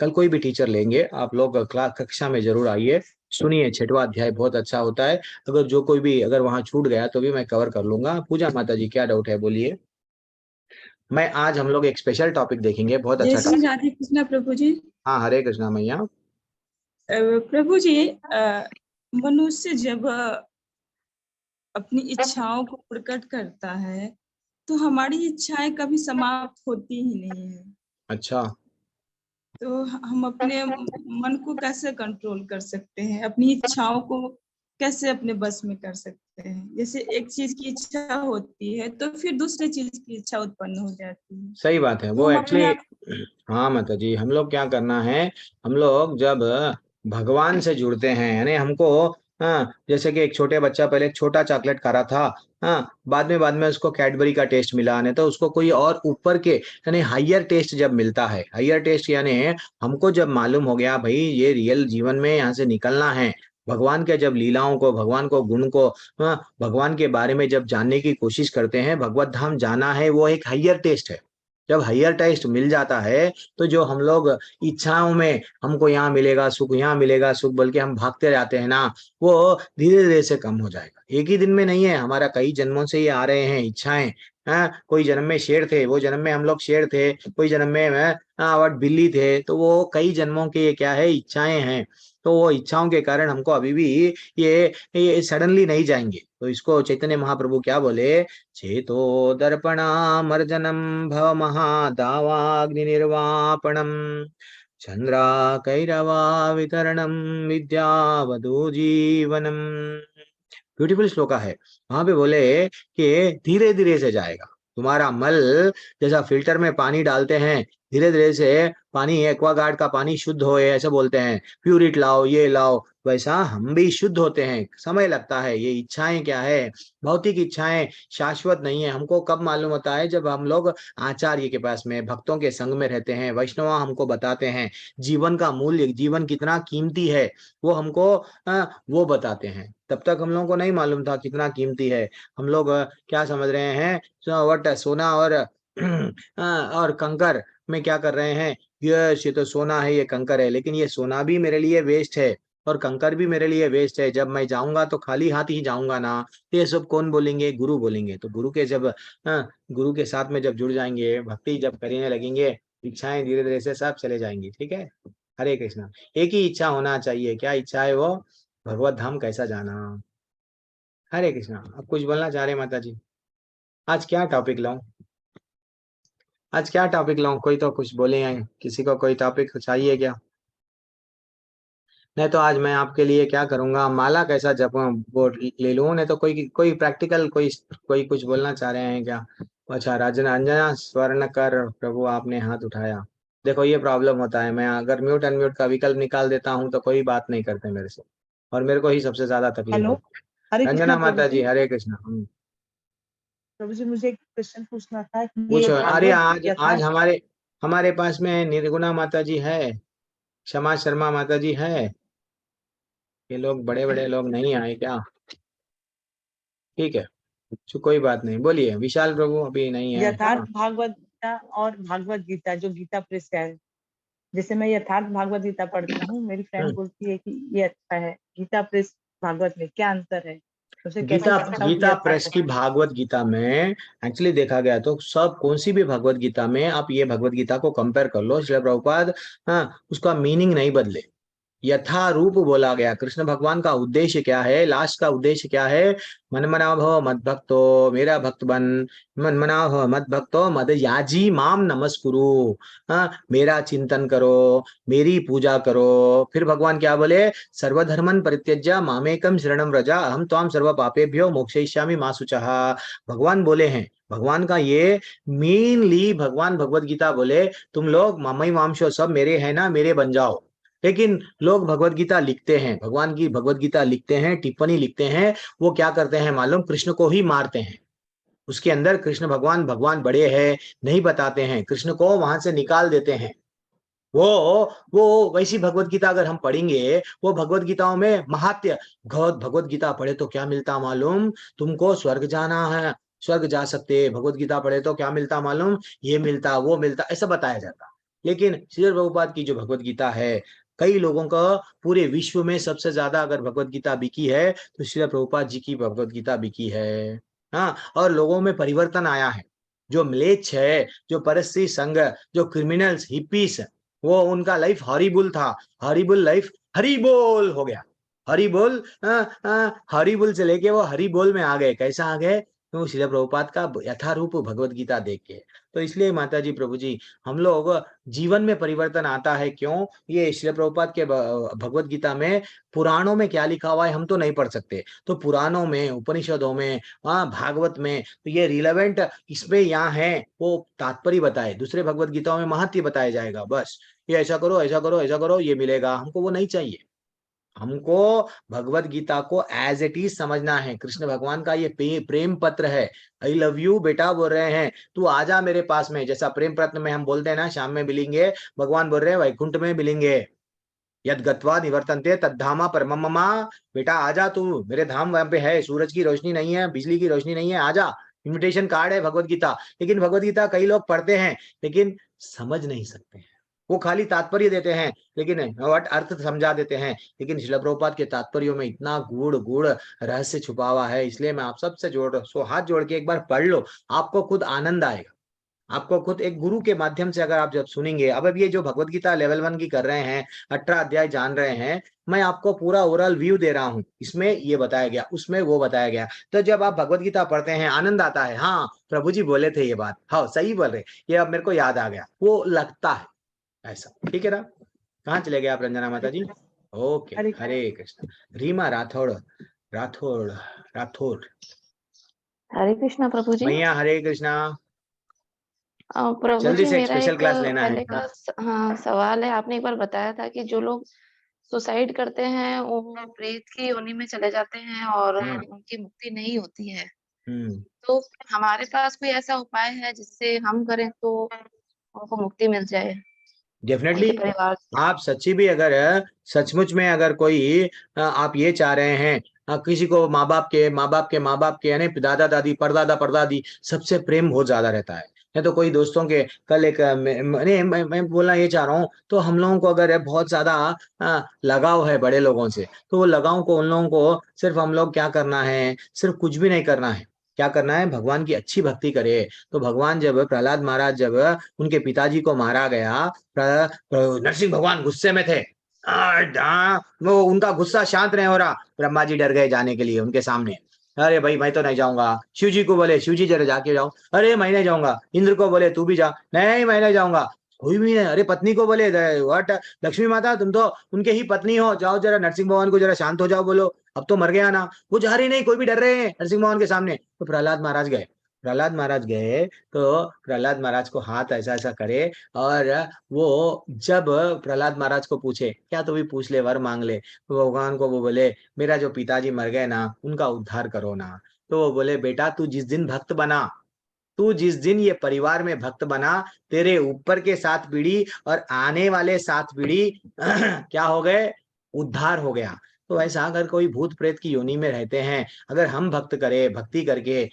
कल कोई भी टीचर लेंगे, आप लोग कक्षा में जरूर आइए, सुनिए। 6वां अध्याय बहुत अच्छा होता है। अगर जो कोई भी अगर वहां छूट गया तो भी मैं कवर कर लूंगा। पूजा माता जी क्या डाउट है बोलिए। मैं आज हम लोग एक स्पेशल टॉपिक देखेंगे, बहुत जय अच्छा श्री टॉपिक। राधे कृष्ण प्रभु जी। हाँ हरे कृष्णा मैया। प्रभु जी, मनुष्य जब अपनी इच्छाओं को प्रकट करता है तो हमारी इच्छाएं कभी समाप्त होती ही नहीं है। अच्छा, तो हम अपने मन को कैसे कंट्रोल कर सकते हैं, अपनी इच्छाओं को कैसे अपने बस में कर सकते हैं? जैसे एक चीज की इच्छा होती है तो फिर दूसरी चीज की इच्छा उत्पन्न हो जाती है। सही बात है तो वो हम अपने एक्चुअली। आप हाँ माता जी, हम लोग क्या करना है, हम लोग जब भगवान से जुड़ते हैं, यानी हमको, हाँ जैसे कि एक छोटे बच्चा पहले एक छोटा चॉकलेट खा रहा था, हाँ बाद में उसको कैडबरी का टेस्ट मिला, नहीं तो उसको कोई और ऊपर के यानी हायर टेस्ट जब मिलता है, हायर टेस्ट यानी हमको जब मालूम हो गया भाई ये रियल जीवन में यहाँ से निकलना है, भगवान के जब लीलाओं को, भगवान को गुण को, हाँ भगवान के बारे में जब जानने की कोशिश करते हैं, भगवत धाम जाना है, वो एक हायर टेस्ट है। जब हायर टेस्ट मिल जाता है तो जो हम लोग इच्छाओं में हमको यहाँ मिलेगा सुख, यहाँ मिलेगा सुख, बल्कि हम भागते जाते हैं ना, वो धीरे धीरे से कम हो जाएगा। एक ही दिन में नहीं है, हमारा कई जन्मों से ये आ रहे हैं इच्छाएं। हाँ, कोई जन्म में शेर थे, वो जन्म में हम लोग शेर थे, कोई जन्म में बिल्ली थे, तो वो कई जन्मों के ये क्या है, इच्छाएं हैं। तो वो इच्छाओं के कारण हमको अभी भी ये सडनली नहीं जाएंगे। तो इसको चैतन्य महाप्रभु क्या बोले, चेतो दर्पणामर्जनम भव महादावाग्नि निर्वापणम चंद्राकैरवा वितरणम विद्यावधू जीवनम। ब्यूटीफुल श्लोका है। वहां पे बोले कि धीरे धीरे से जाएगा तुम्हारा मल, जैसा फिल्टर में पानी डालते हैं, धीरे धीरे से पानी, एक्वागार्ड का पानी शुद्ध होए ऐसे बोलते हैं, प्यूरिट लाओ ये लाओ, वैसा हम भी शुद्ध होते हैं, समय लगता है। ये इच्छाएं क्या है, भौतिक इच्छाएं शाश्वत नहीं है। हमको कब मालूम होता है, जब हम लोग आचार्य के पास में, भक्तों के संग में रहते हैं, वैष्णव हमको बताते हैं जीवन का मूल्य, जीवन कितना कीमती है, वो हमको वो बताते हैं। तब तक हम लोगों को नहीं मालूम था कितना कीमती है। हम लोग क्या समझ रहे हैं, वट सोना और कंकर में क्या कर रहे हैं, ये तो सोना है, ये कंकर है, लेकिन ये सोना भी मेरे लिए वेस्ट है और कंकर भी मेरे लिए वेस्ट है। जब मैं जाऊंगा तो खाली हाथ ही जाऊंगा ना, तो ये सब कौन बोलेंगे, गुरु बोलेंगे। तो गुरु के जब गुरु के साथ में जब जुड़ जाएंगे, भक्ति जब करने लगेंगे, इच्छाएं धीरे धीरे से सब चले जाएंगी। ठीक है, हरे कृष्णा। एक ही इच्छा होना चाहिए, क्या इच्छा है वो, भगवत धाम कैसा जाना। हरे कृष्णा। अब कुछ बोलना चाह रहे माता जी? आज क्या टॉपिक लाऊं, आज क्या टॉपिक लाऊं, कोई तो कुछ बोले हैं, किसी को कोई टॉपिक चाहिए क्या? नहीं तो आज मैं आपके लिए क्या करूंगा, माला कैसा जपूं वो ले लूं, नहीं तो कोई प्रैक्टिकल, कोई कुछ बोलना चाह रहे हैं क्या? अच्छा, राजन अंजना स्वर्ण कर प्रभु आपने हाथ उठाया। देखो ये प्रॉब्लम होता है, मैं अगर म्यूट अनम्यूट का विकल्प निकाल देता हूँ तो कोई बात नहीं करते मेरे से, और मेरे को ही सबसे ज्यादा तकलीफ हेलो, होती है। हरे रंजना कृष्णा प्रभु माता जी। जी, हरे कृष्णा। प्रभु जी, मुझे एक क्वेश्चन पूछना था कि ये पूछो। अरे भागवत आज यथार्थ हमारे हमारे पास में निर्गुणा माता जी है, क्षमा शर्मा माता जी है, ये लोग बड़े बड़े लोग नहीं आए क्या? ठीक है, कोई बात नहीं, बोलिए। विशाल प्रभु अभी नहीं है। यथार्थ हाँ। भागवत गीता और भागवत गीता जो गीता प्रेस का है, जैसे मैं यथार्थ भागवत गीता पढ़ती हूँ, मेरी फ्रेंड बोलती है कि ये अच्छा है, गीता प्रेस भागवत में क्या अंतर है, उसे कैसे गीता समझाओ कि गीता यथार्थ प्रेस की भागवत गीता में एक्चुअली देखा गया तो सब कौन सी भी भगवत गीता में आप ये भगवत गीता को कंपेयर कर लो, श्रील प्रभुपाद उसका मीनिंग नहीं बदले, यथारूप बोला गया। कृष्ण भगवान का उद्देश्य क्या है, लास्ट का उद्देश्य क्या है, मनमना भव मद भक्तो, मेरा भक्त बन, मनमना भव मद भक्तो मद याजी माम नमस्कुरु। मेरा चिंतन करो, मेरी पूजा करो। फिर भगवान क्या बोले, सर्वधर्मन परित्यज्य मामेकम शरणम व्रजा अहम त्वाम सर्व पापेभ्यो मोक्षयिष्यामि मा शुचः। भगवान बोले हैं, भगवान का ये मेनली भगवान भगवत गीता बोले तुम लोग ममई मामशो सब मेरे हैं ना, मेरे बन जाओ। लेकिन लोग भगवत गीता लिखते हैं, भगवान की भगवत गीता लिखते हैं, टिप्पणी लिखते हैं, वो क्या करते हैं मालूम, कृष्ण को ही मारते हैं। उसके अंदर कृष्ण भगवान बड़े हैं नहीं बताते हैं, कृष्ण को वहां से निकाल देते हैं। वो वैसी भगवत गीता अगर हम पढ़ेंगे, वो भगवत गीताओं में महात्य, भगवत गीता पढ़े तो क्या मिलता मालूम, तुमको स्वर्ग जाना है, स्वर्ग जा सकते, भगवत गीता पढ़े तो क्या मिलता मालूम, ये मिलता वो मिलता, ऐसा बताया जाता। लेकिन श्रील प्रभुपाद की जो भगवत गीता है, कई लोगों का पूरे विश्व में सबसे ज्यादा अगर भगवत गीता बिकी है तो श्रील प्रभुपाद जी की भगवत गीता बिकी है। हाँ, और लोगों में परिवर्तन आया है। जो म्लेच्छ है, जो परस्त्री संघ, जो क्रिमिनल्स, हिप्पीस, वो उनका लाइफ हॉरिबल था, हॉरिबल लाइफ हरिबोल हो गया, हरिबोल हरिबोल से लेके वो हरिबोल में आ गए। कैसा आ गए, तो श्रील प्रभुपाद का यथारूप भगवत गीता देख के। तो इसलिए माता जी प्रभु जी, हम लोग जीवन में परिवर्तन आता है क्यों, ये श्रील प्रभुपाद के भगवत गीता में पुराणों में क्या लिखा हुआ है हम तो नहीं पढ़ सकते, तो पुराणों में, उपनिषदों में, भागवत में तो ये रिलेवेंट इसमें यहाँ है, वो तात्पर्य बताए, दूसरे भगवत गीताओं में महत्व बताया जाएगा, बस ये ऐसा करो ऐसा करो ऐसा करो ये मिलेगा, हमको वो नहीं चाहिए। हमको भगवत गीता को एज इट इज समझना है। कृष्ण भगवान का ये प्रेम पत्र है, आई लव यू बेटा बोल रहे हैं, तू आजा मेरे पास में, जैसा प्रेम पत्र में हम बोलते हैं ना, शाम में मिलेंगे, भगवान बोल रहे हैं वैकुंठ में मिलेंगे, यद गत्वा निवर्तन्ते तद्धामा परमम मम। बेटा आजा, तू मेरे धाम वहां पे है, सूरज की रोशनी नहीं है, बिजली की रोशनी नहीं है, आजा। इन्विटेशन कार्ड है भगवत गीता। लेकिन भगवत गीता कई लोग पढ़ते हैं लेकिन समझ नहीं सकते हैं, वो खाली तात्पर्य देते हैं लेकिन वट अर्थ समझा देते हैं। लेकिन श्रील प्रभुपाद के तात्पर्यों में इतना गूढ़ रहस्य छुपा हुआ है। इसलिए मैं आप सबसे हाथ जोड़ के एक बार पढ़ लो, आपको खुद आनंद आएगा, आपको खुद एक गुरु के माध्यम से अगर आप जब सुनेंगे। अब ये जो भगवत गीता लेवल 1 की कर रहे हैं, 18 अध्याय जान रहे हैं, मैं आपको पूरा ओवरऑल व्यू दे रहा हूँ, इसमें ये बताया गया, उसमें वो बताया गया। तो जब आप भगवत गीता पढ़ते हैं आनंद आता है, हाँ प्रभु जी बोले थे ये बात, हाँ सही बोल रहे, ये अब मेरे को याद आ गया, वो लगता है ऐसा। ठीक है ना, कहाँ चले गए आप रंजना माता जी? ओके, हरे कृष्ण। रीमा राठौड़ राठौड़ राठौड़, हरे कृष्णा प्रभु जी। मैया हरे कृष्णा। प्रभु जल्दी जी से मेरा स्पेशल एक क्लास लेना पहले है। का हाँ सवाल है। आपने एक बार बताया था कि जो लोग सुसाइड करते हैं वो प्रेत की योनि में चले जाते हैं और उनकी मुक्ति नहीं होती है। तो हमारे पास कोई ऐसा उपाय है जिससे हम करें तो उनको मुक्ति मिल जाए? डेफिनेटली, आप सच्ची भी अगर सचमुच में अगर कोई आप ये चाह रहे हैं, किसी को माँ बाप के यानी दादा दादी परदादा परदादी सबसे प्रेम बहुत ज्यादा रहता है, या तो कोई दोस्तों के, कल एक मैं बोलना ये चाह रहा हूँ, तो हम लोगों को अगर बहुत ज्यादा लगाव है बड़े लोगों से, तो वो लगाव को उन लोगों को सिर्फ हम लोग क्या करना है, सिर्फ कुछ भी नहीं करना है, क्या करना है, भगवान की अच्छी भक्ति करे। तो भगवान जब प्रहलाद महाराज जब उनके पिताजी को मारा गया, नरसिंह भगवान गुस्से में थे, वो उनका गुस्सा शांत नहीं हो रहा, ब्रह्मा जी डर गए जाने के लिए उनके सामने। अरे भाई मैं तो नहीं जाऊंगा। शिव जी को बोले, शिव जी जरा जाके जाओ, अरे मैं नहीं जाऊंगा। इंद्र को बोले तू भी जा, नहीं मैं नहीं जाऊंगा, कोई भी नहीं। अरे पत्नी को बोले, व्हाट लक्ष्मी माता तुम तो उनके ही पत्नी हो, जाओ जरा नरसिंह भगवान को जरा शांत हो जाओ, बोलो अब तो मर गया ना। वो जा रही नहीं, कोई भी डर रहे हैं नरसिंह भगवान के सामने। तो प्रहलाद महाराज गए, तो प्रहलाद महाराज को हाथ ऐसा ऐसा करे, और वो जब प्रहलाद महाराज को पूछे क्या तो भी पूछ ले, वर मांग ले, तो भगवान को वो बोले मेरा जो पिताजी मर गए ना, उनका उद्धार करो ना। तो वो बोले बेटा तू जिस दिन भक्त बना, तू जिस दिन ये परिवार में भक्त बना, तेरे ऊपर के 7 पीढ़ी और आने वाले 7 पीढ़ी क्या हो गए, उद्धार हो गया। तो ऐसा अगर कोई भूत प्रेत की योनि में रहते हैं, अगर हम भक्ति करके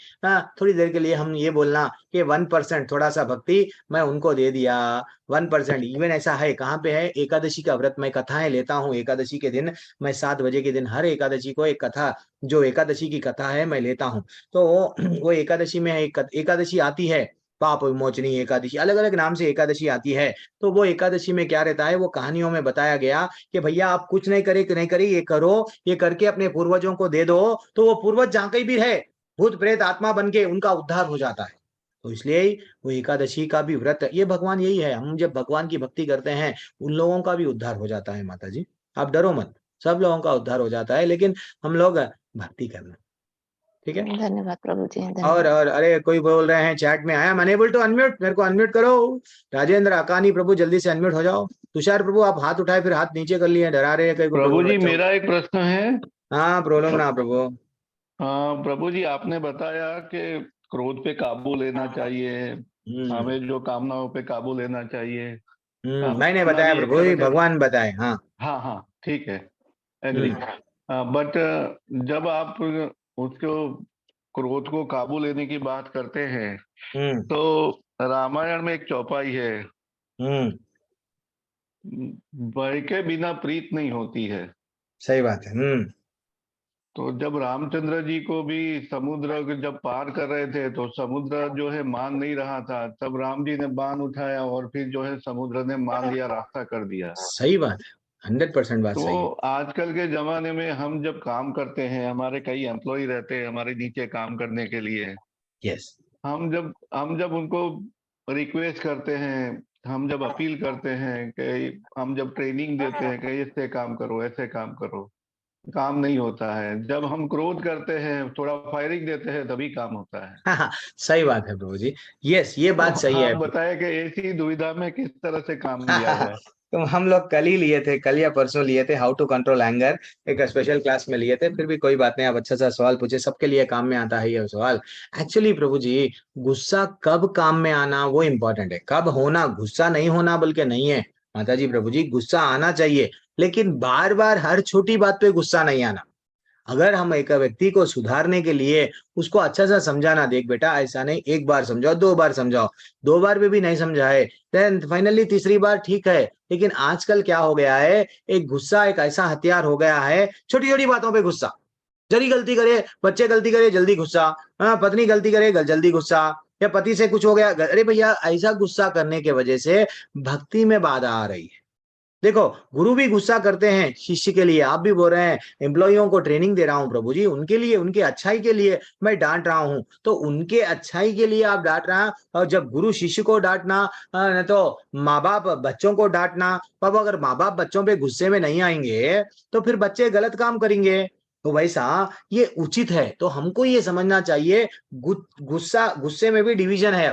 थोड़ी देर के लिए हम ये बोलना कि 1% थोड़ा सा भक्ति मैं उनको दे दिया, 1%। इवन ऐसा है, कहाँ पे है, एकादशी का व्रत मैं कथाएं लेता हूँ, एकादशी के दिन मैं 7 बजे के दिन हर एकादशी को एक कथा, जो एकादशी की कथा है मैं लेता हूँ। तो वो एकादशी में एक एकादशी आती है, पाप विमोचनी एकादशी, अलग अलग नाम से एकादशी आती है। तो वो एकादशी में क्या रहता है, वो कहानियों में बताया गया कि भैया आप कुछ नहीं करे, ये करो, ये करके अपने पूर्वजों को दे दो, तो वो पूर्वज जहाँ कहीं भी रहे, भूत प्रेत आत्मा बन के उनका उद्धार हो जाता है। तो इसलिए वो एकादशी का भी व्रत, ये भगवान यही है, हम जब भगवान की भक्ति करते हैं उन लोगों का भी उद्धार हो जाता है। माता जी आप डरो मत, सब लोगों का उद्धार हो जाता है, लेकिन हम लोग भक्ति करना, ठीक है। धन्यवाद प्रभु जी, और धन्यवाद। अरे कोई बोल रहे हैं चैट में, I am unable to unmute, मेरे को अनम्यूट करो। राजेंद्र अकानी प्रभु जल्दी से अनम्यूट हो जाओ। तुषार प्रभु आप हाथ उठाए फिर हाथ नीचे कर लिए, डरा रहे हैं कहीं को। प्रभु जी मेरा एक प्रश्न है। हाँ प्रॉब्लम ना प्रभु। हाँ प्रभु जी, आपने बताया कि क्रोध पे काबू लेना चाहिए, हमें जो कामनाओं पे काबू लेना चाहिए। मैंने बताया प्रभु जी, भगवान बताए। हाँ हाँ हाँ ठीक है, एग्री। बट जब आप उसको क्रोध को काबू लेने की बात करते हैं तो रामायण में एक चौपाई है, भय के बिना प्रीत नहीं होती है। सही बात है। तो जब रामचंद्र जी को भी समुद्र जब पार कर रहे थे तो समुद्र जो है मान नहीं रहा था, तब राम जी ने बाण उठाया और फिर जो है समुद्र ने मान लिया, रास्ता कर दिया। सही बात है, 100% बात सही है। तो आजकल के जमाने में हम जब काम करते हैं, हमारे कई एम्प्लॉय रहते हैं हमारे नीचे काम करने के लिए। यस। हम जब उनको रिक्वेस्ट करते हैं, हम जब अपील करते हैं, कि हम जब ट्रेनिंग देते हैं कि ऐसे काम करो, ऐसे काम करो, काम नहीं होता है। जब हम क्रोध करते हैं, थोड़ा फायरिंग देते हैं, तभी काम होता है। हाँ, सही बात है प्रभु जी। यस, ये बात सही है। आप बताएं कि ऐसी दुविधा में किस तरह से काम लिया जाए। तो हम लोग कल ही लिए थे, कल या परसों लिए थे, हाउ टू कंट्रोल एंगर, एक स्पेशल क्लास में लिए थे। फिर भी कोई बात नहीं, आप अच्छा सा सवाल पूछे, सबके लिए काम में आता है ये सवाल। एक्चुअली प्रभु जी, गुस्सा कब काम में आना वो इम्पोर्टेंट है, कब होना, गुस्सा नहीं होना बल्कि नहीं है। माता जी प्रभु जी, गुस्सा आना चाहिए, लेकिन बार बार हर छोटी बात पे गुस्सा नहीं आना। अगर हम एक व्यक्ति को सुधारने के लिए उसको अच्छा सा समझाना, देख बेटा ऐसा नहीं, एक बार समझाओ, 2 बार समझाओ, 2 बार भी नहीं समझाए, देन फाइनली तीसरी बार ठीक है। लेकिन आजकल क्या हो गया है, एक गुस्सा एक ऐसा हथियार हो गया है, छोटी छोटी बातों पे गुस्सा, जरी गलती करे, बच्चे गलती करे जल्दी गुस्सा, पत्नी गलती करे जल्दी गुस्सा, या पति से कुछ हो गया, अरे भैया ऐसा गुस्सा करने के वजह से भक्ति में बाधा आ रही है। देखो गुरु भी गुस्सा करते हैं शिष्य के लिए, आप भी बोल रहे हैं एम्प्लॉइयों को ट्रेनिंग दे रहा हूं प्रभु जी, उनके लिए, उनके अच्छाई के लिए मैं डांट रहा हूं, तो उनके अच्छाई के लिए आप डांट रहा। और जब गुरु शिष्य को डांटना, न तो माँ बाप बच्चों को डांटना, अब अगर माँ बाप बच्चों पे गुस्से में नहीं आएंगे तो फिर बच्चे गलत काम करेंगे। तो वैसा ये उचित है, तो हमको ये समझना चाहिए गुस्से में भी डिवीजन है।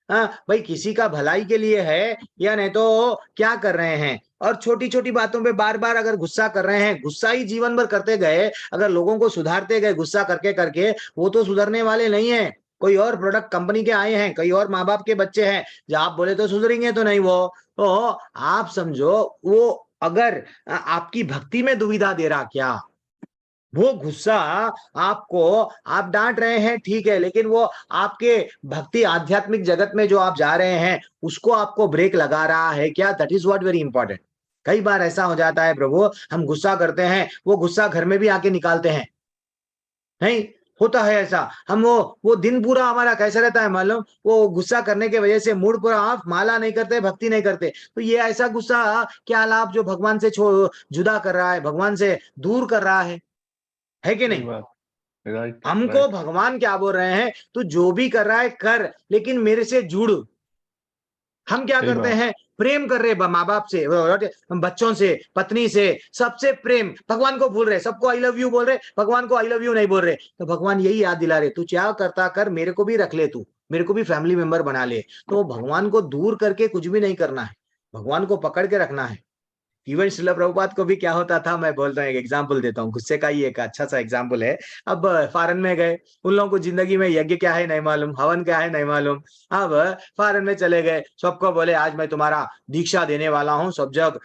भाई किसी का भलाई के लिए है या नहीं तो क्या कर रहे हैं। और छोटी छोटी बातों पे बार बार अगर गुस्सा कर रहे हैं, गुस्सा ही जीवन भर करते गए, अगर लोगों को सुधारते गए गुस्सा करके करके, वो तो सुधरने वाले नहीं है। कोई और प्रोडक्ट कंपनी के आए हैं, कई और माँ बाप के बच्चे हैं, जब आप बोले तो सुधरेंगे तो नहीं। वो तो आप समझो, वो अगर आपकी भक्ति में दुविधा दे रहा, क्या वो गुस्सा आपको, आप डांट रहे हैं ठीक है, लेकिन वो आपके भक्ति आध्यात्मिक जगत में जो आप जा रहे हैं उसको आपको ब्रेक लगा रहा है क्या? That is what very important. कई बार ऐसा हो जाता है प्रभु, हम गुस्सा करते हैं, वो गुस्सा घर में भी आके निकालते हैं, नहीं होता है ऐसा। हम वो दिन पूरा हमारा कैसा रहता है मालूम, वो गुस्सा करने के वजह से मूड पूरा ऑफ, माला नहीं करते, भक्ति नहीं करते। तो ये ऐसा गुस्सा क्या लाभ जो भगवान से जुदा कर रहा है, भगवान से दूर कर रहा है कि नहीं? हमको भगवान क्या बोल रहे हैं, तू जो भी कर रहा है कर, लेकिन मेरे से जुड़। हम क्या करते हैं, प्रेम कर रहे माँ बाप से, बच्चों से, पत्नी से, सबसे प्रेम, भगवान को भूल रहे, सबको आई लव यू बोल रहे, भगवान को आई लव यू नहीं बोल रहे। तो भगवान यही याद दिला रहे, तू क्या करता कर, मेरे को भी रख ले, तू मेरे को भी फैमिली मेंबर बना ले। तो भगवान को दूर करके कुछ भी नहीं करना है, भगवान को पकड़ के रखना है। इवन श्रील प्रभुपाद को भी क्या होता था, मैं बोलता हूँ, एक एग्जाम्पल देता हूँ, गुस्से का ही एक अच्छा सा एग्जाम्पल है। अब फॉरेन में गए, उन लोगों को जिंदगी में यज्ञ क्या है नहीं मालूम, हवन क्या है नहीं मालूम। अब फॉरेन में चले गए, सबको बोले आज मैं तुम्हारा दीक्षा देने वाला हूँ, सब जग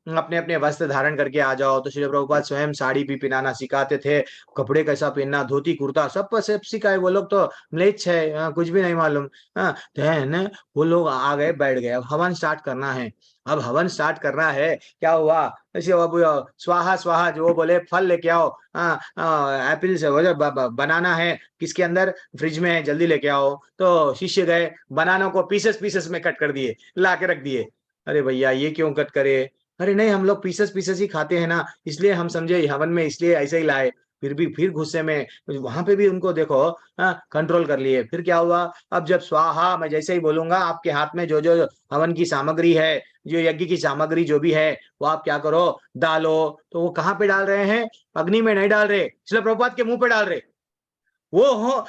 अपने अपने वस्त्र धारण करके आ जाओ। तो श्री प्रभुपाद स्वयं साड़ी भी पहनाना सिखाते थे, कपड़े कैसा पहनना, धोती कुर्ता सब सिखाए। वो लोग तो म्लेच्छ है, कुछ भी नहीं मालूम। then वो लोग आ गए, बैठ गए। अब हवन स्टार्ट करना है। अब हवन स्टार्ट करना है, क्या हुआ, ऐसे अब स्वाहा स्वाहा जो वो बोले, फल लेके आओ, एप्पल से बनाना है, किसके अंदर, फ्रिज में है, जल्दी लेके आओ। तो शिष्य गए, बनाना को पीसेस पीसेस में कट कर दिए, ला के रख दिए। अरे भैया ये क्यों कट करे? अरे नहीं, हम लोग पीसेस पीसेस ही खाते हैं ना, इसलिए हम समझे हवन में, इसलिए ऐसे ही लाए। फिर गुस्से में वहां पे भी उनको देखो, कंट्रोल कर लिए। फिर क्या हुआ, अब जब स्वाहा मैं जैसे ही बोलूंगा, आपके हाथ में जो जो हवन की सामग्री है, जो यज्ञ की सामग्री जो भी है, वो आप क्या करो, डालो। तो वो कहाँ पे डाल रहे हैं? अग्नि में नहीं डाल रहे, इसलिए प्रभुपाद के मुंह पे डाल रहे। वो हो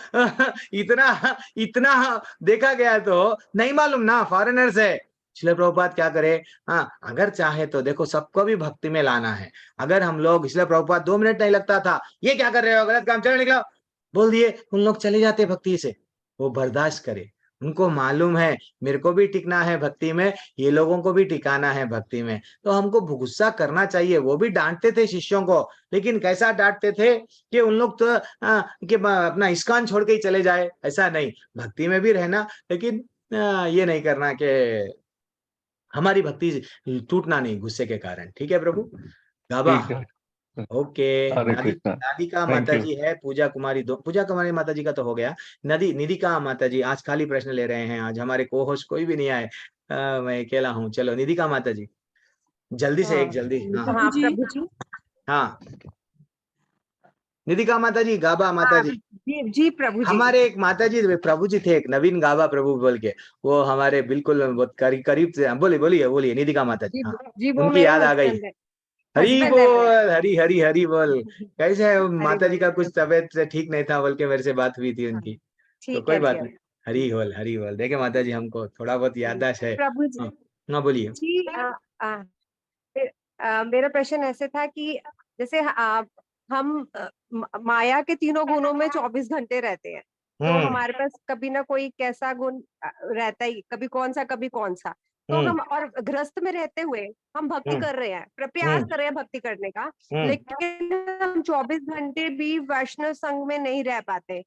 इतना इतना देखा गया तो नहीं मालूम ना, फॉरेनर्स है। श्रील प्रभुपाद क्या करे, हाँ अगर चाहे तो देखो सबको भी भक्ति में लाना है। अगर हम लोग, इसलिए प्रभुपाद 2 मिनट नहीं लगता था, ये क्या कर रहे हो, गलत काम, चलो निकलो, बोल दिए, उन लोग चले जाते भक्ति से। वो बर्दाश्त करे, उनको मालूम है मेरे को भी टिकना है भक्ति में, ये लोगों को भी टिकाना है भक्ति में। तो हमको गुस्सा करना चाहिए। वो भी डांटते थे शिष्यों को, लेकिन कैसा डांटते थे कि उन लोग तो कि अपना इस्कॉन छोड़ के ही चले जाए, ऐसा नहीं, भक्ति में भी रहना, लेकिन ये नहीं करना कि हमारी भक्ति टूटना नहीं गुस्से के कारण। ठीक है प्रभु, गाबा। ओके, नादिका माता जी है, पूजा कुमारी पूजा कुमारी माता जी का तो हो गया। निधिका माता जी आज खाली प्रश्न ले रहे हैं, आज हमारे को होस्ट कोई भी नहीं आए, मैं अकेला हूँ। चलो निधिका माता जी जल्दी से एक जल्दी। हाँ प्रभु जी। हाँ निधिका माता जी, गाबा माता जी। जी प्रभु जी। हमारे एक माता जी प्रभु जी थे, एक नवीन गाबा प्रभु बोल के, वो हमारे बिल्कुल करीब से। बोलिए निधिका माता जी। हाँ उनकी याद आ गई। हरी बोल, हरी हरी हरी बोल। कैसे है माता जी का कुछ तबीयत ठीक नहीं था बोल के मेरे से बात हुई थी उनकी, तो कोई बात नहीं। हरी बोल हरी बोल। देखे माता जी हमको थोड़ा बहुत याददाश्त है। प्रभु जी। हाँ बोलिए जी। मेरा प्रश्न ऐसे था कि जैसे हम माया के तीनों गुणों में 24 घंटे रहते हैं, तो हमारे पास कभी ना कोई कैसा गुण रहता ही, कभी कौन सा कभी कौन सा। तो हम और गृहस्थ में रहते हुए हम भक्ति कर रहे हैं, प्रयास कर रहे हैं भक्ति करने का, लेकिन हम 24 घंटे भी वैष्णव संघ में नहीं रह पाते।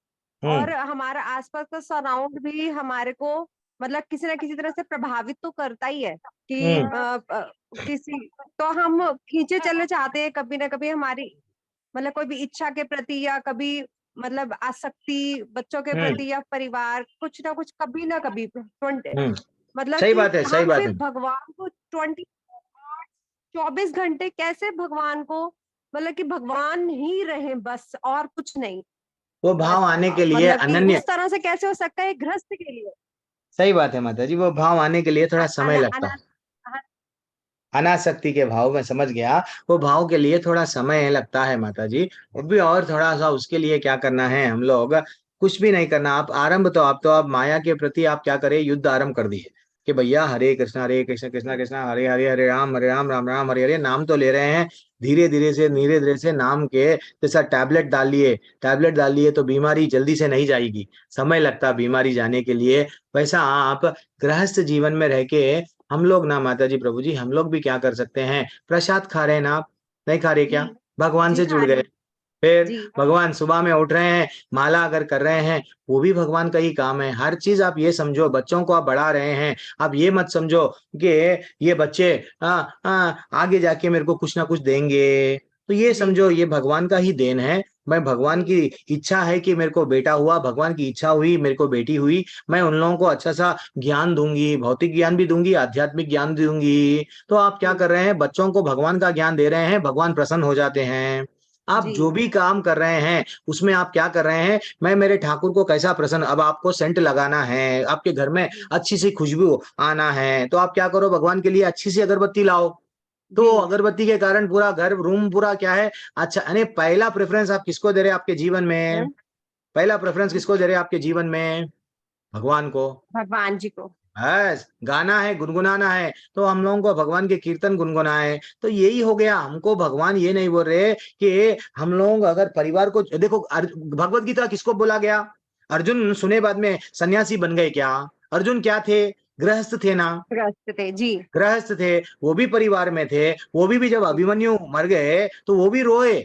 और हमारा आसपास का सराउंड भी हमारे को मतलब किसी ना किसी तरह से प्रभावित तो करता ही है कि किसी, तो हम खींचे चले चाहते हैं कभी ना कभी हमारी मतलब कोई भी इच्छा के प्रति, या कभी मतलब आसक्ति बच्चों के प्रति, या परिवार, कुछ ना कुछ कभी ना कभी मतलब सही बात है, सही बात है। भगवान को 24 घंटे कैसे भगवान को मतलब कि भगवान ही रहे बस और कुछ नहीं, वो भाव आने के लिए अनन्य उस तरह से कैसे हो सकता है गृहस्थ के लिए? सही बात है माता जी, वो भाव आने के लिए थोड़ा समय लगता है। अनासक्ति के भाव में समझ गया, वो भाव के लिए थोड़ा समय लगता है माता जी। भी और थोड़ा सा उसके लिए क्या करना है, हम लोग कुछ भी नहीं करना। आप आरंभ तो आप माया के प्रति आप क्या करें, युद्ध आरंभ कर दिए कि भैया हरे कृष्ण कृष्ण कृष्ण हरे हरे, हरे राम राम राम हरे हरे। नाम तो ले रहे हैं, धीरे धीरे से नाम के जैसा टैबलेट डाल लिए तो बीमारी जल्दी से नहीं जाएगी, समय लगता बीमारी जाने के लिए। वैसा आप गृहस्थ जीवन में रह के हम लोग ना माता जी प्रभु जी, हम लोग भी क्या कर सकते हैं, प्रसाद खा रहे हैं ना, आप नहीं खा रहे क्या, भगवान से जुड़ गए। फिर भगवान सुबह में उठ रहे हैं, माला अगर कर रहे हैं, वो भी भगवान का ही काम है। हर चीज आप ये समझो, बच्चों को आप बढ़ा रहे हैं, आप ये मत समझो कि ये बच्चे आगे जाके मेरे को कुछ ना कुछ देंगे, तो ये समझो ये भगवान का ही देन है। मैं भगवान की इच्छा है कि मेरे को बेटा हुआ, भगवान की इच्छा हुई मेरे को बेटी हुई, मैं उन लोगों को अच्छा सा ज्ञान दूंगी, भौतिक ज्ञान भी दूंगी, आध्यात्मिक ज्ञान दूंगी। तो आप क्या कर रहे हैं, बच्चों को भगवान का ज्ञान दे रहे हैं, भगवान प्रसन्न हो जाते हैं। आप जो भी काम कर रहे हैं उसमें आप क्या कर रहे हैं, मैं मेरे ठाकुर को कैसा प्रसन्न, अब आपको सेंट लगाना है, आपके घर में अच्छी सी खुशबू आना है, तो आप क्या करो, भगवान के लिए अच्छी सी अगरबत्ती लाओ। तो अगरबत्ती के कारण पूरा घर रूम पूरा क्या है अच्छा। यानी पहला प्रेफरेंस आप किसको दे रहे हैं आपके जीवन में, पहला प्रेफरेंस किसको दे रहे हैं आपके जीवन में, भगवान को, भगवान जी को। बस गाना है, गुनगुनाना है, तो हम लोगों को भगवान के कीर्तन गुनगुनाए, तो यही हो गया। हमको भगवान ये नहीं बोल रहे कि हम लोग अगर परिवार को देखो, भगवत गीता किसको बोला गया, अर्जुन सुने बाद में सन्यासी बन गए क्या, अर्जुन क्या थे, गृहस्थ थे ना, गृहस्थ थे जी, गृहस्थ थे, वो भी परिवार में थे, वो भी जब अभिमन्यु मर गए तो वो भी रोए।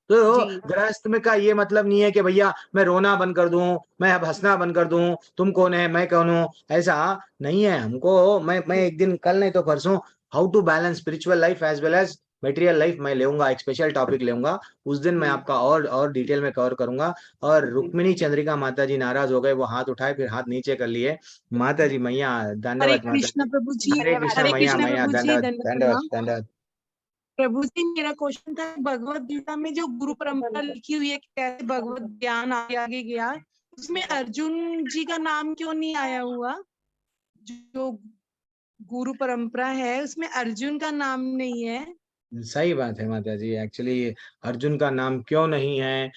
तो जी गृहस्थ में का ये मतलब नहीं है कि भैया मैं रोना बंद कर दूं, मैं अब हंसना बंद कर दूं, तुम कौन है मैं कौन हूं, ऐसा नहीं है हमको। मैं एक दिन, कल नहीं तो परसों, how to balance spiritual life as well as material life मैं लेऊंगा, एक स्पेशल टॉपिक लेऊंगा, उस दिन मैं आपका और डिटेल में कवर करूंगा। और रुक्मिणी चंद्रिका माता जी नाराज हो गए, वो हाथ उठाए फिर हाथ नीचे कर लिए। माता जी मैया हरे दंडवत, माता कृष्ण जी प्रभु जी, हरे कृष्णा हरे मैया, कृष्ण मैया प्रभु जी, दंडवत दंडवत दंडवत प्रणाम। दंडवत। प्रभु जी, मेरा क्वेश्चन था भगवत गीता में जो गुरु परंपरा लिखी हुई है कि कैसे भगवत ज्ञान आगे आगे गया, उसमें अर्जुन जी का नाम क्यों नहीं आया हुआ? जो गुरु परंपरा है उसमें अर्जुन का नाम नहीं है। सही बात है माता जी, एक्चुअली अर्जुन का नाम क्यों नहीं है?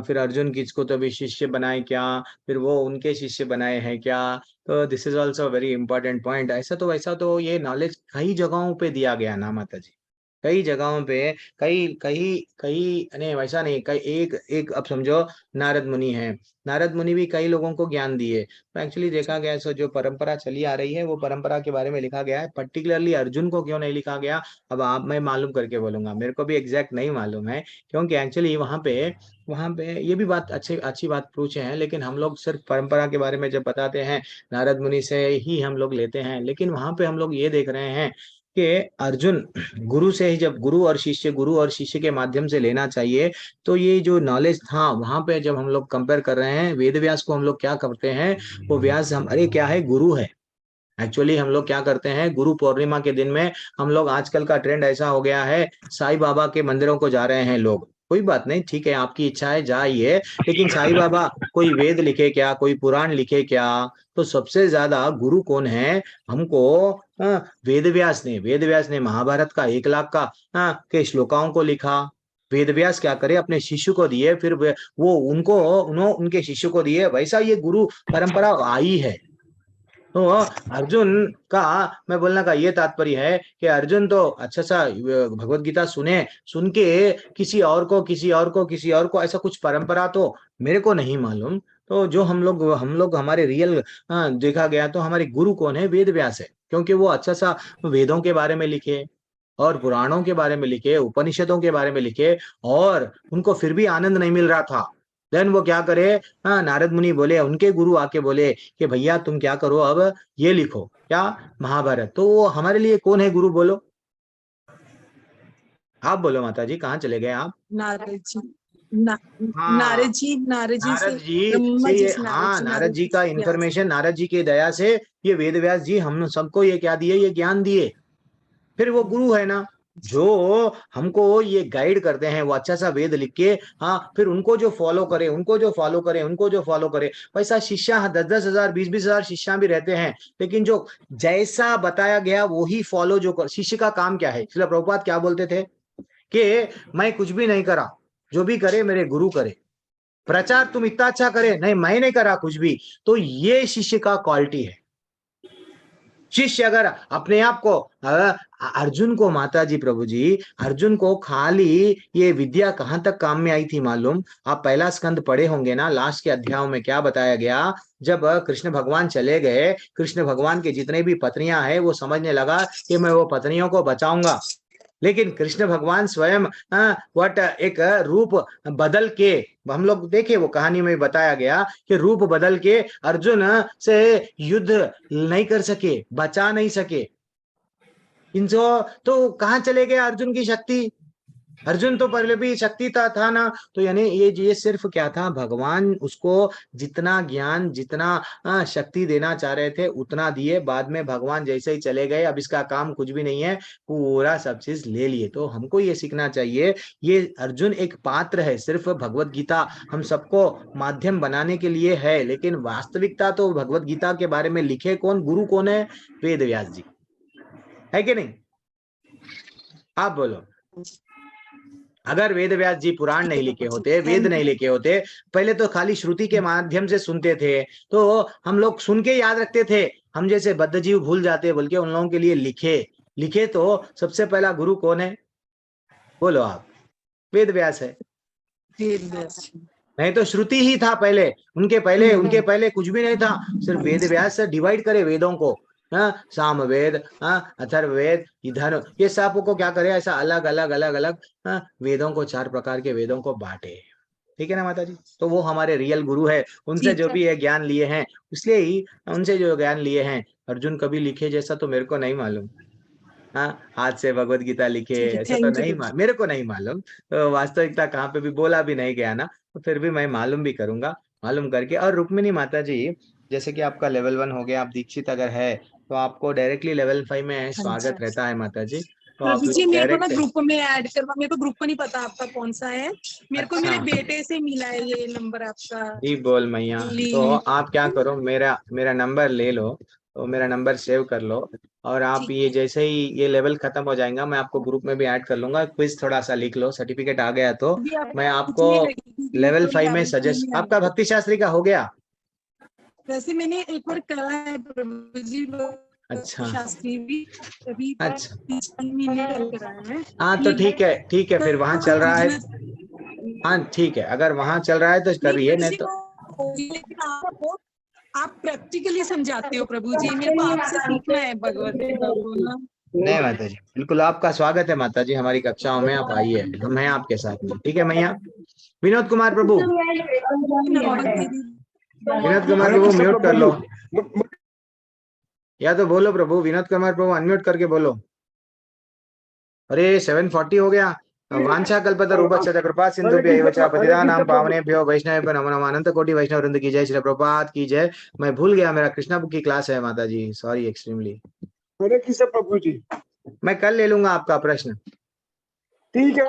फिर अर्जुन किसको तो भी शिष्य बनाए क्या, फिर वो उनके शिष्य बनाए हैं क्या? तो this is also very important point. ऐसा तो वैसा तो ये नॉलेज कई जगहों पे दिया गया ना माता जी, कई जगहों पे, कई कई कई नहीं वैसा नहीं, कई एक एक अब समझो नारद मुनि है, नारद मुनि भी कई लोगों को ज्ञान दिए। तो एक्चुअली देखा गया सो जो परंपरा चली आ रही है वो परंपरा के बारे में लिखा गया है, पर्टिकुलरली अर्जुन को क्यों नहीं लिखा गया अब आप, मैं मालूम करके बोलूंगा, मेरे को भी एग्जैक्ट नहीं मालूम है, क्योंकि एक्चुअली वहां पे ये भी बात अच्छी अच्छी बात पूछे हैं, लेकिन हम लोग सिर्फ परंपरा के बारे में जब बताते हैं नारद मुनि से ही हम लोग लेते हैं, लेकिन वहां पे हम लोग ये देख रहे हैं कि अर्जुन गुरु से ही, जब गुरु और शिष्य के माध्यम से लेना चाहिए, तो ये जो नॉलेज था वहां पे जब हम लोग कंपेयर कर रहे हैं वेद व्यास को, हम लोग क्या करते हैं, वो व्यास हमारे क्या है, गुरु है। एक्चुअली हम लोग क्या करते हैं, गुरु पूर्णिमा के दिन में हम लोग, आजकल का ट्रेंड ऐसा हो गया है, साईं बाबा के मंदिरों को जा रहे हैं लोग। कोई बात नहीं, ठीक है, आपकी इच्छा है जाइए, लेकिन साईं बाबा कोई वेद लिखे क्या, कोई पुराण लिखे क्या? तो सबसे ज्यादा गुरु कौन है हमको? वेद व्यास ने, वेद व्यास ने महाभारत का 1 लाख का के श्लोकाओं को लिखा। वेद व्यास क्या करे, अपने शिष्य को दिए, फिर वो उनको उनके शिष्य को दिए, वैसा ये गुरु परंपरा आई है। तो अर्जुन का, मैं बोलने का ये तात्पर्य है कि अर्जुन तो अच्छा सा भगवत गीता सुन के किसी और को ऐसा कुछ परंपरा तो मेरे को नहीं मालूम। तो जो हम लोग हमारे रियल देखा गया तो हमारे गुरु कौन है, वेद व्यास है, क्योंकि वो अच्छा सा वेदों के बारे में लिखे और पुराणों के बारे में लिखे, उपनिषदों के बारे में लिखे, और उनको फिर भी आनंद नहीं मिल रहा था। देन वो क्या करे, नारद मुनि बोले, उनके गुरु आके बोले कि भैया तुम क्या करो, अब ये लिखो, क्या, महाभारत। तो वो हमारे लिए कौन है गुरु, बोलो, आप बोलो माता जी, कहाँ चले गए आप? नारद जी, हाँ, नारद जी, नारद जी से नारद जी ब्रह्मा से जी ये, से हाँ, नारद जी का व्यास। इंफॉर्मेशन, नारद जी की दया से ये वेद व्यास जी हम सबको ये क्या दिए, ये ज्ञान दिए। फिर वो गुरु है ना, जो हमको ये गाइड करते हैं, वो अच्छा सा वेद लिख के, फिर उनको जो फॉलो करे, वैसा शिष्या 10-10 हजार 20-20 हजार शिष्या भी रहते हैं, लेकिन जो जैसा बताया गया वो ही फॉलो जो कर, शिष्य का काम क्या है, इसलिए प्रभुपाद क्या बोलते थे कि मैं कुछ भी नहीं करा, जो भी करे मेरे गुरु करे, प्रचार तुम इतना अच्छा करे, नहीं मैं नहीं करा कुछ भी। तो ये शिष्य का क्वालिटी है। शिष्य अगर अपने आप को, अर्जुन को माता जी, प्रभु जी, अर्जुन को खाली ये विद्या कहां तक काम में आई थी मालूम? आप पहला स्कंद पढ़े होंगे ना, लास्ट के अध्यायों में क्या बताया गया, जब कृष्ण भगवान चले गए, कृष्ण भगवान के जितने भी पत्नियां हैं वो समझने लगा कि मैं वो पत्नियों को बचाऊंगा, लेकिन कृष्ण भगवान स्वयं वट एक रूप बदल के, हम लोग देखे वो कहानी में बताया गया कि रूप बदल के अर्जुन से युद्ध नहीं कर सके, बचा नहीं सके इनको। तो कहाँ चले गए अर्जुन की शक्ति? अर्जुन तो पहले भी शक्ति था ना। तो यानी ये सिर्फ क्या था, भगवान उसको जितना ज्ञान, जितना शक्ति देना चाह रहे थे उतना दिए, बाद में भगवान जैसे ही चले गए, अब इसका काम कुछ भी नहीं है, पूरा सब चीज ले लिए। तो हमको ये सीखना चाहिए, ये अर्जुन एक पात्र है, सिर्फ भगवत गीता हम सबको माध्यम बनाने के लिए है, लेकिन वास्तविकता तो भगवत गीता के बारे में लिखे कौन, गुरु कौन है? वेद व्यास जी, है कि नहीं? आप बोलो। अगर वेद व्यास जी पुराण नहीं लिखे होते, वेद नहीं लिखे होते, पहले तो खाली श्रुति के माध्यम से सुनते थे, तो हम लोग सुन के याद रखते थे, हम जैसे बद्ध जीव भूल जाते, बल्कि उन लोगों के लिए लिखे तो सबसे पहला गुरु कौन है, बोलो आप? वेद व्यास है। नहीं तो श्रुति ही था पहले, उनके पहले कुछ भी नहीं था, सिर्फ वेद व्यास से डिवाइड करे वेदों को, सामवेद, अथर्ववेद, धनु, ये सबको क्या करे, ऐसा अलग अलग अलग अलग वेदों को, 4 प्रकार के वेदों को बांटे। ठीक है ना माता जी? तो वो हमारे रियल गुरु है, उनसे जो भी ये ज्ञान लिए हैं, इसलिए ही उनसे जो ज्ञान लिए हैं। अर्जुन कभी लिखे जैसा तो मेरे को नहीं मालूम, हाथ से भगवत गीता लिखे ऐसा तो नहीं, मेरे को नहीं मालूम। तो वास्तविकता कहाँ पे भी बोला भी नहीं गया ना, तो फिर भी मैं मालूम भी करूंगा, मालूम करके। और रुक्मिणी माता जी, जैसे कि आपका लेवल 1 हो गया, आप दीक्षित अगर है तो आपको डायरेक्टली लेवल 5 में स्वागत रहता है माता जी। तो आप प्रभु जी मेरे को ना डायरेक्ट, ग्रुप में ऐड करवा, मेरे को ग्रुप नहीं पता आपका कौन सा है, मेरे को मेरे बेटे से मिला है ये नंबर आपका। जी बोल मैया, तो आप क्या करो, मेरा नंबर ले लो, तो मेरा नंबर सेव कर लो, और आप ये जैसे ही ये लेवल खत्म हो जाएगा, मैं आपको ग्रुप में भी ऐड कर लूंगा। क्विज थोड़ा सा लिख लो, सर्टिफिकेट आ गया तो मैं आपको लेवल 5 में सजेस्ट। आपका भक्ति शास्त्री का हो गया? वैसे मैंने एक बार करा है प्रभु जी, अच्छा शास्त्री भी अभी अच्छा, 3 महीने करा है। हाँ तो ठीक है, ठीक है, फिर वहां चल रहा है। हाँ ठीक है, अगर वहां चल रहा है तो करिए, नहीं तो लेकिन आप प्रैक्टिकली समझाते हो प्रभु जी, मेरे को आपसे सीखना है भगवत गीता बोलना। नहीं माता जी, बिल्कुल आपका स्वागत है माता जी हमारी कक्षाओं में, आप आइए, हम हैं आपके साथ में। ठीक है मैया। विनोद कुमार प्रभु, विनोद कुमार प्रभु म्यूट कर लो, या तो बोलो प्रभु। विनोद कुमार प्रभु अनम्यूट करके बोलो। अरे 7:40 हो गया। वांछा कल्पतरुभ्यश्च कृपा सिंधुभ्यैव च पतितानां पावनेभ्यो वैष्णवेभ्यो नमो नमः। अनंत कोटि वैष्णव वृंद की जय, श्री प्रभुपाद की जय। मैं भूल गया, मेरा कृष्णा बुक की क्लास है माता जी, सॉरी एक्सट्रीमली। हरे कृष्ण प्रभु जी। मैं कल ले लूंगा आपका प्रश्न। ठीक है।